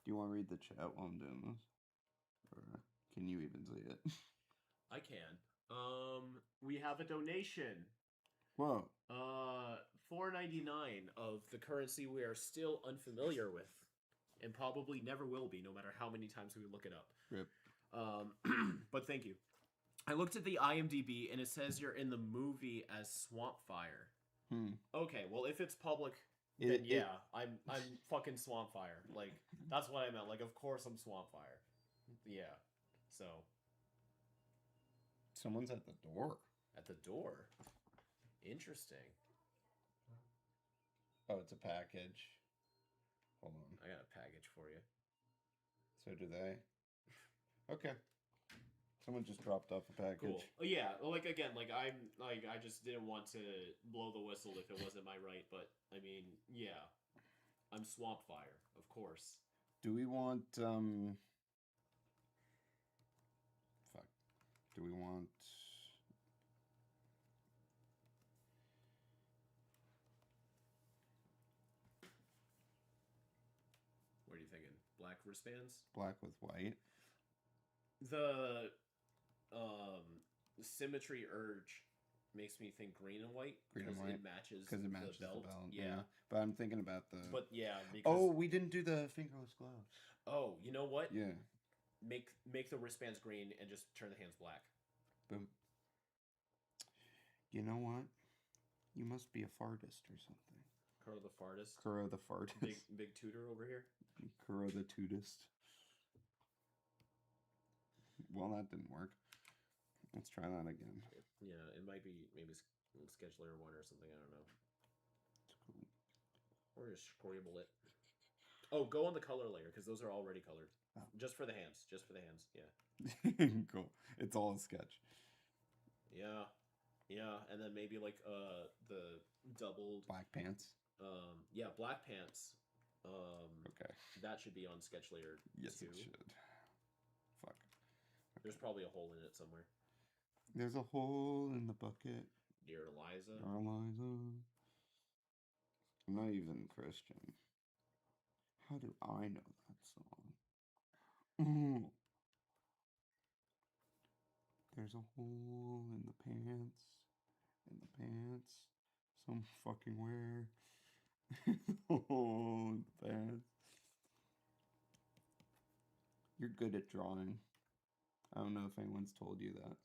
Do you want to read the chat while I'm doing this? Or can you even see it? I can. We have a donation. Whoa. $4.99 of the currency we are still unfamiliar with, and probably never will be, no matter how many times we look it up. Rip. But thank you. I looked at the IMDb, and it says you're in the movie as Swampfire. Okay, well, if it's public, then yeah, I'm fucking Swampfire. Like, that's what I meant. Like, of course I'm Swampfire. Yeah. So. Someone's at the door. At the door. Interesting. Oh, it's a package. Hold on. I got a package for you. So do they? Okay. Someone just dropped off a package. Cool. Oh, yeah. Like, again, like, I just didn't want to blow the whistle if it wasn't my right, but, I mean, yeah. I'm Swampfire, of course. Do we want, fuck. Do we want... What are you thinking? Black wristbands? Black with white? The symmetry urge makes me think green and white Green and because white? it matches Because it matches the belt. Yeah. But I'm thinking about the... But yeah, because Oh, we didn't do the fingerless gloves. oh, you know what? Yeah. Make the wristbands green and just turn the hands black. Boom. You know what? You must be a fartist or something. Kuro the fartist. Kuro the fartist. Big tutor over here. Kuro the tootist. Well, that didn't work. Let's try that again. Yeah, it might be maybe sketch layer 1 or something. I don't know. It's cool. Or just scribble it. Oh, go on the color layer because those are already colored. Oh. Just for the hands. Just for the hands. Yeah. Cool. It's all a sketch. Yeah. Yeah, and then maybe like the doubled Black pants. yeah, black pants. Okay. That should be on sketch layer Yes, 2. it should. Fuck. There's probably a hole in it somewhere. There's a hole in the bucket. Dear Eliza. Eliza. I'm not even Christian. How do I know that song? Ooh. There's a hole in the pants. In the pants. Some fucking where. Hole in the pants. You're good at drawing. I don't know if anyone's told you that.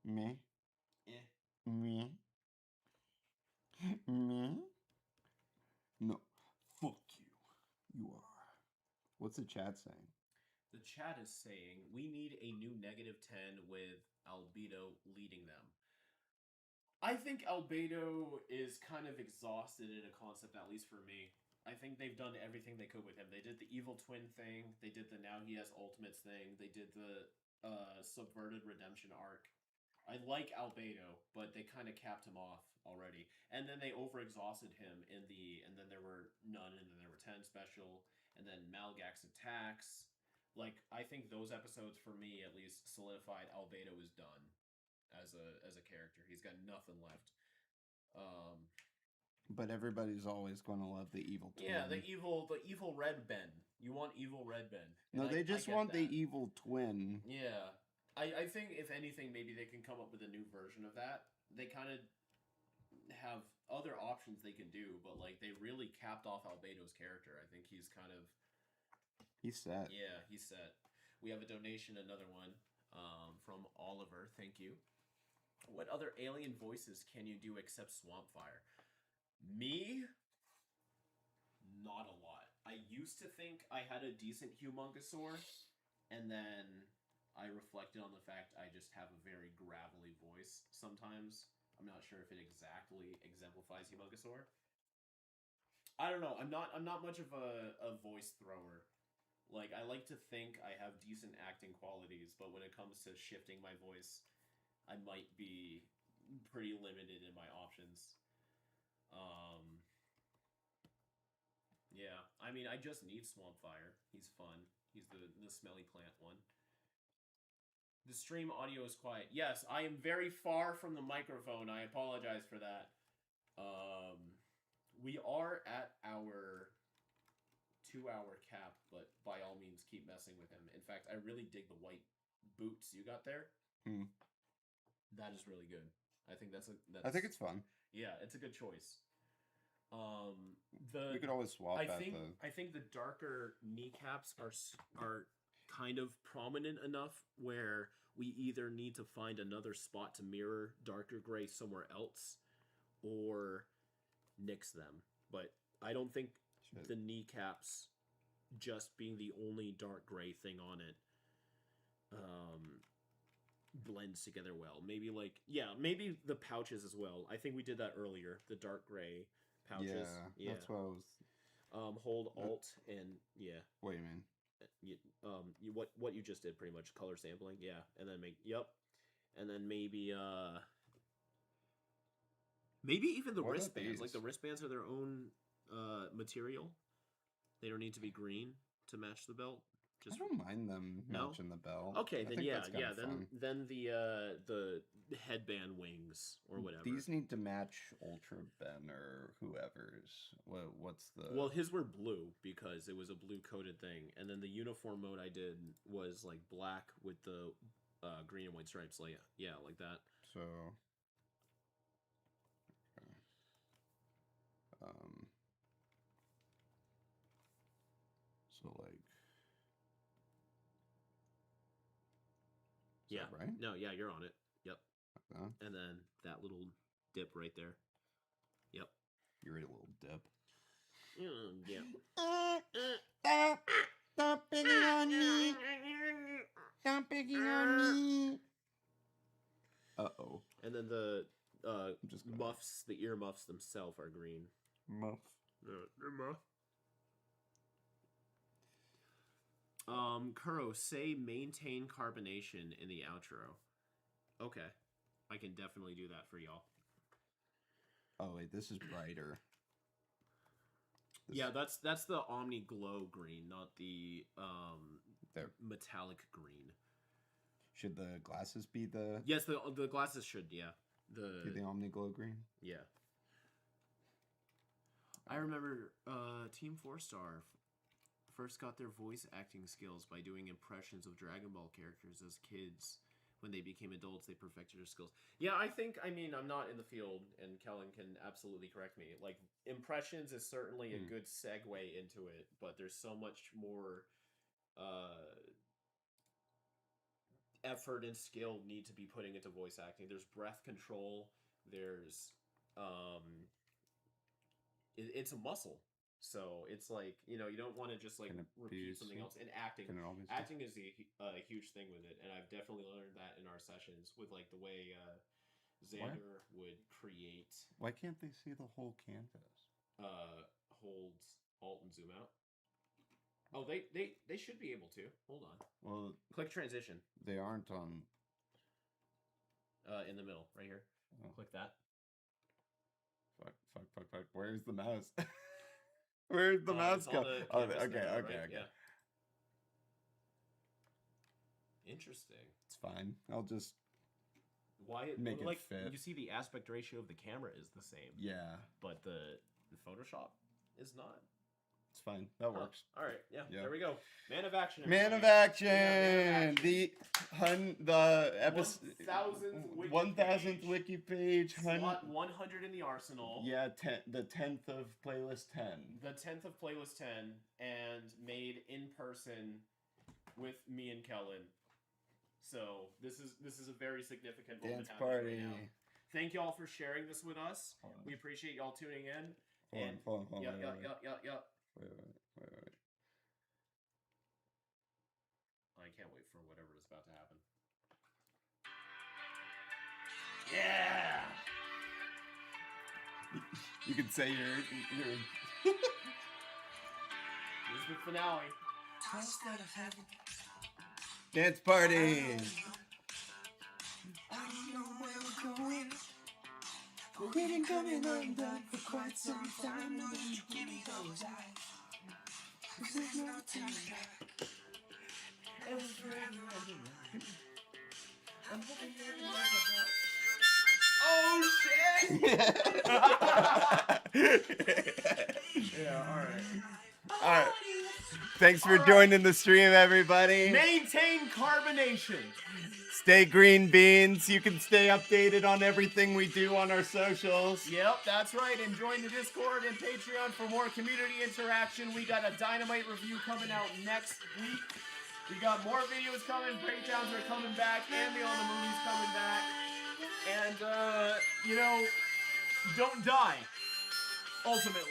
Me? Me? Me? No. Fuck you. You are. What's the chat saying? The chat is saying we need a new -10 with Albedo leading them. I think Albedo is kind of exhausted in a concept, at least for me. I think they've done everything they could with him. They did the evil twin thing. They did the now he has ultimates thing. They did the subverted redemption arc. I like Albedo, but they kind of capped him off already. And then they overexhausted him in the, and then there were none, and then there were 10 special, and then Malgax attacks. Like, I think those episodes, for me at least, solidified Albedo is done as a character. He's got nothing left. But everybody's always going to love the evil twin. Yeah, the evil Red Ben. You want evil Red Ben. No, they just want the evil twin. Yeah. I think, if anything, maybe they can come up with a new version of that. They kind of have other options they can do, but, like, they really capped off Albedo's character. I think he's kind of... He's set. Yeah, he's set. We have a donation, another one, from Oliver. Thank you. What other alien voices can you do except Swampfire? Me? Not a lot. I used to think I had a decent Humongousaur, and then I reflected on the fact I just have a very gravelly voice sometimes. I'm not sure if it exactly exemplifies Humongousaur. I don't know. I'm not much of a voice thrower. Like, I like to think I have decent acting qualities, but when it comes to shifting my voice, I might be pretty limited in my options. Yeah, I mean, I just need Swampfire. He's fun. He's the smelly plant one. The stream audio is quiet. Yes, I am very far from the microphone. I apologize for that. We are at our 2-hour cap, but by all means, keep messing with him. In fact, I really dig the white boots you got there. That is really good. I think that's I think it's fun. Yeah, it's a good choice. We could always swap. I think the darker kneecaps are kind of prominent enough where we either need to find another spot to mirror darker gray somewhere else, or nix them. But I don't think the kneecaps just being the only dark gray thing on it blends together well. Maybe maybe the pouches as well. I think we did that earlier. The dark gray pouches. Yeah. That's what I was. Hold Alt and Wait a minute. What you just did, pretty much color sampling. Yeah, and then and then maybe even the wristbands. Like, the wristbands are their own material. They don't need to be green to match the belt. I don't mind them matching the belt. Okay, then then the headband wings or whatever. These need to match Ultra Ben or whoever's. What's the? Well, his were blue because it was a blue coated thing, and then the uniform mode I did was like black with the green and white stripes. Like like that. So. So like. Yeah. Right? No, yeah, you're on it. Yep. Okay. And then that little dip right there. Yep. You're a little dip. Yeah. Stop picking on me. Stop picking on me. Uh-oh. And then the muffs, the ear muffs themselves are green. Muff. Kuro, say maintain carbonation in the outro. Okay. I can definitely do that for y'all. Oh wait, this is brighter. Yeah, that's the Omni Glow green, not the There. metallic green. Should the glasses be the Yes, the glasses should, yeah. be the Omni Glow green? Yeah. I remember Team 4-Star first got their voice acting skills by doing impressions of Dragon Ball characters as kids. When they became adults, they perfected their skills. Yeah, I mean, I'm not in the field, and Kellen can absolutely correct me. Like, impressions is certainly a good segue into it, but there's so much more effort and skill need to be putting into voice acting. There's breath control. There's it's a muscle. So it's like, you don't want to just like repeat something else. And acting is a huge thing with it, and I've definitely learned that in our sessions with like the way Xander would create. Why can't they see the whole canvas? Hold Alt and zoom out. Oh, they should be able to. Hold on. Well, click transition. They aren't on. In the middle, right here. Oh. Click that. Fuck. Where's the mouse? Where's the mouse go? Oh, okay. Yeah. Interesting. It's fine. I'll just make it fit. You see, the aspect ratio of the camera is the same. Yeah. But the Photoshop is not. It's fine. That works. All right. Yeah. There we go. Man of action. Man of action. The episode 1000th wiki page. Slot 100 in the arsenal. Yeah. The 10th of playlist 10. The 10th of playlist 10, and made in person with me and Kellen. So this is a very significant moment Dance party. right now. Thank y'all for sharing this with us. We appreciate y'all tuning in. Hold on. Yeah. Wait. I can't wait for whatever is about to happen. Yeah! You can say your This is the finale. Dance party! I don't know where we're going, but we've been coming undone for quite some time. Now that you give me those eyes, 'cause there's no time back. It was forever underlined. I'm hoping that it was Oh shit! Yeah, Alright. Thanks for joining the stream, everybody. Maintain carbonation. Stay green beans. You can stay updated on everything we do on our socials. Yep, that's right. And join the Discord and Patreon for more community interaction. We got a Dynamite review coming out next week. We got more videos coming. Breakdowns are coming back. And the On the Movies coming back. And, don't die. Ultimately.